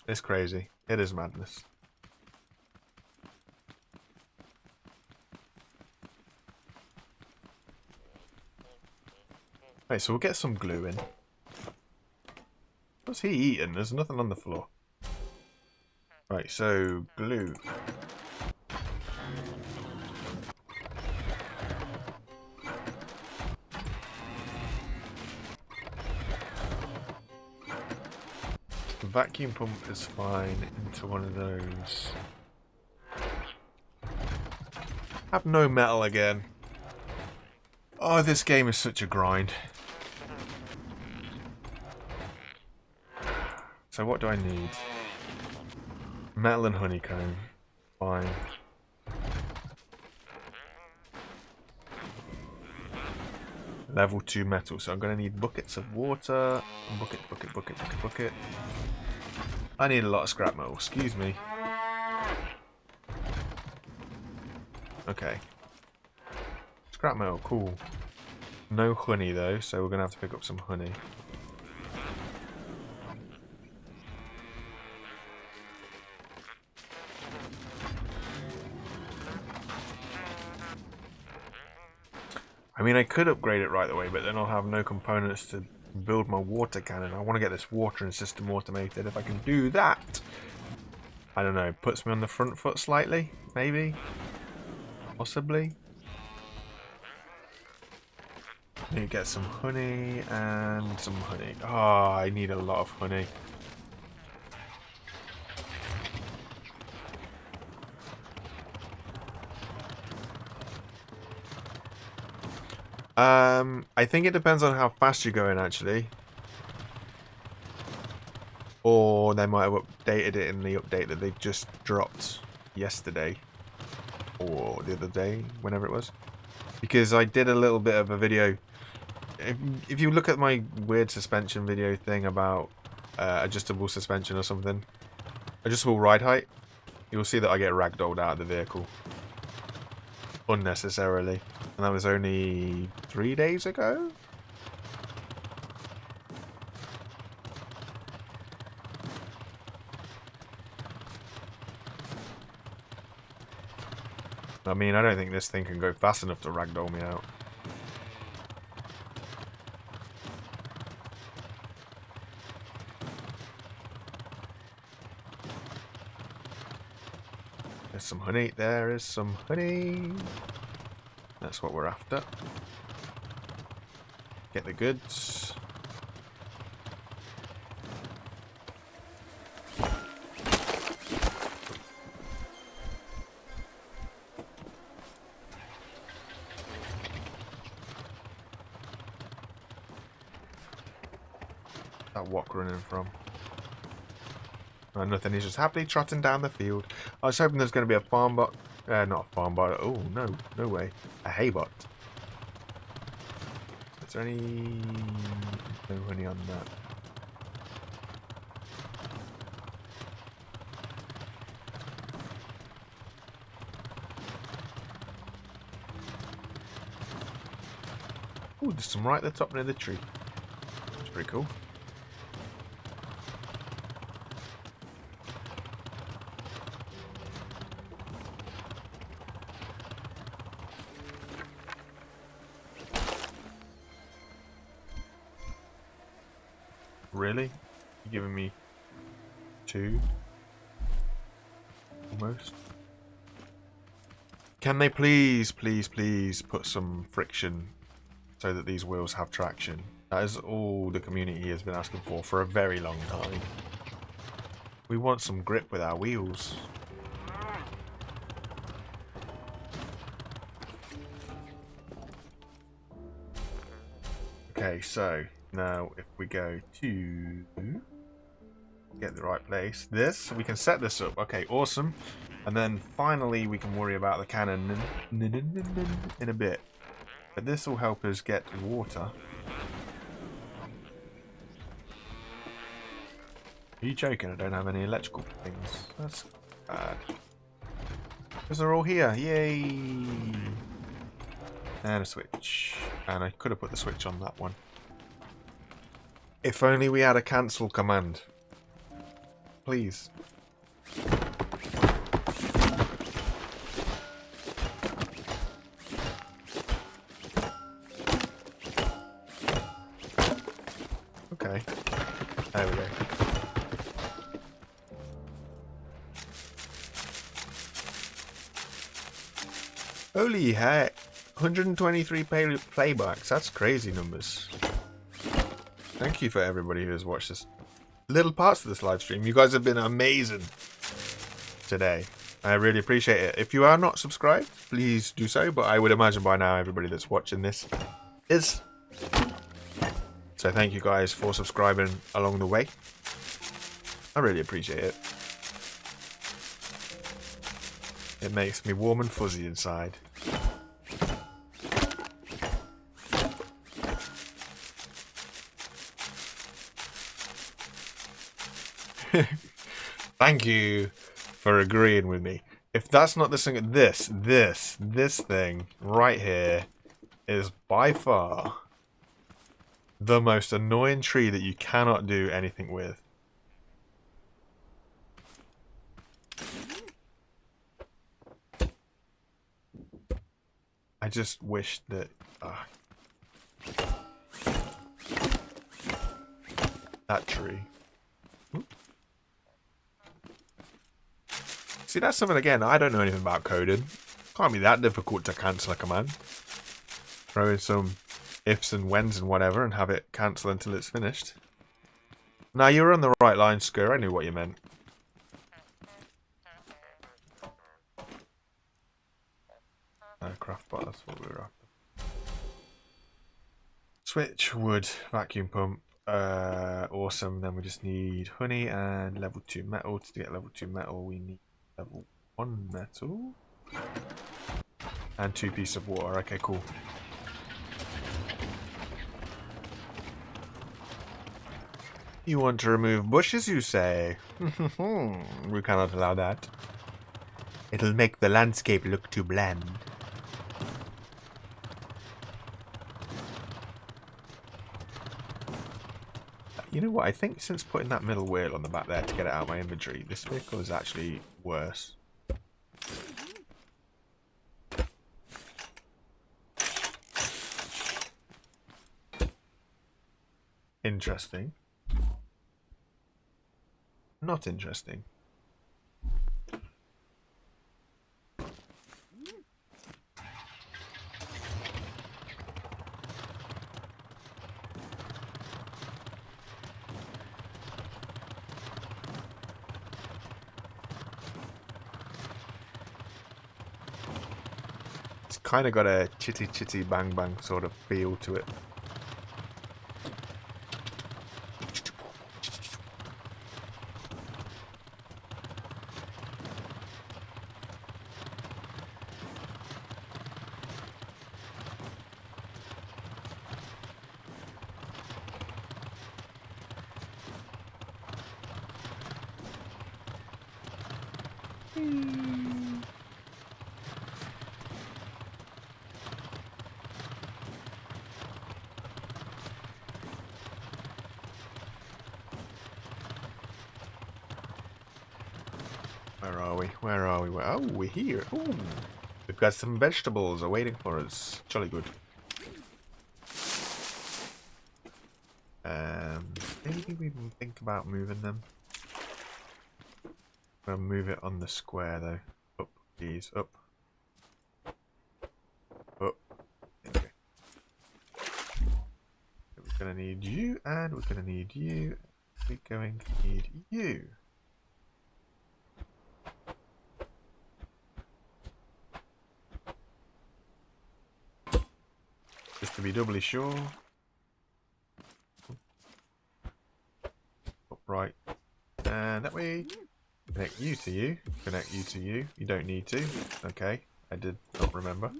It's crazy. It is madness. Right, so we'll get some glue in. What's he eating? There's nothing on the floor. Right, so glue. The vacuum pump is fine into one of those. Have no metal again. Oh, this game is such a grind. So what do I need? Metal and honeycomb. Fine. Level 2 metal. So I'm going to need buckets of water. Bucket. I need a lot of scrap metal. Excuse me. Okay. Scrap metal. Cool. No honey though, so we're going to have to pick up some honey. I mean, I could upgrade it right away, but then I'll have no components to build my water cannon. I want to get this watering system automated. If I can do that, I don't know, puts me on the front foot slightly, maybe, possibly. Need to get some honey and some honey. Oh, I need a lot of honey. I think it depends on how fast you're going, actually. Or they might have updated it in the update that they just dropped yesterday. Or the other day, whenever it was. Because I did a little bit of a video. If you look at my weird suspension video thing about adjustable suspension or something. Adjustable ride height. You'll see that I get ragdolled out of the vehicle. Unnecessarily. And that was only 3 days ago? I mean, I don't think this thing can go fast enough to ragdoll me out. There's some honey. There is some honey. That's what we're after. Get the goods. That walk running from? Oh, nothing. He's just happily trotting down the field. I was hoping there's going to be a farm bot. Not a farm bot. Oh, no. No way. A hay bot. Is there any... no honey on that? Oh, there's some right at the top near the tree. That's pretty cool. Really? You're giving me 2? Almost. Can they please put some friction so that these wheels have traction? That is all the community has been asking for a very long time. We want some grip with our wheels. Okay, so now if we go to get the right place, we can set this up. Okay, awesome. And then finally we can worry about the cannon in a bit. But this will help us get water. Are you joking? I don't have any electrical things. That's bad. Because they're all here. Yay! And a switch. And I could have put the switch on that one. If only we had a cancel command. Please. Okay. There we go. Holy heck. 123 playbacks. That's crazy numbers. Thank you for everybody who has watched this little parts of this live stream. You guys have been amazing today. I really appreciate it. If you are not subscribed, please do so. But I would imagine by now everybody that's watching this is. So thank you guys for subscribing along the way. I really appreciate it. It makes me warm and fuzzy inside. Thank you for agreeing with me. If that's not the thing, this thing right here is by far the most annoying tree that you cannot do anything with. I just wish that that tree. See, that's something, again, I don't know anything about coding. Can't be that difficult to cancel a command. Throw in some ifs and whens and whatever and have it cancel until it's finished. Now, you were on the right line, Skur. I knew what you meant. Craft bar, that's what we were after. Switch, wood, vacuum pump. Awesome. Then we just need honey and level 2 metal. To get level 2 metal, we need level 1 metal and 2 pieces of water. Okay, cool. You want to remove bushes, you say? We cannot allow that. It'll make the landscape look too bland. You know what, I think since putting that middle wheel on the back there to get it out of my inventory, this vehicle is actually worse. Interesting. Not interesting. Kind of got a chitty chitty bang bang sort of feel to it. Where are we? Where are we? Oh, we're here. Ooh. We've got some vegetables awaiting for us. Jolly good. Maybe we can think about moving them. We'll move it on the square though. Up, please, up. Up. Okay. We're gonna need you, and we're gonna need you. We're going to need you. Just to be doubly sure. Upright. And that way. Connect you to you. Connect you to you. You don't need to. Okay. I did not remember.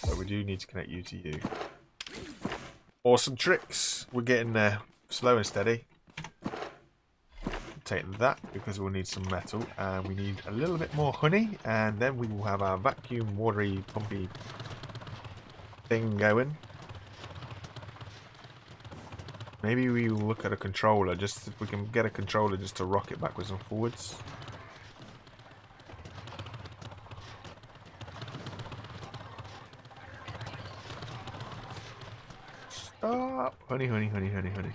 But we do need to connect you to you. Awesome tricks. We're getting there. Slow and steady. Take that because we'll need some metal. And we need a little bit more honey. And then we will have our vacuum watery pumpy thing going. Maybe we will look at a controller, just if we can get a controller just to rock it backwards and forwards. Stop! Honey, honey, honey, honey, honey.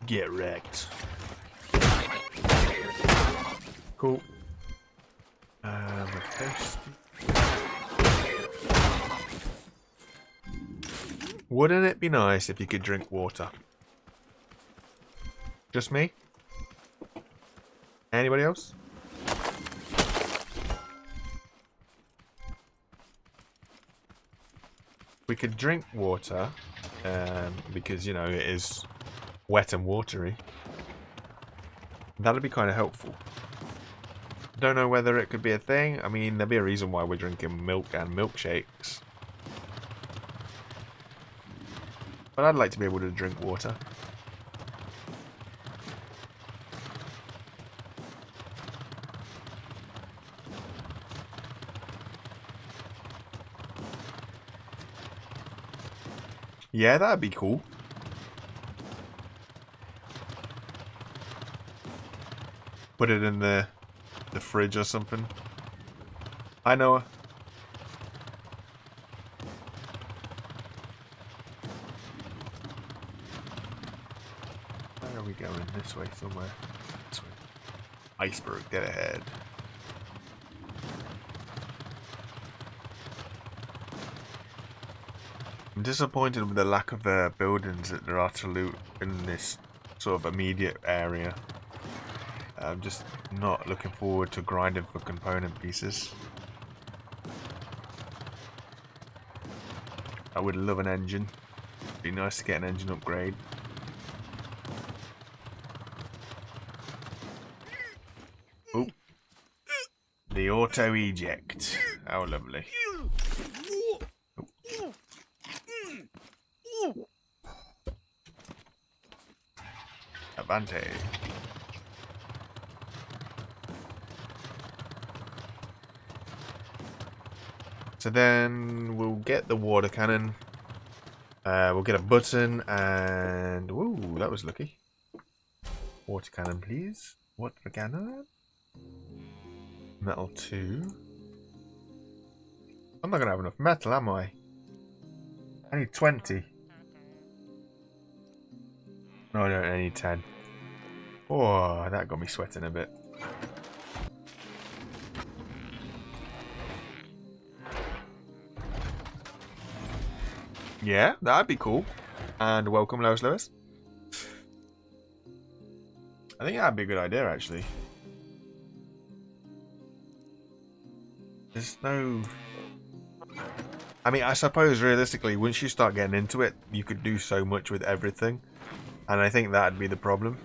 Get wrecked. Cool. We're thirsty. Wouldn't it be nice if you could drink water? Just me? Anybody else? We could drink water, because, you know, it is wet and watery. That'd be kind of helpful. Don't know whether it could be a thing. I mean, there'd be a reason why we're drinking milk and milkshakes. But I'd like to be able to drink water. Yeah, that'd be cool. Put it in the fridge or something. I know. Where are we going? This way somewhere. This way. Iceberg, dead ahead. I'm disappointed with the lack of buildings that there are to loot in this sort of immediate area. I'm just not looking forward to grinding for component pieces. I would love an engine. It'd be nice to get an engine upgrade. Oh, the auto eject. How lovely. Oh. Advantage. So then we'll get the water cannon. We'll get a button and... Woo, that was lucky. Water cannon, please. Water cannon. Metal 2. I'm not going to have enough metal, am I? I need 20. No, I don't. I need 10. Oh, that got me sweating a bit. Yeah, that'd be cool. And welcome, Lois Lewis. I think that'd be a good idea, actually. There's no... I mean, I suppose, realistically, once you start getting into it, you could do so much with everything. And I think that'd be the problem.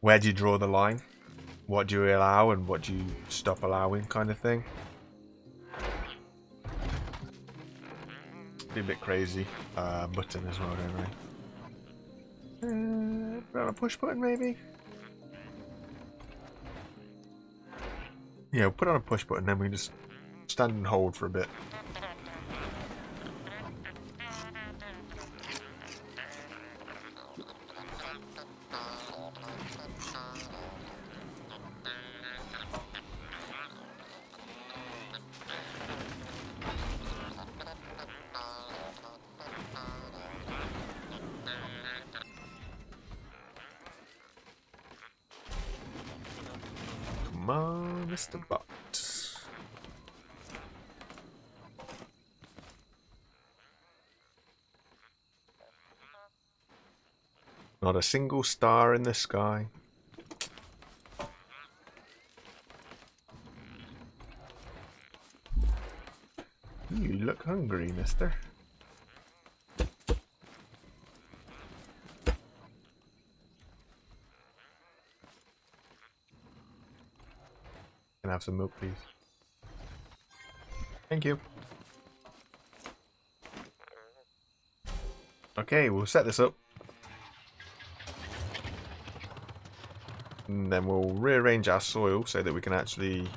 Where do you draw the line? What do you allow and what do you stop allowing, kind of thing? Be a bit crazy. Button as well, don't I? Put on a push button, maybe? Yeah, we'll put on a push button, then we can just stand and hold for a bit. Come on, Mr. Bot. Not a single star in the sky. You look hungry, mister. Can I have some milk, please? Thank you. Okay, we'll set this up. And then we'll rearrange our soil so that we can actually...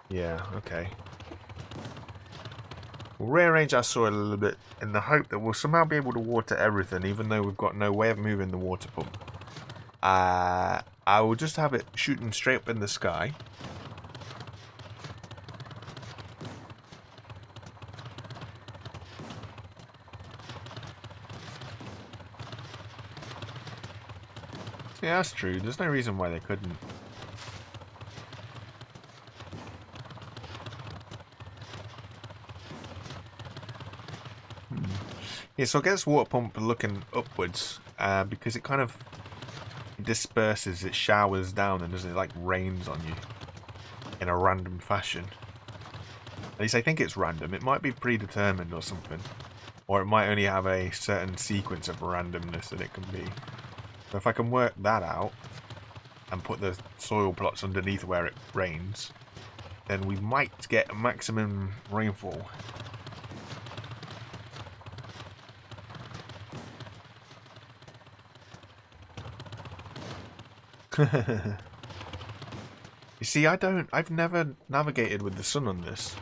Yeah, okay. We'll rearrange our soil a little bit in the hope that we'll somehow be able to water everything, even though we've got no way of moving the water pump. I will just have it shooting straight up in the sky. Yeah, that's true. There's no reason why they couldn't. Yeah, so I'll get this water pump looking upwards because it kind of disperses, it showers down, and it like rains on you in a random fashion. At least I think it's random. It might be predetermined or something, or it might only have a certain sequence of randomness that it can be. So if I can work that out and put the soil plots underneath where it rains, then we might get a maximum rainfall. You see, I've never navigated with the sun on this.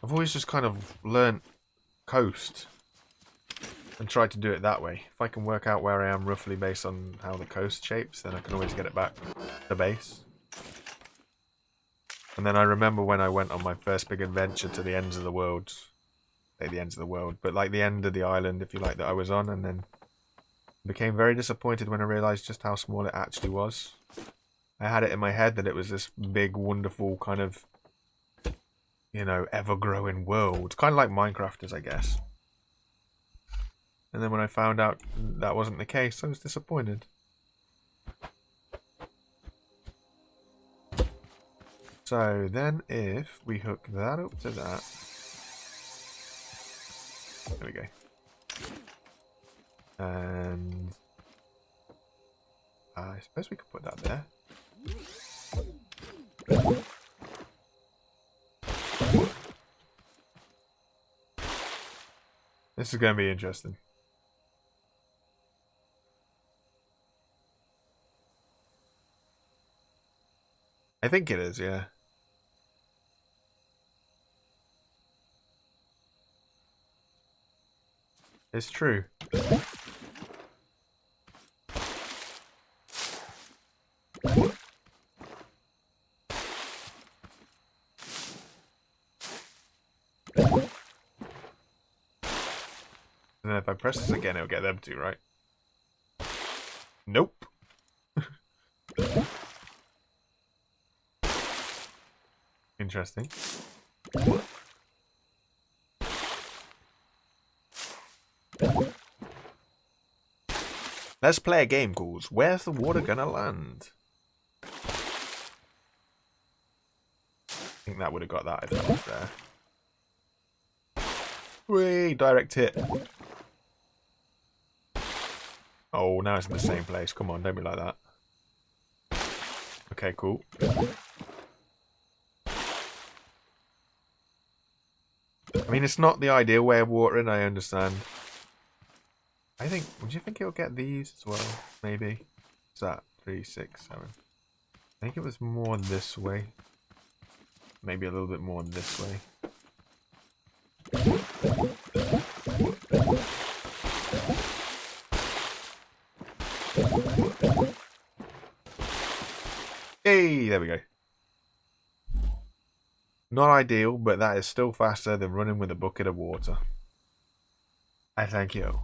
I've always just kind of learnt coast and tried to do it that way. If I can work out where I am roughly based on how the coast shapes, then I can always get it back to base. And then I remember when I went on my first big adventure to the ends of the world. Say the ends of the world, but like the end of the island, if you like, that I was on, and then became very disappointed when I realised just how small it actually was. I had it in my head that it was this big, wonderful kind of, you know, ever-growing world. Kind of like Minecraft is, I guess. And then when I found out that wasn't the case, I was disappointed. So then if we hook that up to that... There we go. And... I suppose we could put that there. This is going to be interesting. I think it is, yeah. It's true. And then if I press this again, it'll get them to, right? Nope. Interesting. Let's play a game called Where's the Water Gonna Land? I think that would have got that if that was there. Whee! Direct hit. Oh, now it's in the same place. Come on, don't be like that. Okay, cool. I mean, it's not the ideal way of watering, I understand. I think, would you think it'll get these as well? Maybe. What's that? 3, 6, 7. I think it was more this way. Maybe a little bit more this way. Hey, there we go. Not ideal, but that is still faster than running with a bucket of water. I thank you.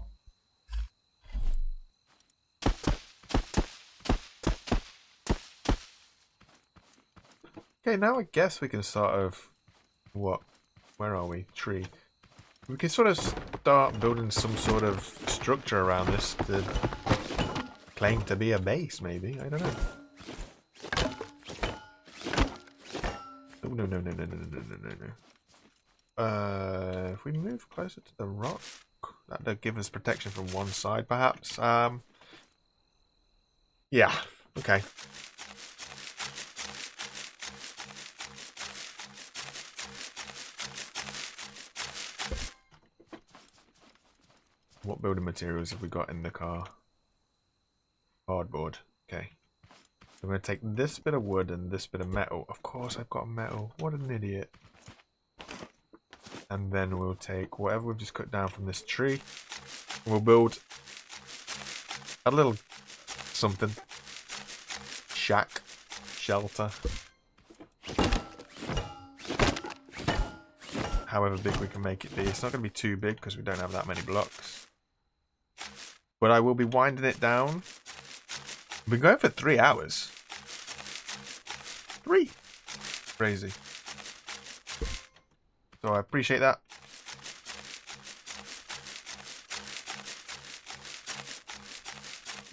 Okay, now I guess we can sort of... What? Where are we? Tree. We can sort of start building some sort of structure around this to claim to be a base, maybe. I don't know. Oh, no, no, no, no, no, no, no, no, no. If we move closer to the rock, that'll give us protection from one side, perhaps. Yeah, okay. What building materials have we got in the car? Cardboard. Okay. I'm going to take this bit of wood and this bit of metal. Of course I've got metal. What an idiot. And then we'll take whatever we've just cut down from this tree. We'll build a little something. Shack. Shelter. However big we can make it be. It's not going to be too big because we don't have that many blocks. But I will be winding it down. We've been going for 3 hours. 3. Crazy. So I appreciate that.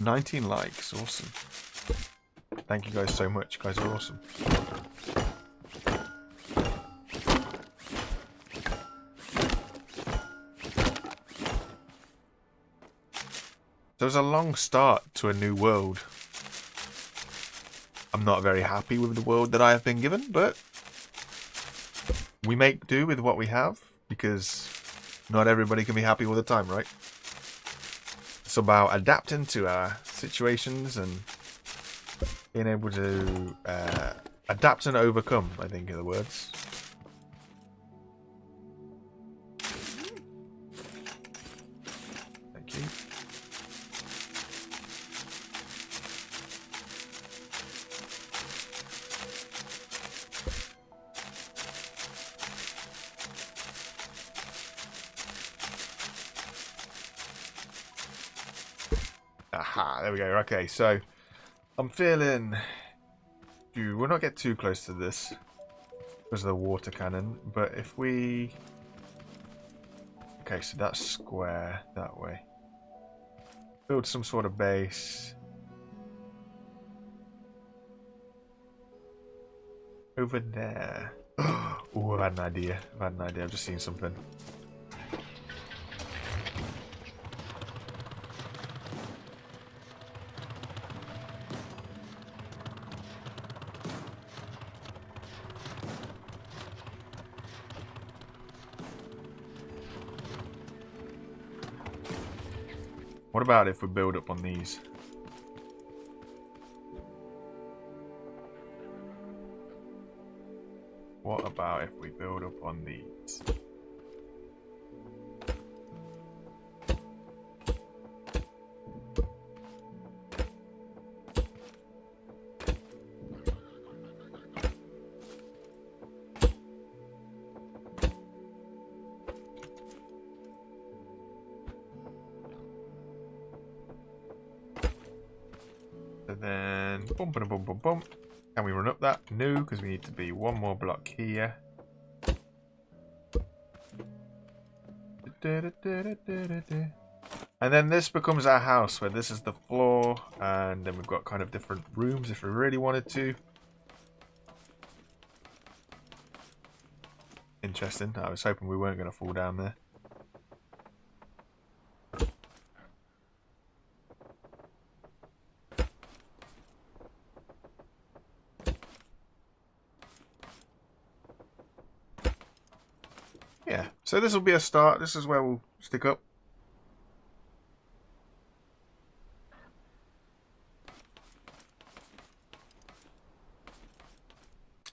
$19 likes. Awesome. Thank you guys so much. You guys are awesome. So it was a long start to a new world. I'm not very happy with the world that I have been given, but we make do with what we have, because not everybody can be happy all the time, right? It's about adapting to our situations and being able to adapt and overcome, I think are the words. Thank you. Aha, there we go. Okay, so I'm feeling... We'll not get too close to this because of the water cannon, but if we... Okay, so that's square that way. Build some sort of base. Over there. Oh, I've had an idea. I've just seen something. What about if we build up on these? What about if we build up on these? And then boom, boom, boom, boom, boom. Can we run up that? No, because we need to be one more block here. And then this becomes our house, where this is the floor, and then we've got kind of different rooms if we really wanted to. Interesting. I was hoping we weren't going to fall down there. Yeah, so this will be a start. This is where we'll stick up.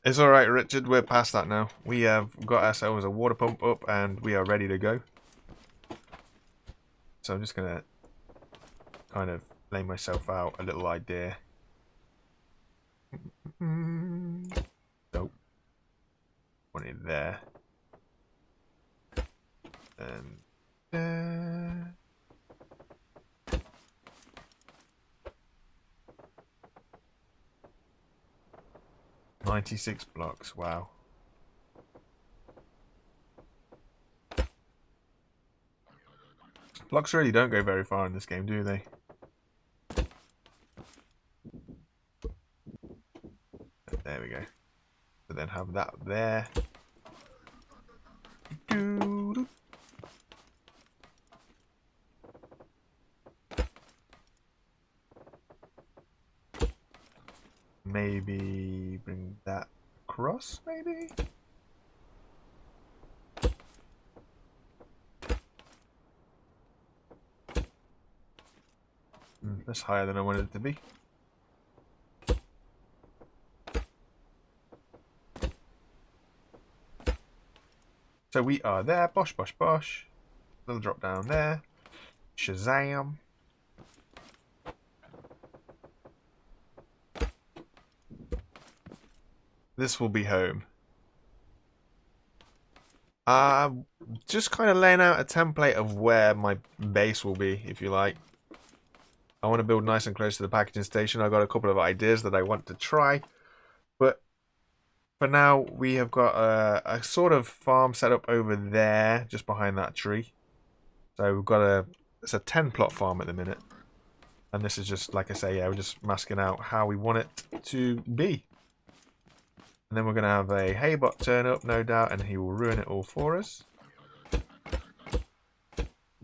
It's alright, Richard. We're past that now. We have got ourselves a water pump up and we are ready to go. So I'm just going to kind of lay myself out a little idea. Nope. One in there. And there. 96 blocks. Wow. Blocks really don't go very far in this game, do they? There we go. So then have that there. Maybe bring that across, maybe? That's higher than I wanted it to be. So we are there. Bosh, bosh, bosh. Little drop down there. Shazam. This will be home. Just kind of laying out a template of where my base will be, if you like. I want to build nice and close to the packaging station. I've got a couple of ideas that I want to try. But for now, we have got a sort of farm set up over there, just behind that tree. So we've got it's a 10 plot farm at the minute. And this is just, like I say, yeah, we're just masking out how we want it to be. And then we're going to have a Haybot turn up, no doubt, and he will ruin it all for us.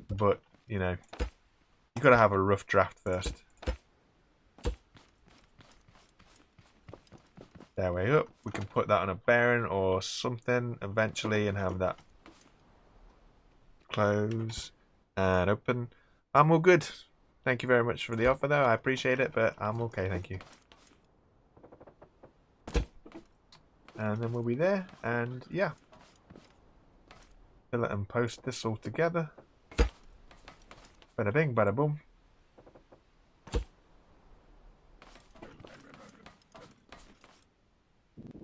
But, you know, you've got to have a rough draft first. There way up. We can put that on a Baron or something eventually and have that close and open. I'm all good. Thank you very much for the offer, though. I appreciate it, but I'm okay, thank you. And then we'll be there, and yeah. Fill it and post this all together. Bada bing, bada boom.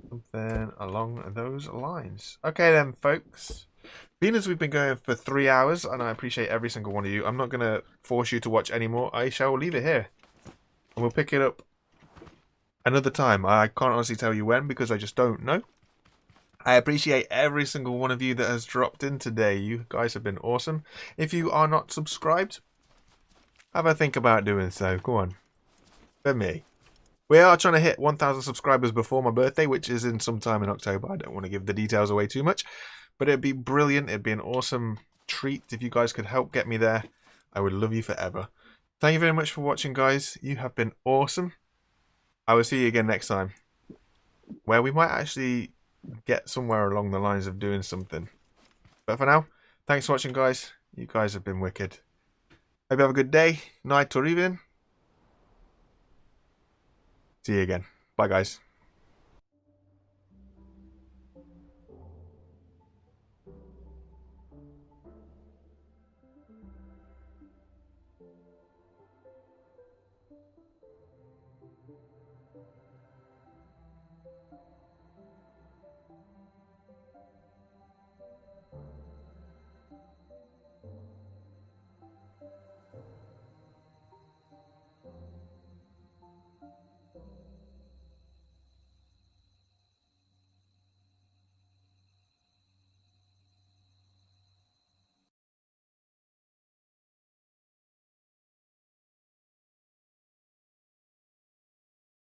Something along those lines. Okay then, folks. Being as we've been going for 3 hours, and I appreciate every single one of you, I'm not going to force you to watch anymore. I shall leave it here. And we'll pick it up another time. I can't honestly tell you when, because I just don't know. I appreciate every single one of you that has dropped in today. You guys have been awesome. If you are not subscribed, have a think about doing so. Go on. For me. We are trying to hit 1,000 subscribers before my birthday, which is in sometime in October. I don't want to give the details away too much. But it'd be brilliant. It'd be an awesome treat if you guys could help get me there. I would love you forever. Thank you very much for watching, guys. You have been awesome. I will see you again next time, where we might actually get somewhere along the lines of doing something. But for now, thanks for watching, guys. You guys have been wicked. Hope you have a good day, night, or evening. See you again. Bye, guys.